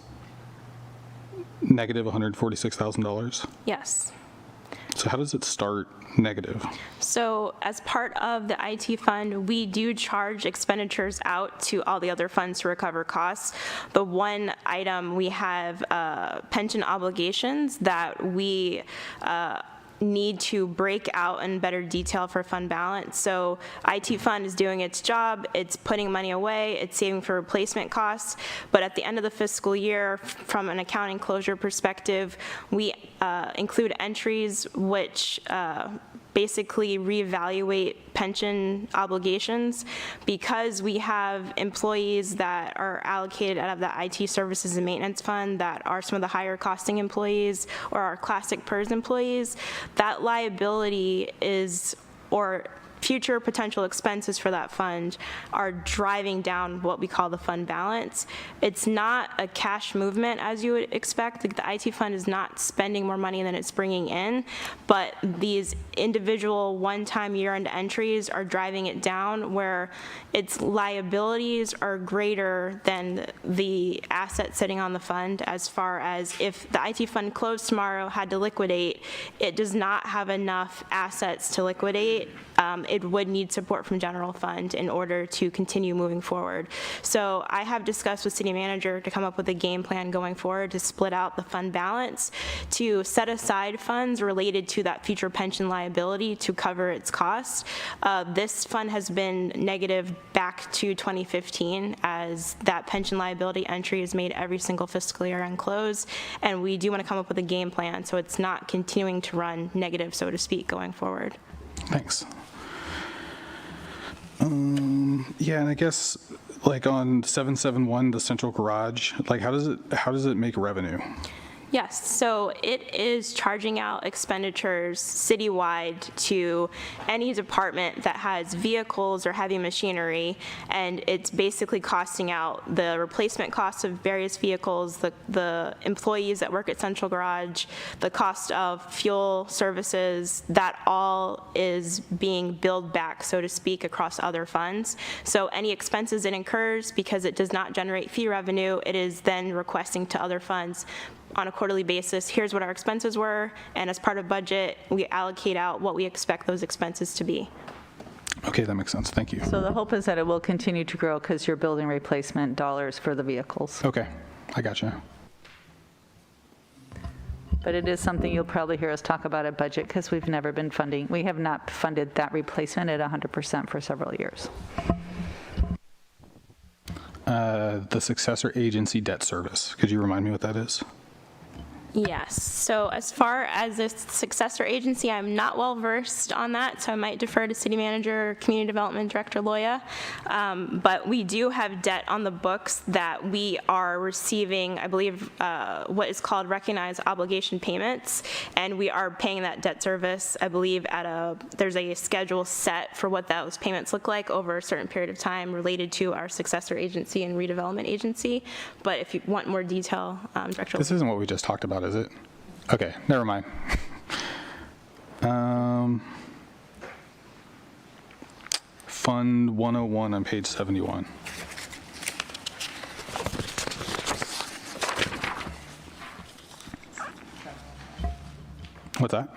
negative $146,000. Yes. So how does it start negative? So as part of the IT fund, we do charge expenditures out to all the other funds to recover costs. The one item we have pension obligations that we need to break out in better detail for fund balance. So IT fund is doing its job, it's putting money away, it's saving for replacement costs, but at the end of the fiscal year, from an accounting closure perspective, we include entries which basically reevaluate pension obligations. Because we have employees that are allocated out of the IT services and maintenance fund that are some of the higher costing employees or our classic PERS employees, that liability is, or future potential expenses for that fund are driving down what we call the fund balance. It's not a cash movement as you would expect. Like, the IT fund is not spending more money than it's bringing in, but these individual one-time year-end entries are driving it down, where its liabilities are greater than the assets sitting on the fund. As far as if the IT fund closed tomorrow, had to liquidate, it does not have enough assets to liquidate. It would need support from general fund in order to continue moving forward. So I have discussed with city manager to come up with a game plan going forward to split out the fund balance, to set aside funds related to that future pension liability to cover its costs. This fund has been negative back to 2015, as that pension liability entry is made every single fiscal year on close, and we do want to come up with a game plan so it's not continuing to run negative, so to speak, going forward. Thanks. Yeah, and I guess like on 771, the central garage, like how does it make revenue? Yes, so it is charging out expenditures citywide to any department that has vehicles or heavy machinery, and it's basically costing out the replacement costs of various vehicles, the employees that work at Central Garage, the cost of fuel services, that all is being billed back, so to speak, across other funds. So any expenses it incurs, because it does not generate fee revenue, it is then requesting to other funds on a quarterly basis, here's what our expenses were, and as part of budget, we allocate out what we expect those expenses to be. Okay, that makes sense. Thank you. So the hope is that it will continue to grow because you're building replacement dollars for the vehicles. Okay, I gotcha. But it is something you'll probably hear us talk about at budget, because we have not funded that replacement at 100% for several years. The successor agency debt service. Could you remind me what that is? Yes, so as far as the successor agency, I'm not well versed on that, so I might defer to City Manager or Community Development Director Loya. But we do have debt on the books that we are receiving, I believe, what is called recognized obligation payments, and we are paying that debt service, I believe, there's a schedule set for what those payments look like over a certain period of time related to our successor agency and redevelopment agency. But if you want more detail, Director This isn't what we just talked about, is it? Okay, never mind. Fund 101 on page 71. What's that?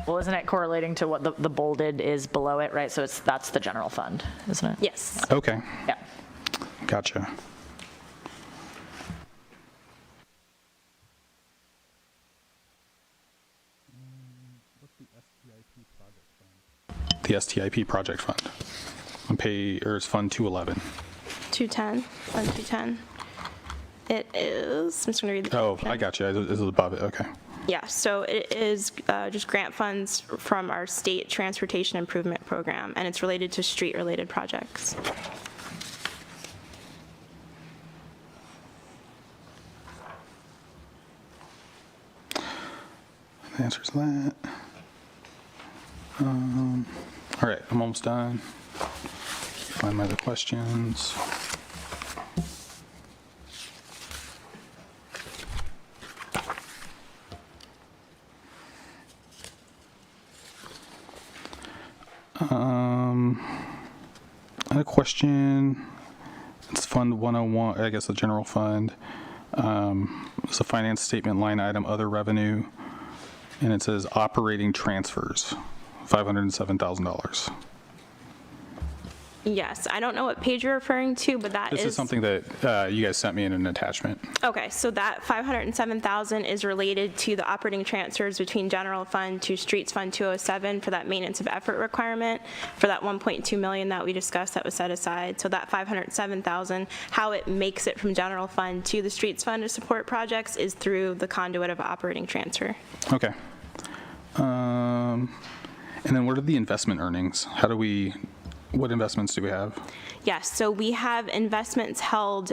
Well, isn't it correlating to what the bolded is below it, right? So that's the general fund, isn't it? Yes. Okay. Yeah. Gotcha. The STIP project fund. It's Fund 211. 210, Fund 210. It is, I'm just going to read the. Oh, I got you. It's above it. Okay. Yeah, so it is just grant funds from our state transportation improvement program, and it's related to street-related projects. The answer is that. All right, I'm almost done. Find my other questions. I had a question. It's Fund 101, I guess the general fund. It's a finance statement line item, other revenue, and it says operating transfers, $507,000. Yes, I don't know what page you're referring to, but that is. This is something that you guys sent me in an attachment. Okay, so that $507,000 is related to the operating transfers between general fund to streets fund 207 for that maintenance of effort requirement for that 1.2 million that we discussed that was set aside. So that $507,000, how it makes it from general fund to the streets fund to support projects is through the conduit of operating transfer. Okay. And then what are the investment earnings? What investments do we have? Yes, so we have investments held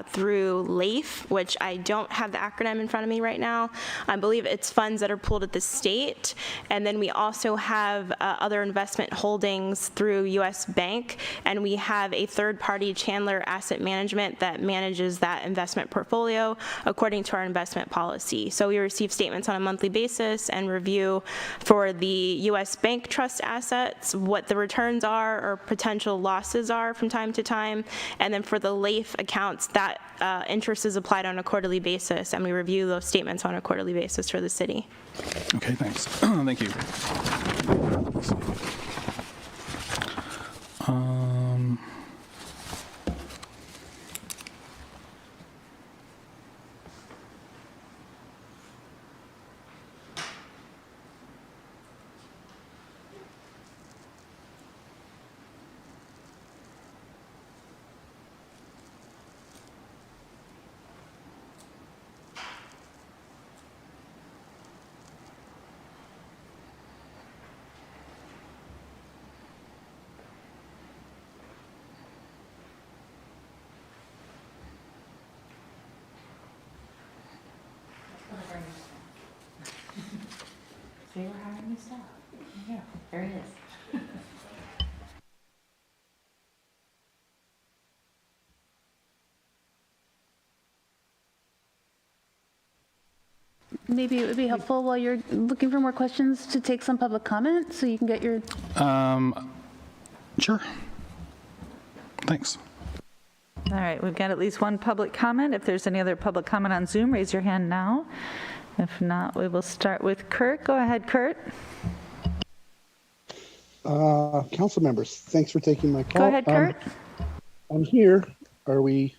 through LAIF, which I don't have the acronym in front of me right now. I believe it's funds that are pooled at the state. And then we also have other investment holdings through U.S. Bank, and we have a third-party Chandler Asset Management that manages that investment portfolio according to our investment policy. So we receive statements on a monthly basis and review for the U.S. Bank trust assets, what the returns are or potential losses are from time to time. And then for the LAIF accounts, that interest is applied on a quarterly basis, and we review those statements on a quarterly basis for the city. Okay, thanks. Thank you. They were hiring new staff. Yeah, there he is. Maybe it would be helpful while you're looking for more questions to take some public comment so you can get your... Sure. Thanks. All right, we've got at least one public comment. If there's any other public comment on Zoom, raise your hand now. If not, we will start with Kurt. Go ahead, Kurt. Council members, thanks for taking my call. Go ahead, Kurt. I'm here. Can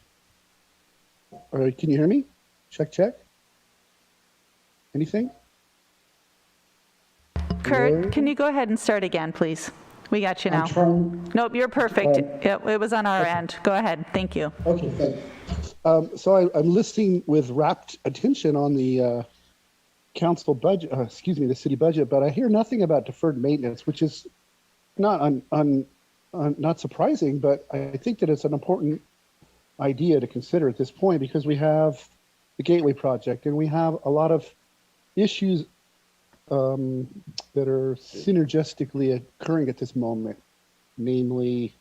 you hear me? Check, check. Anything? Kurt, Hello? can you go ahead and start again, please? We got you now. Nope, you're perfect. Yep, it was on our end. Go ahead. Thank you. Okay, thanks. So I'm listening with rapt attention on the council budget, the city budget, but I hear nothing about deferred maintenance, which is not not surprising, but I think that it's an important idea to consider at this point because we have the Gateway project and we have a lot of issues that are synergistically occurring at this moment, namely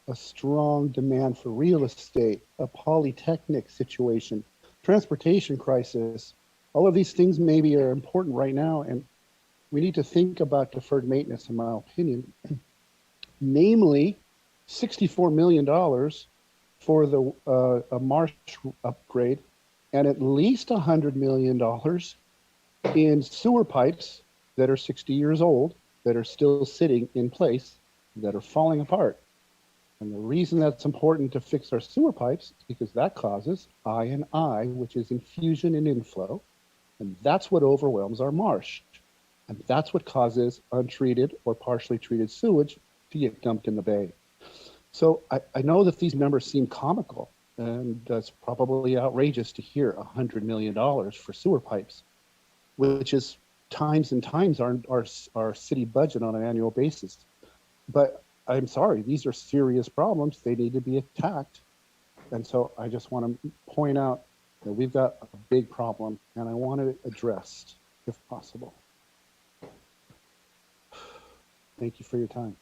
a strong demand for real estate, a polytechnic situation, transportation crisis. All of these things maybe are important right now, and we need to think about deferred maintenance, in my opinion. Namely, $64 million for the a marsh upgrade, and at least $100 million in sewer pipes that are 60 years old, that are still sitting in place, that are falling apart. And the reason that's important to fix our sewer pipes is because that causes I&I, which is infusion and inflow, and that's what overwhelms our marsh. And that's what causes untreated or partially treated sewage to get dumped in the bay. So I know that these numbers seem comical, and that's probably outrageous to hear $100 million for sewer pipes, which is times and times our city budget on an annual basis. But I'm sorry, these are serious problems. They need to be attacked. And so I just want to point out that we've got a big problem, and I want it addressed if possible. Thank you for your time.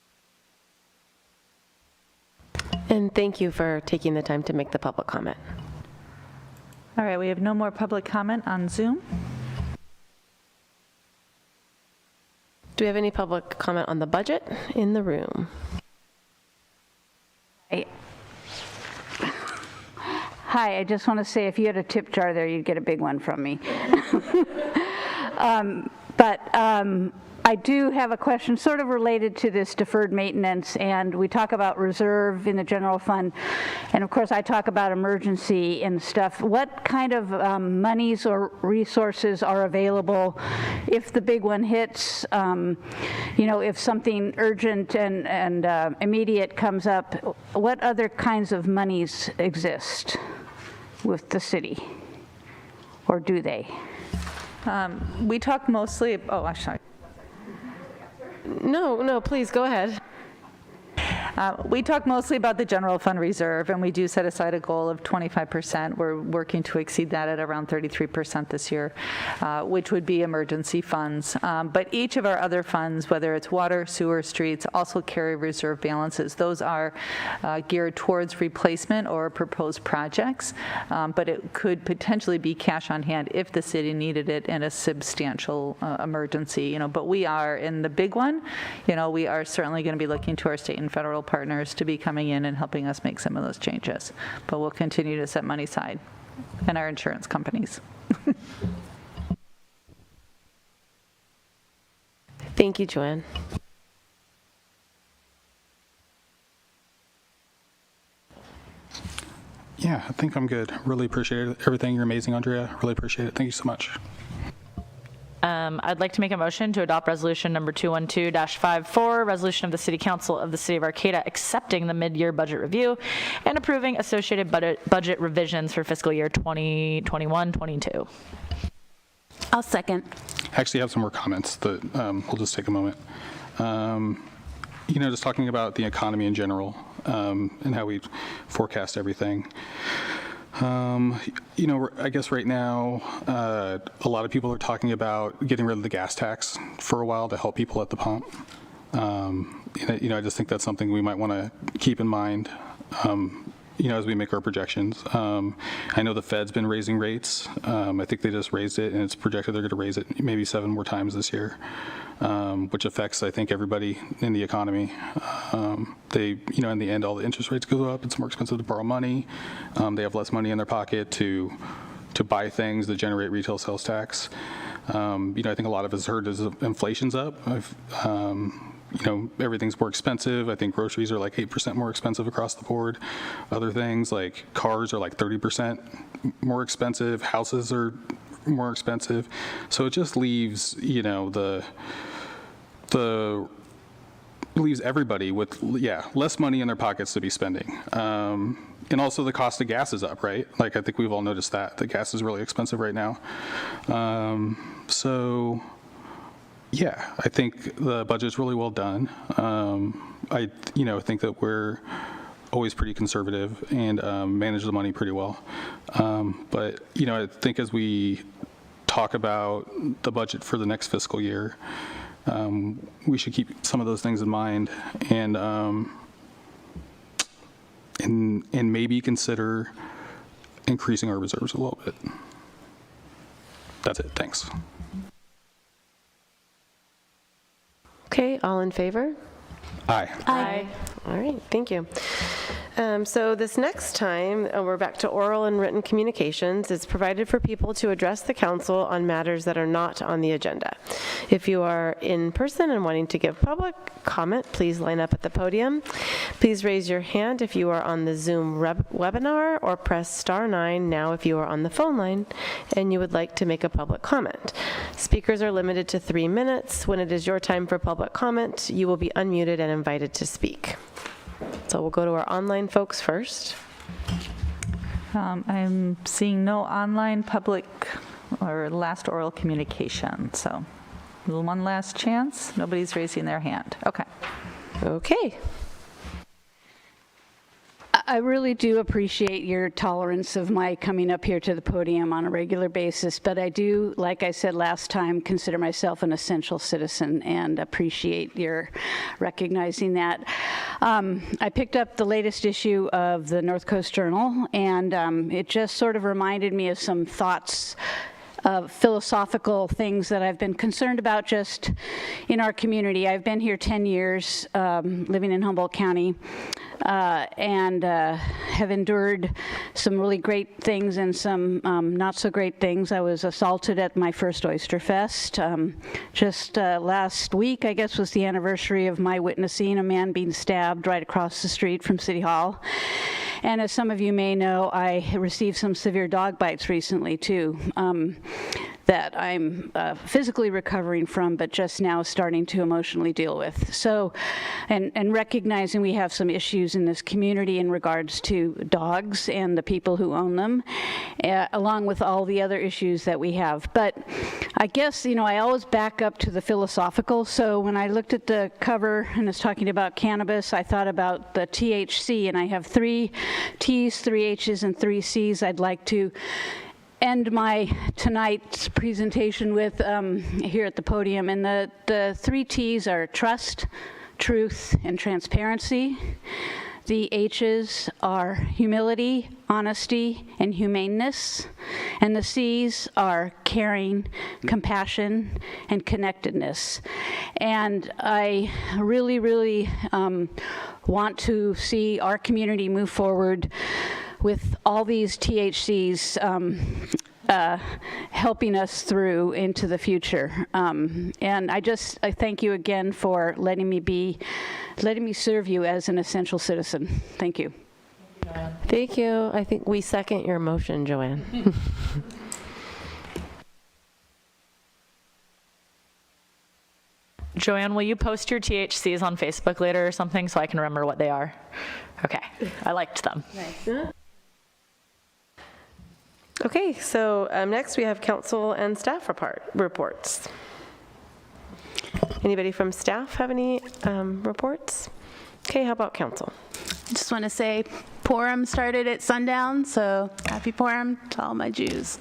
And thank you for taking the time to make the public comment. All right, we have no more public comment on Zoom. Do we have any public comment on the budget in the room? Hi, I just want to say if you had a tip jar there, you'd get a big one from me. I do have a question sort of related to this deferred maintenance, and we talk about reserve in the general fund, and of course I talk about emergency and stuff. What kind of monies or resources are available if the big one hits? If something urgent and immediate comes up, what other kinds of monies exist with the city, or do they? We talk mostly, I'm sorry. No, please go ahead. We talk mostly about the general fund reserve, and we do set aside a goal of 25%. We're working to exceed that at around 33% this year, which would be emergency funds. But each of our other funds, whether it's water, sewer, streets, also carry reserve balances. Those are geared towards replacement or proposed projects, but it could potentially be cash on hand if the city needed it in a substantial emergency. But we are in the big one. We are certainly going to be looking to our state and federal partners to be coming in and helping us make some of those changes. But we'll continue to set money aside, and our insurance companies. Thank you, Joanne. Yeah, I think I'm good. Really appreciate everything. You're amazing, Andrea. Really appreciate it. Thank you so much. I'd like to make a motion to adopt resolution number 212-54, resolution of the City Council of the City of Arcata accepting the mid-year budget review and approving associated budget revisions for fiscal year 2021-22. I'll second. I actually have some more comments that we'll just take a moment. Just talking about the economy in general and how we forecast everything. I guess right now, a lot of people are talking about getting rid of the gas tax for a while to help people at the pump. I just think that's something we might want to keep in mind, as we make our projections. I know the Fed's been raising rates. I think they just raised it, and it's projected they're going to raise it maybe 7 more times this year, which affects, I think, everybody in the economy. In the end, all the interest rates go up. It's more expensive to borrow money. They have less money in their pocket to buy things that generate retail sales tax. I think a lot of us heard is inflation's up. Everything's more expensive. I think groceries are like 8% more expensive across the board. Other things like cars are like 30% more expensive. Houses are more expensive. So it just leaves, leaves everybody with, less money in their pockets to be spending. And also the cost of gas is up, right? Like, I think we've all noticed that. The gas is really expensive right now. I think the budget's really well done. I think that we're always pretty conservative and manage the money pretty well. But I think as we talk about the budget for the next fiscal year, we should keep some of those things in mind and maybe consider increasing our reserves a little bit. That's it. Thanks. Okay, all in favor? Aye. Aye. All right, thank you. So this next time, we're back to oral and written communications. It's provided for people to address the council on matters that are not on the agenda. If you are in person and wanting to give public comment, please line up at the podium. Please raise your hand if you are on the Zoom webinar, or press *9 now if you are on the phone line and you would like to make a public comment. Speakers are limited to 3 minutes. When it is your time for public comment, you will be unmuted and invited to speak. So we'll go to our online folks first. I'm seeing no online public or last oral communication. So one last chance. Nobody's raising their hand. Okay. Okay. I really do appreciate your tolerance of my coming up here to the podium on a regular basis, but I do, like I said last time, consider myself an essential citizen and appreciate your recognizing that. I picked up the latest issue of the North Coast Journal, and it just sort of reminded me of some thoughts of philosophical things that I've been concerned about just in our community. I've been here 10 years, living in Humboldt County, and have endured some really great things and some not so great things. I was assaulted at my first Oyster Fest. Just last week, I guess, was the anniversary of my witnessing a man being stabbed right across the street from City Hall. And as some of you may know, I received some severe dog bites recently, too. that I'm physically recovering from, but just now starting to emotionally deal with. So, and recognizing we have some issues in this community in regards to dogs and the people who own them, along with all the other issues that we have. But I guess, you know, I always back up to the philosophical. So when I looked at the cover and it's talking about cannabis, I thought about the THC, and I have 3 T's, 3 H's, and 3 C's I'd like to end my tonight's presentation with here at the podium. And the 3 T's are trust, truth, and transparency. The H's are humility, honesty, and humaneness. And the C's are caring, compassion, and connectedness. And I really, really want to see our community move forward with all these THCs helping us through into the future. And I thank you again for letting me serve you as an essential citizen. Thank you. Thank you. I think we second your motion, Joanne. Joanne, will you post your THCs on Facebook later or something so I can remember what they are? Okay, I liked them. Nice. Okay, so next we have council and staff reports. Anybody from staff have any reports? Okay, how about council? I just want to say Purim started at sundown, so happy Purim to all my Jews.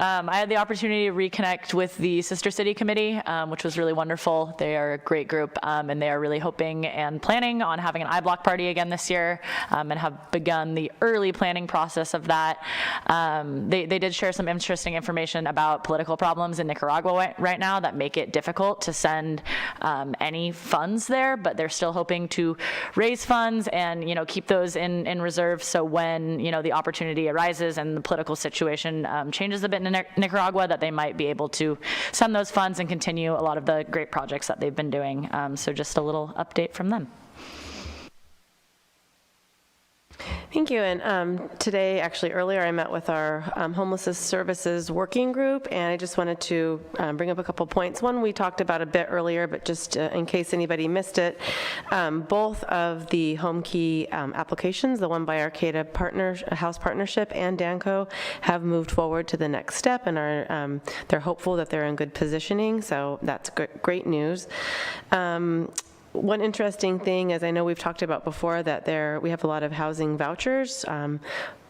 I had the opportunity to reconnect with the Sister City Committee, which was really wonderful. They are a great group, and they are really hoping and planning on having an iBlock party again this year, and have begun the early planning process of that. They did share some interesting information about political problems in Nicaragua right now that make it difficult to send any funds there, but they're still hoping to raise funds and keep those in reserve, so when the opportunity arises and the political situation changes a bit in Nicaragua, that they might be able to send those funds and continue a lot of the great projects that they've been doing. So just a little update from them. Thank you. And today, actually earlier, I met with our homelessness services working group, and I just wanted to bring up a couple points. One we talked about a bit earlier, but just in case anybody missed it, both of the home key applications, the one by Arcata House Partnership and Danco, have moved forward to the next step and are they're hopeful that they're in good positioning. So that's great news. One interesting thing, as I know we've talked about before, that we have a lot of housing vouchers,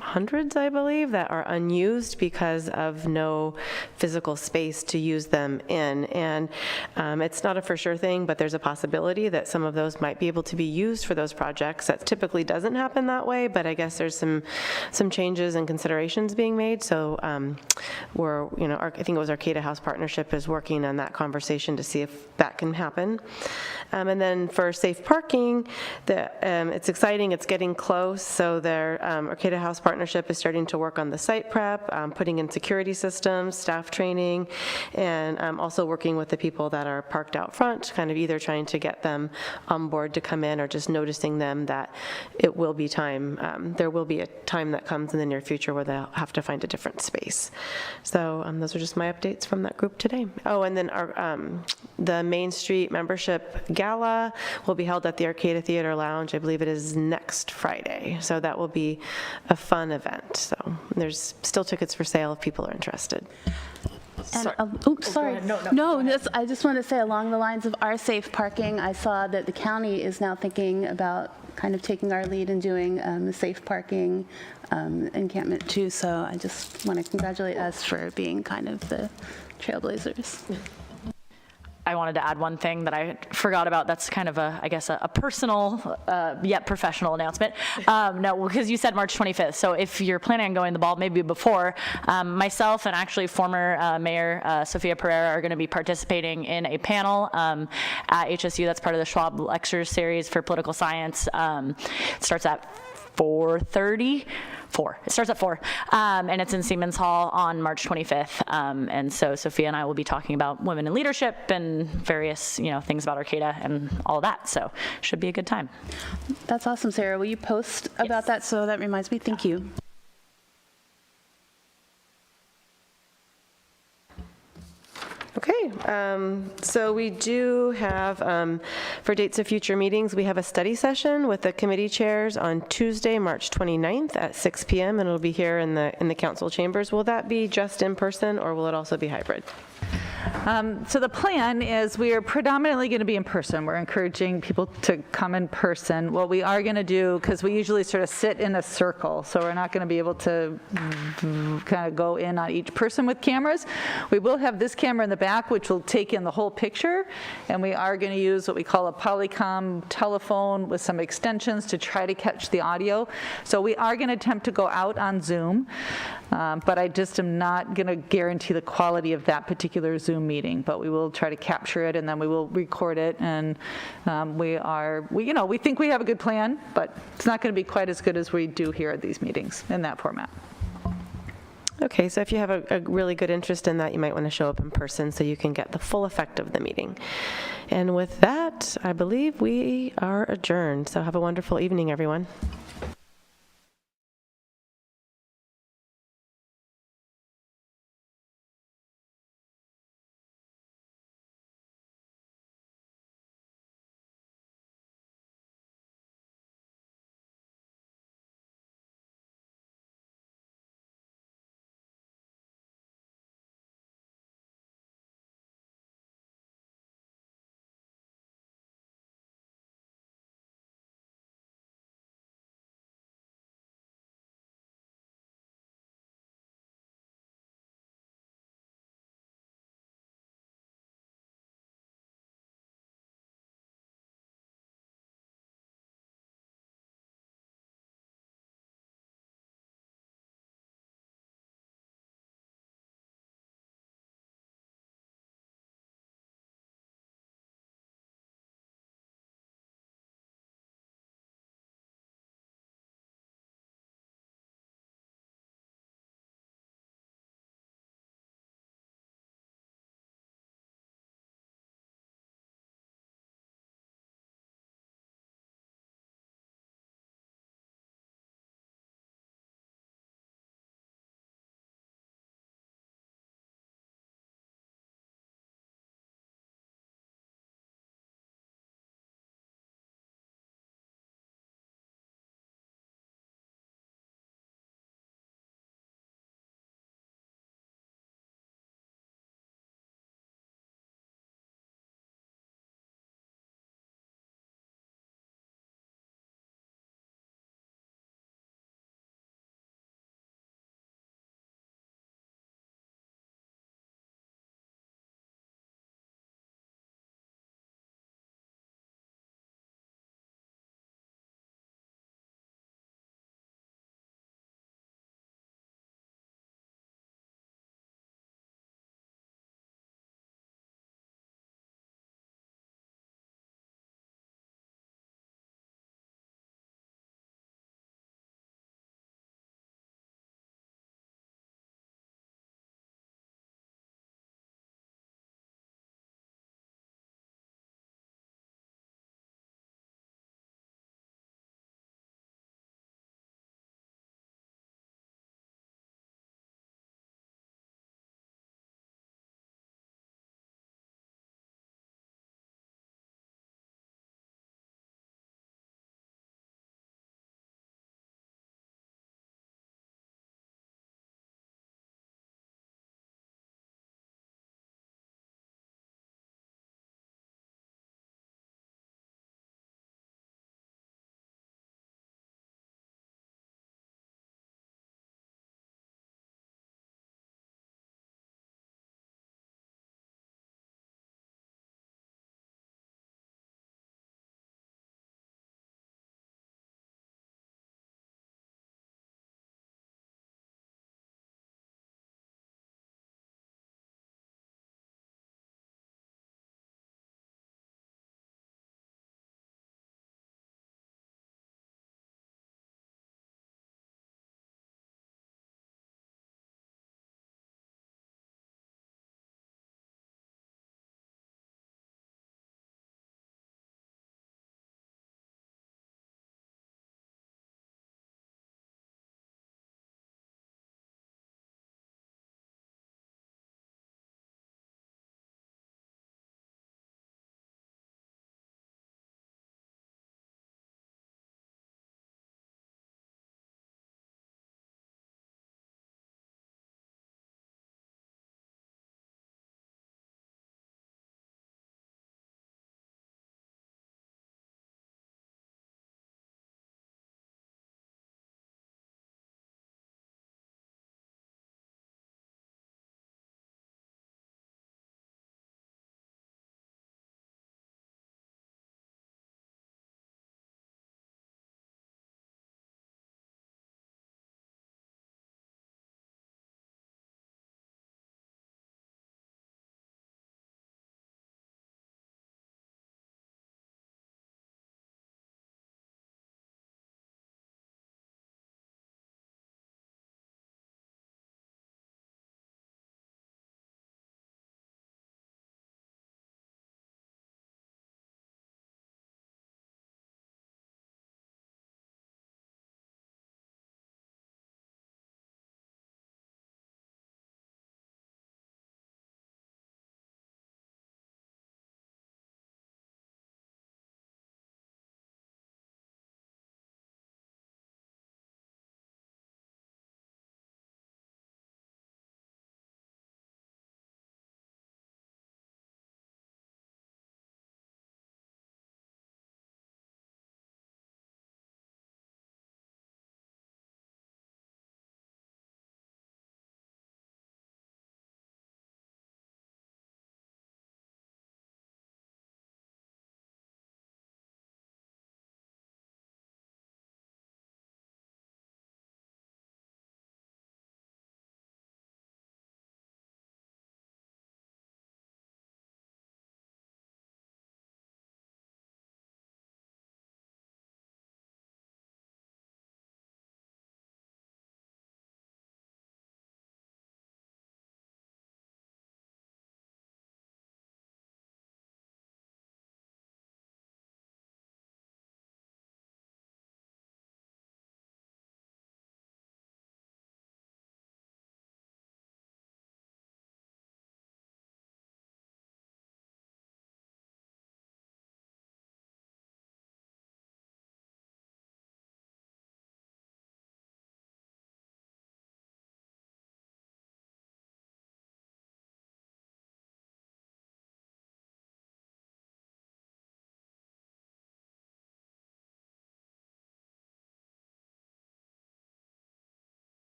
hundreds, I believe, that are unused because of no physical space to use them in. And it's not a for sure thing, but there's a possibility that some of those might be able to be used for those projects. That typically doesn't happen that way, but I guess there's some changes and considerations being made. So I think it was Arcata House Partnership is working on that conversation to see if that can happen. And then for safe parking, it's exciting. It's getting close. So Arcata House Partnership is starting to work on the site prep, putting in security systems, staff training, and also working with the people that are parked out front, kind of either trying to get them on board to come in or just noticing them that it will be time. There will be a time that comes in the near future where they'll have to find a different space. So those are just my updates from that group today. Oh, and then the Main Street membership gala will be held at the Arcata Theater Lounge. I believe it is next Friday. So that will be a fun event. So there's still tickets for sale if people are interested. And, sorry. I just want to say along the lines of our safe parking, I saw that the county is now thinking about kind of taking our lead and doing the safe parking encampment too. So I just want to congratulate us for being kind of the trailblazers. I wanted to add one thing that I forgot about. That's kind of a personal yet professional announcement. No, because you said March 25th. So if you're planning on going the ball, maybe before, myself and actually former Mayor Sofia Pereira are going to be participating in a panel at HSU. That's part of the Schwab Lectures series for political science. It starts at 4:30. It starts at 4, and it's in Siemens Hall on March 25th. And so Sophia and I will be talking about women in leadership and various, things about Arcata and all of that. So should be a good time. That's awesome, Sarah. Will you post about that? So that reminds me. Thank you. So we do have, for dates of future meetings, we have a study session with the committee chairs on Tuesday, March 29th at 6 p.m. and it'll be here in the council chambers. Will that be just in person or will it also be hybrid? So the plan is we are predominantly going to be in person. We're encouraging people to come in person. What we are going to do, because we usually sort of sit in a circle, so we're not going to be able to kind of go in on each person with cameras. We will have this camera in the back, which will take in the whole picture, and we are going to use what we call a Polycom telephone with some extensions to try to catch the audio. So we are going to attempt to go out on Zoom, but I just am not going to guarantee the quality of that particular Zoom meeting, but we will try to capture it and then we will record it. And we think we have a good plan, but it's not going to be quite as good as we do here at these meetings in that format. Okay, so if you have a really good interest in that, you might want to show up in person so you can get the full effect of the meeting. And with that, I believe we are adjourned. So have a wonderful evening, everyone.